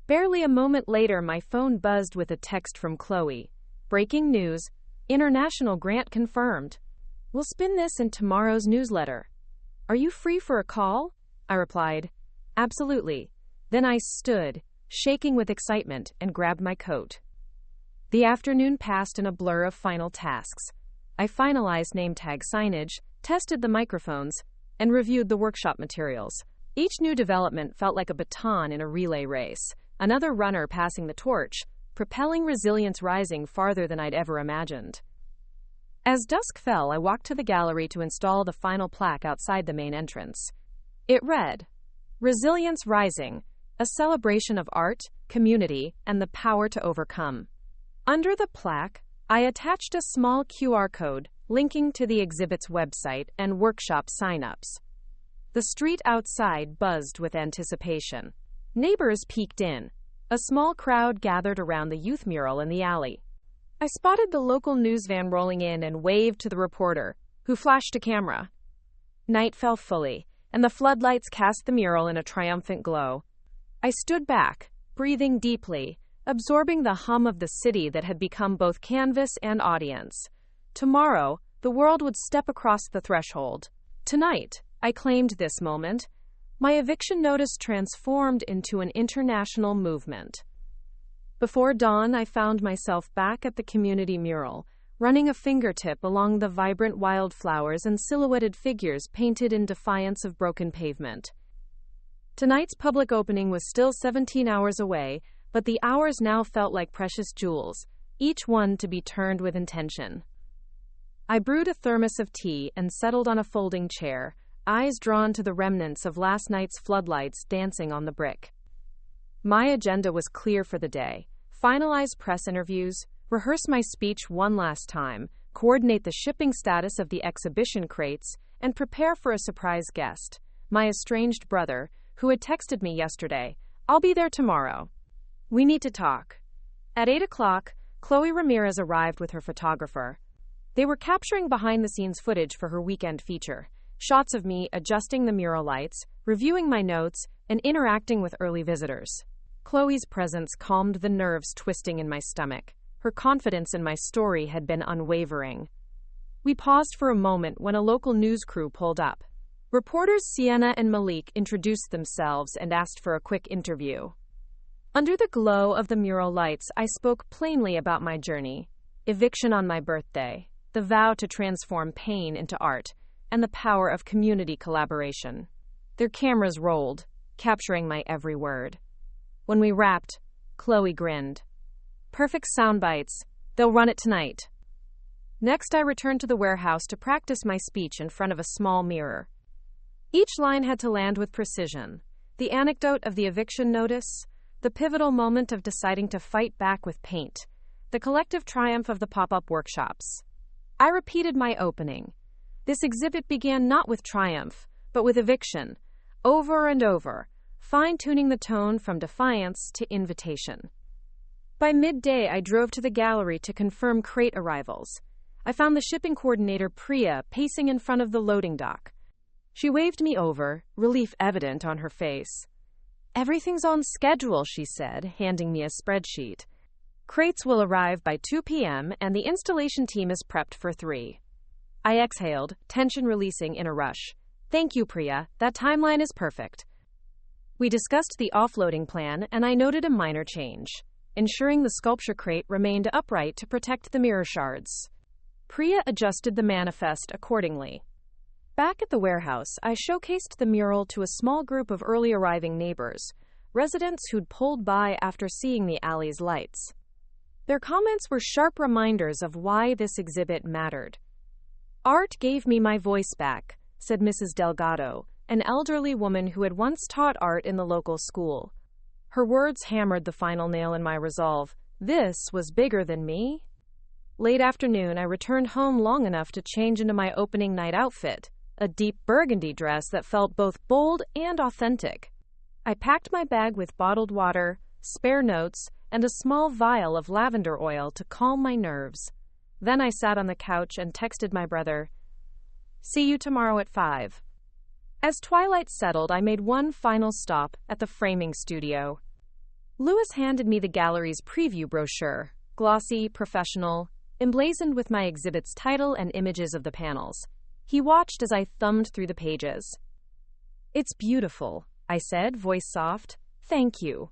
Barely a moment later, my phone buzzed with a text from Chloe. Breaking news, international grant confirmed. We'll spin this in tomorrow's newsletter. Are you free for a call? I replied. Absolutely. Then I stood, shaking with excitement, and grabbed my coat. The afternoon passed in a blur of final tasks. I finalized name tag signage, tested the microphones, and reviewed the workshop materials. Each new development felt like a baton in a relay race, another runner passing the torch, propelling Resilience Rising farther than I'd ever imagined. As dusk fell, I walked to the gallery to install the final plaque outside the main entrance. It read, Resilience Rising, a celebration of art, community, and the power to overcome. Under the plaque, I attached a small QR code linking to the exhibit's website and workshop sign-ups. The street outside buzzed with anticipation. Neighbors peeked in. A small crowd gathered around the youth mural in the alley. I spotted the local news van rolling in and waved to the reporter, who flashed a camera. Night fell fully, and the floodlights cast the mural in a triumphant glow. I stood back, breathing deeply, absorbing the hum of the city that had become both canvas and audience. Tomorrow, the world would step across the threshold. Tonight, I claimed this moment. My eviction notice transformed into an international movement. Before dawn, I found myself back at the community mural, running a fingertip along the vibrant wildflowers and silhouetted figures painted in defiance of broken pavement. Tonight's public opening was still 17 hours away, but the hours now felt like precious jewels, each one to be turned with intention. I brewed a thermos of tea and settled on a folding chair, eyes drawn to the remnants of last night's floodlights dancing on the brick. My agenda was clear for the day. Finalize press interviews, rehearse my speech one last time, coordinate the shipping status of the exhibition crates, and prepare for a surprise guest, my estranged brother, who had texted me yesterday. I'll be there tomorrow. We need to talk. At 8 o'clock, Chloe Ramirez arrived with her photographer. They were capturing behind-the-scenes footage for her weekend feature, shots of me adjusting the mural lights, reviewing my notes, and interacting with early visitors. Chloe's presence calmed the nerves twisting in my stomach. Her confidence in my story had been unwavering. We paused for a moment when a local news crew pulled up. Reporters Sienna and Malik introduced themselves and asked for a quick interview. Under the glow of the mural lights, I spoke plainly about my journey, eviction on my birthday, the vow to transform pain into art, and the power of community collaboration. Their cameras rolled, capturing my every word. When we wrapped, Chloe grinned. Perfect sound bites. They'll run it tonight. Next, I returned to the warehouse to practice my speech in front of a small mirror. Each line had to land with precision. The anecdote of the eviction notice, the pivotal moment of deciding to fight back with paint, the collective triumph of the pop-up workshops. I repeated my opening. This exhibit began not with triumph, but with eviction, over and over, fine-tuning the tone from defiance to invitation. By midday, I drove to the gallery to confirm crate arrivals. I found the shipping coordinator, Priya, pacing in front of the loading dock. She waved me over, relief evident on her face. Everything's on schedule, she said, handing me a spreadsheet. Crates will arrive by 2 p.m., and the installation team is prepped for 3. I exhaled, tension releasing in a rush. Thank you, Priya. That timeline is perfect. We discussed the offloading plan, and I noted a minor change, ensuring the sculpture crate remained upright to protect the mirror shards. Priya adjusted the manifest accordingly. Back at the warehouse, I showcased the mural to a small group of early arriving neighbors, residents who'd pulled by after seeing the alley's lights. Their comments were sharp reminders of why this exhibit mattered. Art gave me my voice back, said Mrs. Delgado, an elderly woman who had once taught art in the local school. Her words hammered the final nail in my resolve. This was bigger than me. Late afternoon, I returned home long enough to change into my opening night outfit, a deep burgundy dress that felt both bold and authentic. I packed my bag with bottled water, spare notes, and a small vial of lavender oil to calm my nerves. Then I sat on the couch and texted my brother, "See you tomorrow at 5. As twilight settled, I made one final stop at the framing studio. Lewis handed me the gallery's preview brochure, glossy, professional, emblazoned with my exhibit's title and images of the panels. He watched as I thumbed through the pages. "It's beautiful," I said, voice soft. "Thank you."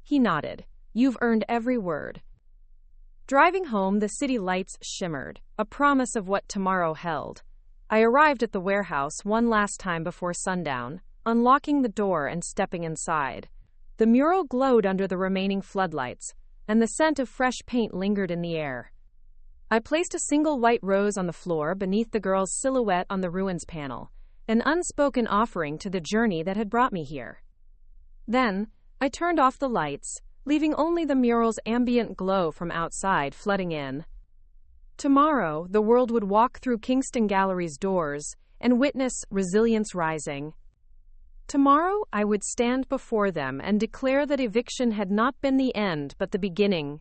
He nodded. "You've earned every word." Driving home, the city lights shimmered, a promise of what tomorrow held. I arrived at the warehouse one last time before sundown, unlocking the door and stepping inside. The mural glowed under the remaining floodlights, and the scent of fresh paint lingered in the air. I placed a single white rose on the floor beneath the girl's silhouette on the ruins panel, an unspoken offering to the journey that had brought me here. Then, I turned off the lights, leaving only the mural's ambient glow from outside flooding in. Tomorrow, the world would walk through Kingston Gallery's doors and witness resilience rising. Tomorrow, I would stand before them and declare that eviction had not been the end but the beginning.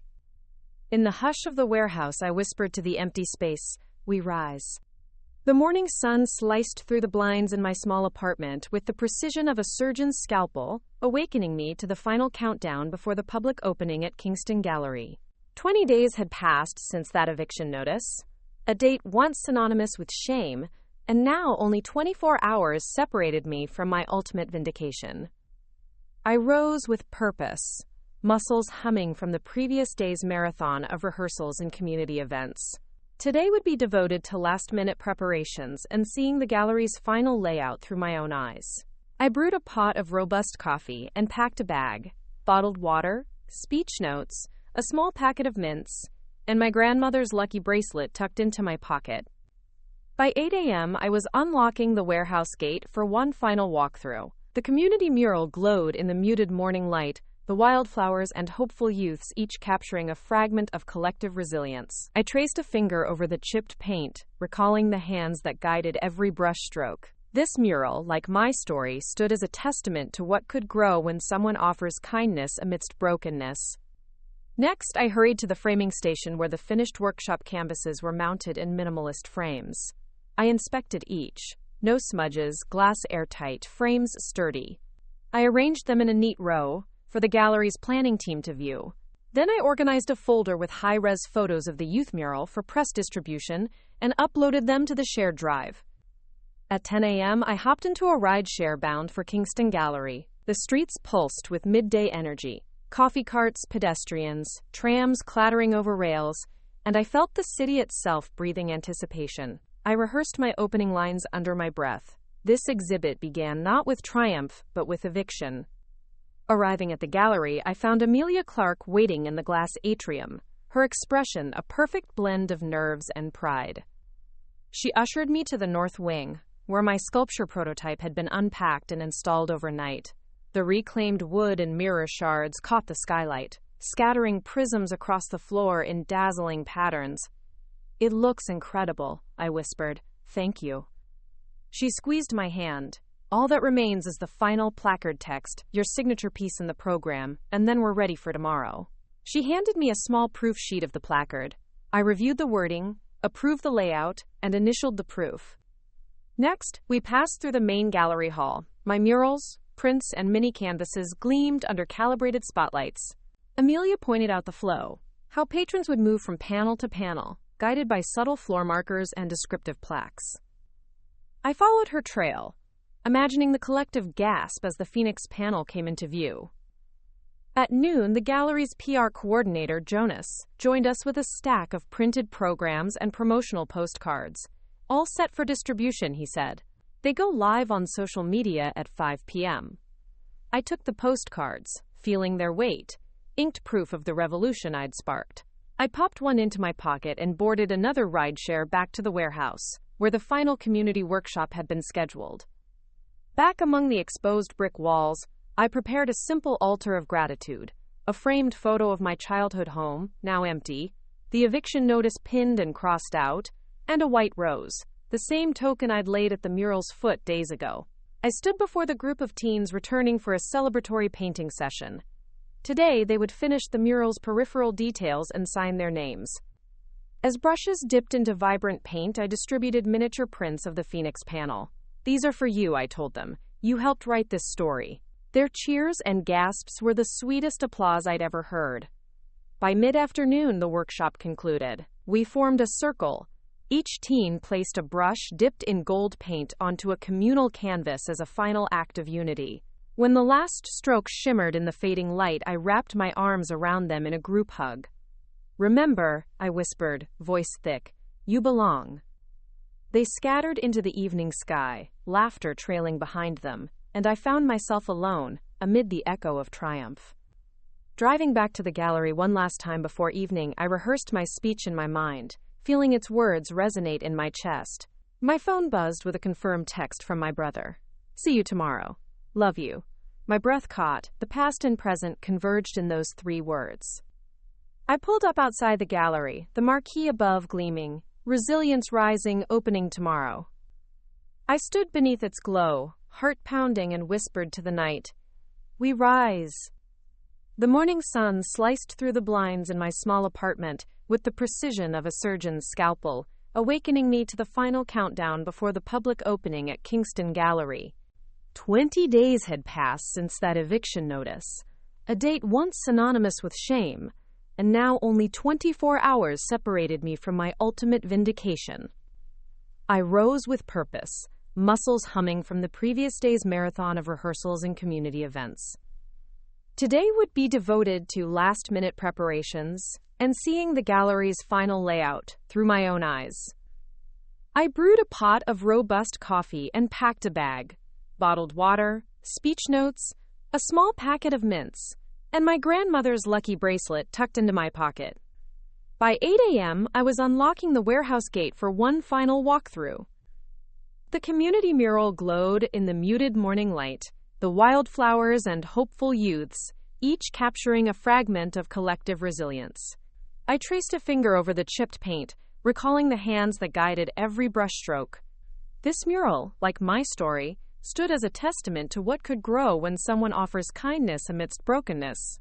In the hush of the warehouse, I whispered to the empty space, "We rise." The morning sun sliced through the blinds in my small apartment with the precision of a surgeon's scalpel, awakening me to the final countdown before the public opening at Kingston Gallery. 20 days had passed since that eviction notice, a date once synonymous with shame, and now only 24 hours separated me from my ultimate vindication. I rose with purpose, muscles humming from the previous day's marathon of rehearsals and community events. Today would be devoted to last-minute preparations and seeing the gallery's final layout through my own eyes. I brewed a pot of robust coffee and packed a bag, bottled water, speech notes, a small packet of mints, and my grandmother's lucky bracelet tucked into my pocket. By 8 a.m., I was unlocking the warehouse gate for one final walkthrough. The community mural glowed in the muted morning light, the wildflowers and hopeful youths each capturing a fragment of collective resilience. I traced a finger over the chipped paint, recalling the hands that guided every brushstroke. This mural, like my story, stood as a testament to what could grow when someone offers kindness amidst brokenness. Next, I hurried to the framing station where the finished workshop canvases were mounted in minimalist frames. I inspected each. No smudges, glass airtight, frames sturdy. I arranged them in a neat row for the gallery's planning team to view. Then I organized a folder with high-res photos of the youth mural for press distribution and uploaded them to the shared drive. At 10 a.m., I hopped into a rideshare bound for Kingston Gallery. The streets pulsed with midday energy. Coffee carts, pedestrians, trams clattering over rails, and I felt the city itself breathing anticipation. I rehearsed my opening lines under my breath. This exhibit began not with triumph, but with eviction. Arriving at the gallery, I found Amelia Clark waiting in the glass atrium, her expression a perfect blend of nerves and pride. She ushered me to the north wing, where my sculpture prototype had been unpacked and installed overnight. The reclaimed wood and mirror shards caught the skylight, scattering prisms across the floor in dazzling patterns. "It looks incredible," I whispered. "Thank you." She squeezed my hand. "All that remains is the final placard text, your signature piece in the program, and then we're ready for tomorrow." She handed me a small proof sheet of the placard. I reviewed the wording, approved the layout, and initialed the proof. Next, we passed through the main gallery hall. My murals, prints, and mini canvases gleamed under calibrated spotlights. Amelia pointed out the flow, how patrons would move from panel to panel, guided by subtle floor markers and descriptive plaques. I followed her trail, imagining the collective gasp as the Phoenix panel came into view. At noon, the gallery's PR coordinator, Jonas, joined us with a stack of printed programs and promotional postcards. "All set for distribution," he said. "They go live on social media at 5 p.m. I took the postcards, feeling their weight, inked proof of the revolution I'd sparked. I popped one into my pocket and boarded another rideshare back to the warehouse, where the final community workshop had been scheduled. Back among the exposed brick walls, I prepared a simple altar of gratitude, a framed photo of my childhood home, now empty, the eviction notice pinned and crossed out, and a white rose, the same token I'd laid at the mural's foot days ago. I stood before the group of teens returning for a celebratory painting session. Today, they would finish the mural's peripheral details and sign their names. As brushes dipped into vibrant paint, I distributed miniature prints of the Phoenix panel. "These are for you," I told them. "You helped write this story." Their cheers and gasps were the sweetest applause I'd ever heard. By mid-afternoon, the workshop concluded. We formed a circle. Each teen placed a brush dipped in gold paint onto a communal canvas as a final act of unity. When the last stroke shimmered in the fading light, I wrapped my arms around them in a group hug. "Remember," I whispered, voice thick, "you belong." They scattered into the evening sky, laughter trailing behind them, and I found myself alone, amid the echo of triumph. Driving back to the gallery one last time before evening, I rehearsed my speech in my mind, feeling its words resonate in my chest. My phone buzzed with a confirmed text from my brother. "See you tomorrow. Love you." My breath caught. The past and present converged in those 3 words. I pulled up outside the gallery, the marquee above gleaming, "Resilience Rising, opening tomorrow." I stood beneath its glow, heart pounding, and whispered to the night, "We rise." The morning sun sliced through the blinds in my small apartment with the precision of a surgeon's scalpel, awakening me to the final countdown before the public opening at Kingston Gallery. 20 days had passed since that eviction notice, a date once synonymous with shame, and now only 24 hours separated me from my ultimate vindication. I rose with purpose, muscles humming from the previous day's marathon of rehearsals and community events. Today would be devoted to last-minute preparations and seeing the gallery's final layout through my own eyes. I brewed a pot of robust coffee and packed a bag, bottled water, speech notes, a small packet of mints, and my grandmother's lucky bracelet tucked into my pocket. By 8 a.m., I was unlocking the warehouse gate for one final walkthrough. The community mural glowed in the muted morning light, the wildflowers and hopeful youths, each capturing a fragment of collective resilience. I traced a finger over the chipped paint, recalling the hands that guided every brushstroke. This mural, like my story, stood as a testament to what could grow when someone offers kindness amidst brokenness.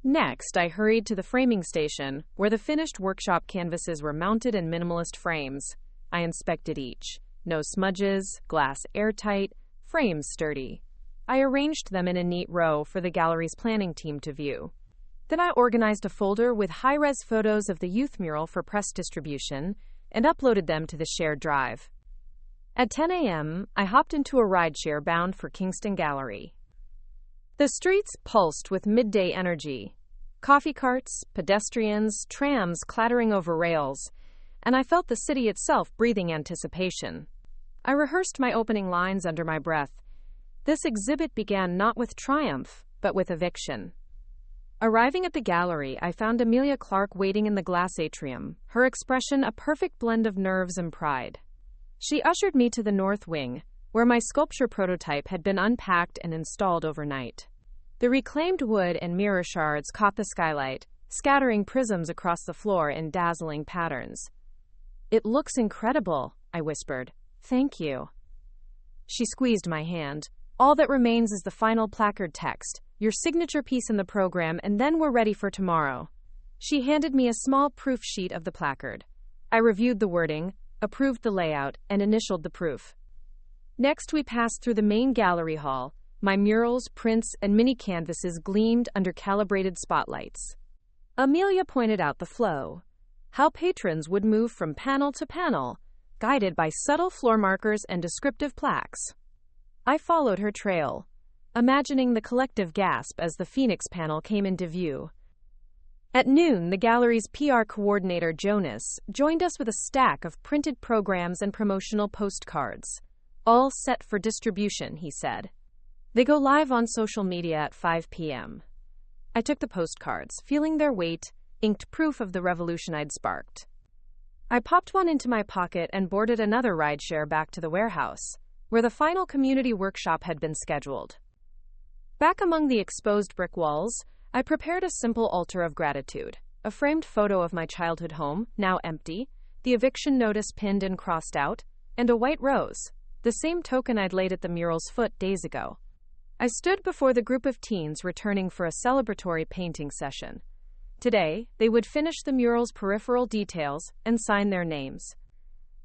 Next, I hurried to the framing station, where the finished workshop canvases were mounted in minimalist frames. I inspected each. No smudges, glass airtight, frames sturdy. I arranged them in a neat row for the gallery's planning team to view. Then I organized a folder with high-res photos of the youth mural for press distribution and uploaded them to the shared drive. At 10 a.m., I hopped into a rideshare bound for Kingston Gallery. The streets pulsed with midday energy. Coffee carts, pedestrians, trams clattering over rails, and I felt the city itself breathing anticipation. I rehearsed my opening lines under my breath. This exhibit began not with triumph, but with eviction. Arriving at the gallery, I found Amelia Clark waiting in the glass atrium, her expression a perfect blend of nerves and pride. She ushered me to the north wing, where my sculpture prototype had been unpacked and installed overnight. The reclaimed wood and mirror shards caught the skylight, scattering prisms across the floor in dazzling patterns. "It looks incredible," I whispered. "Thank you." She squeezed my hand. "All that remains is the final placard text, your signature piece in the program, and then we're ready for tomorrow." She handed me a small proof sheet of the placard. I reviewed the wording, approved the layout, and initialed the proof. Next, we passed through the main gallery hall. My murals, prints, and mini canvases gleamed under calibrated spotlights. Amelia pointed out the flow, how patrons would move from panel to panel, guided by subtle floor markers and descriptive plaques. I followed her trail, imagining the collective gasp as the Phoenix panel came into view. At noon, the gallery's PR coordinator, Jonas, joined us with a stack of printed programs and promotional postcards. "All set for distribution," he said. "They go live on social media at 5 p.m. I took the postcards, feeling their weight, inked proof of the revolution I'd sparked. I popped one into my pocket and boarded another rideshare back to the warehouse, where the final community workshop had been scheduled. Back among the exposed brick walls, I prepared a simple altar of gratitude. a framed photo of my childhood home, now empty, the eviction notice pinned and crossed out, and a white rose, the same token I'd laid at the mural's foot days ago. I stood before the group of teens returning for a celebratory painting session. Today, they would finish the mural's peripheral details and sign their names.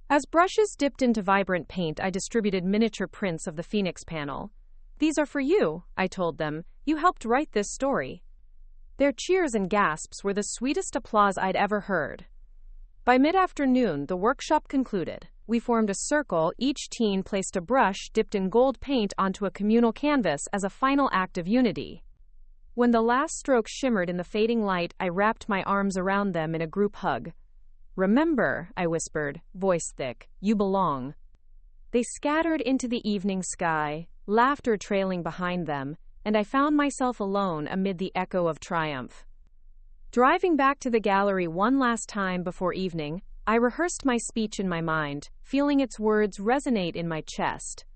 As brushes dipped into vibrant paint, I distributed miniature prints of the Phoenix panel. "These are for you," I told them. "You helped write this story." Their cheers and gasps were the sweetest applause I'd ever heard. By mid-afternoon, the workshop concluded. We formed a circle, each teen placed a brush dipped in gold paint onto a communal canvas as a final act of unity. When the last stroke shimmered in the fading light, I wrapped my arms around them in a group hug. "Remember," I whispered, voice thick, "you belong." They scattered into the evening sky, laughter trailing behind them, and I found myself alone amid the echo of triumph. Driving back to the gallery one last time before evening, I rehearsed my speech in my mind, feeling its words resonate in my chest.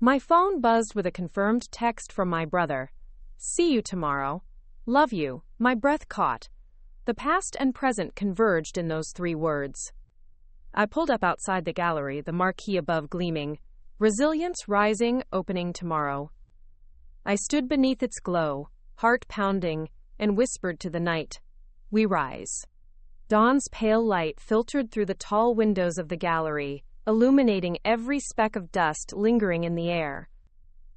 My phone buzzed with a confirmed text from my brother. "See you tomorrow. Love you." My breath caught. The past and present converged in those 3 words. I pulled up outside the gallery, the marquee above gleaming. "Resilience Rising, opening tomorrow." I stood beneath its glow, heart pounding, and whispered to the night, "We rise." Dawn's pale light filtered through the tall windows of the gallery, illuminating every speck of dust lingering in the air.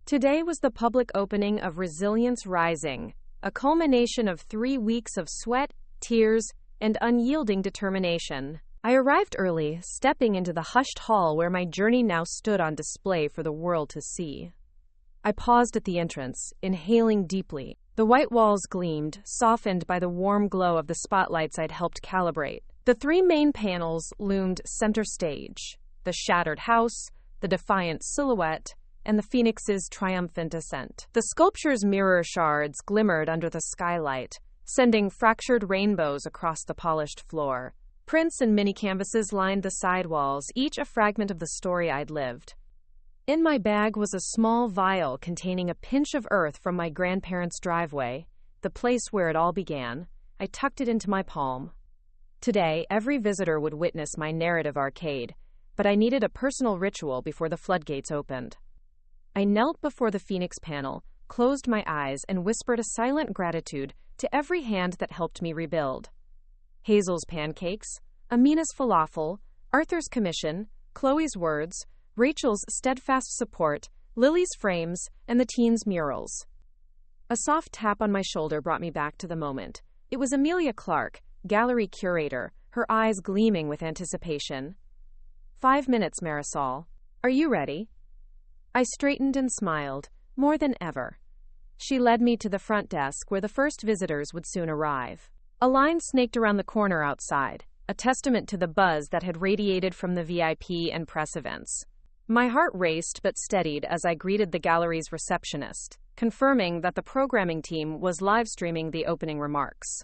Today was the public opening of Resilience Rising, a culmination of 3 weeks of sweat, tears, and unyielding determination. I arrived early, stepping into the hushed hall where my journey now stood on display for the world to see. I paused at the entrance, inhaling deeply. The white walls gleamed, softened by the warm glow of the spotlights I'd helped calibrate. The 3 main panels loomed center stage: the shattered house, the defiant silhouette, and the Phoenix's triumphant ascent. The sculpture's mirror shards glimmered under the skylight, sending fractured rainbows across the polished floor. Prints and mini-canvases lined the sidewalls, each a fragment of the story I'd lived. In my bag was a small vial containing a pinch of earth from my grandparents' driveway, the place where it all began. I tucked it into my palm. Today, every visitor would witness my narrative arcade, but I needed a personal ritual before the floodgates opened. I knelt before the Phoenix panel, closed my eyes, and whispered a silent gratitude to every hand that helped me rebuild. Hazel's pancakes, Amina's falafel, Arthur's commission, Chloe's words, Rachel's steadfast support, Lily's frames, and the teens' murals. A soft tap on my shoulder brought me back to the moment. It was Amelia Clark, gallery curator, her eyes gleaming with anticipation. 5 minutes, Marisol. Are you ready?" I straightened and smiled, more than ever. She led me to the front desk where the first visitors would soon arrive. A line snaked around the corner outside, a testament to the buzz that had radiated from the VIP and press events. My heart raced but steadied as I greeted the gallery's receptionist, confirming that the programming team was live-streaming the opening remarks.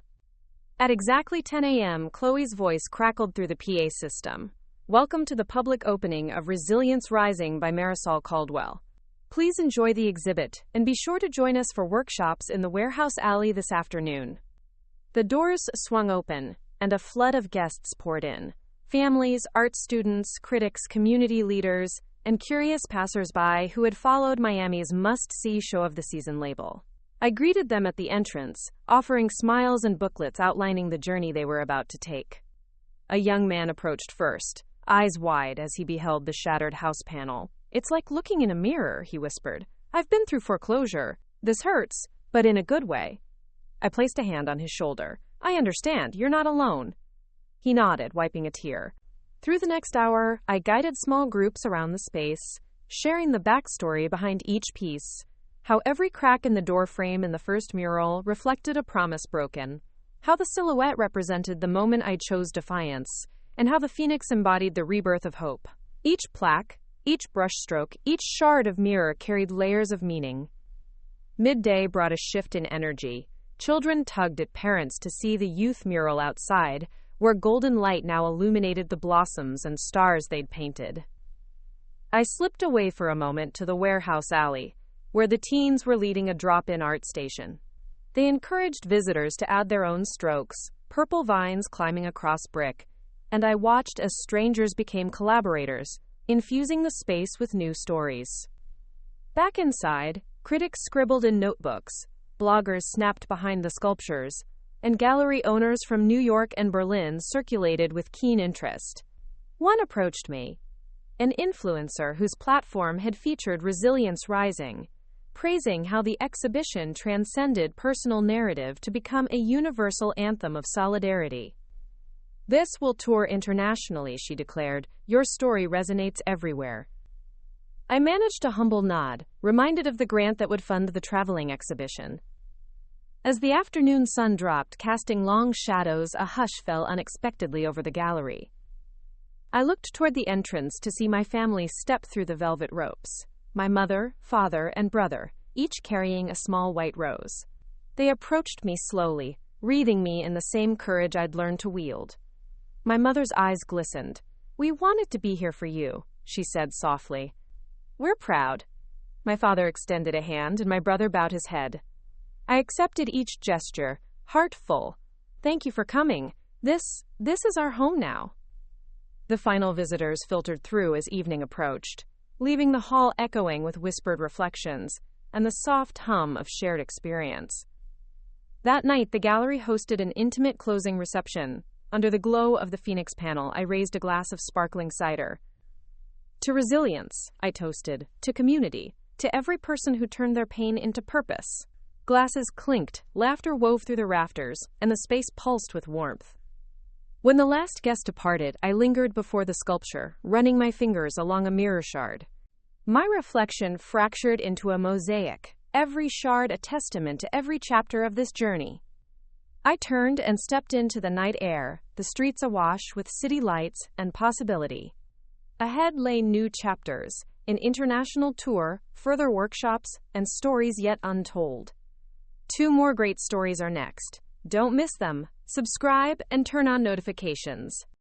At exactly 10 a.m., Chloe's voice crackled through the PA system. "Welcome to the public opening of Resilience Rising by Marisol Caldwell. Please enjoy the exhibit, and be sure to join us for workshops in the warehouse alley this afternoon." The doors swung open, and a flood of guests poured in. Families, art students, critics, community leaders, and curious passers-by who had followed Miami's must-see show of the season label. I greeted them at the entrance, offering smiles and booklets outlining the journey they were about to take. A young man approached first, eyes wide as he beheld the shattered house panel. "It's like looking in a mirror," he whispered. "I've been through foreclosure. This hurts, but in a good way." I placed a hand on his shoulder. "I understand, you're not alone." He nodded, wiping a tear. Through the next hour, I guided small groups around the space, sharing the backstory behind each piece. How every crack in the door frame in the first mural reflected a promise broken. How the silhouette represented the moment I chose defiance, and how the Phoenix embodied the rebirth of hope. Each plaque, each brushstroke, each shard of mirror carried layers of meaning. Midday brought a shift in energy. Children tugged at parents to see the youth mural outside, where golden light now illuminated the blossoms and stars they'd painted. I slipped away for a moment to the warehouse alley, where the teens were leading a drop-in art station. They encouraged visitors to add their own strokes, purple vines climbing across brick, and I watched as strangers became collaborators, infusing the space with new stories. Back inside, critics scribbled in notebooks, bloggers snapped behind the sculptures, and gallery owners from New York and Berlin circulated with keen interest. One approached me, an influencer whose platform had featured Resilience Rising, praising how the exhibition transcended personal narrative to become a universal anthem of solidarity. "This will tour internationally," she declared. "Your story resonates everywhere." I managed a humble nod, reminded of the grant that would fund the traveling exhibition. As the afternoon sun dropped, casting long shadows, a hush fell unexpectedly over the gallery. I looked toward the entrance to see my family step through the velvet ropes. My mother, father, and brother, each carrying a small white rose. They approached me slowly, wreathing me in the same courage I'd learned to wield. My mother's eyes glistened. "We wanted to be here for you," she said softly. "We're proud." My father extended a hand, and my brother bowed his head. I accepted each gesture, heart full. "Thank you for coming. This is our home now." The final visitors filtered through as evening approached, leaving the hall echoing with whispered reflections and the soft hum of shared experience. That night, the gallery hosted an intimate closing reception. Under the glow of the Phoenix panel, I raised a glass of sparkling cider. "To resilience," I toasted, "to community, to every person who turned their pain into purpose." Glasses clinked, laughter wove through the rafters, and the space pulsed with warmth. When the last guest departed, I lingered before the sculpture, running my fingers along a mirror shard. My reflection fractured into a mosaic, every shard a testament to every chapter of this journey. I turned and stepped into the night air, the streets awash with city lights and possibility. Ahead lay new chapters, an international tour, further workshops, and stories yet untold. 2 more great stories are next. Don't miss them. Subscribe and turn on notifications.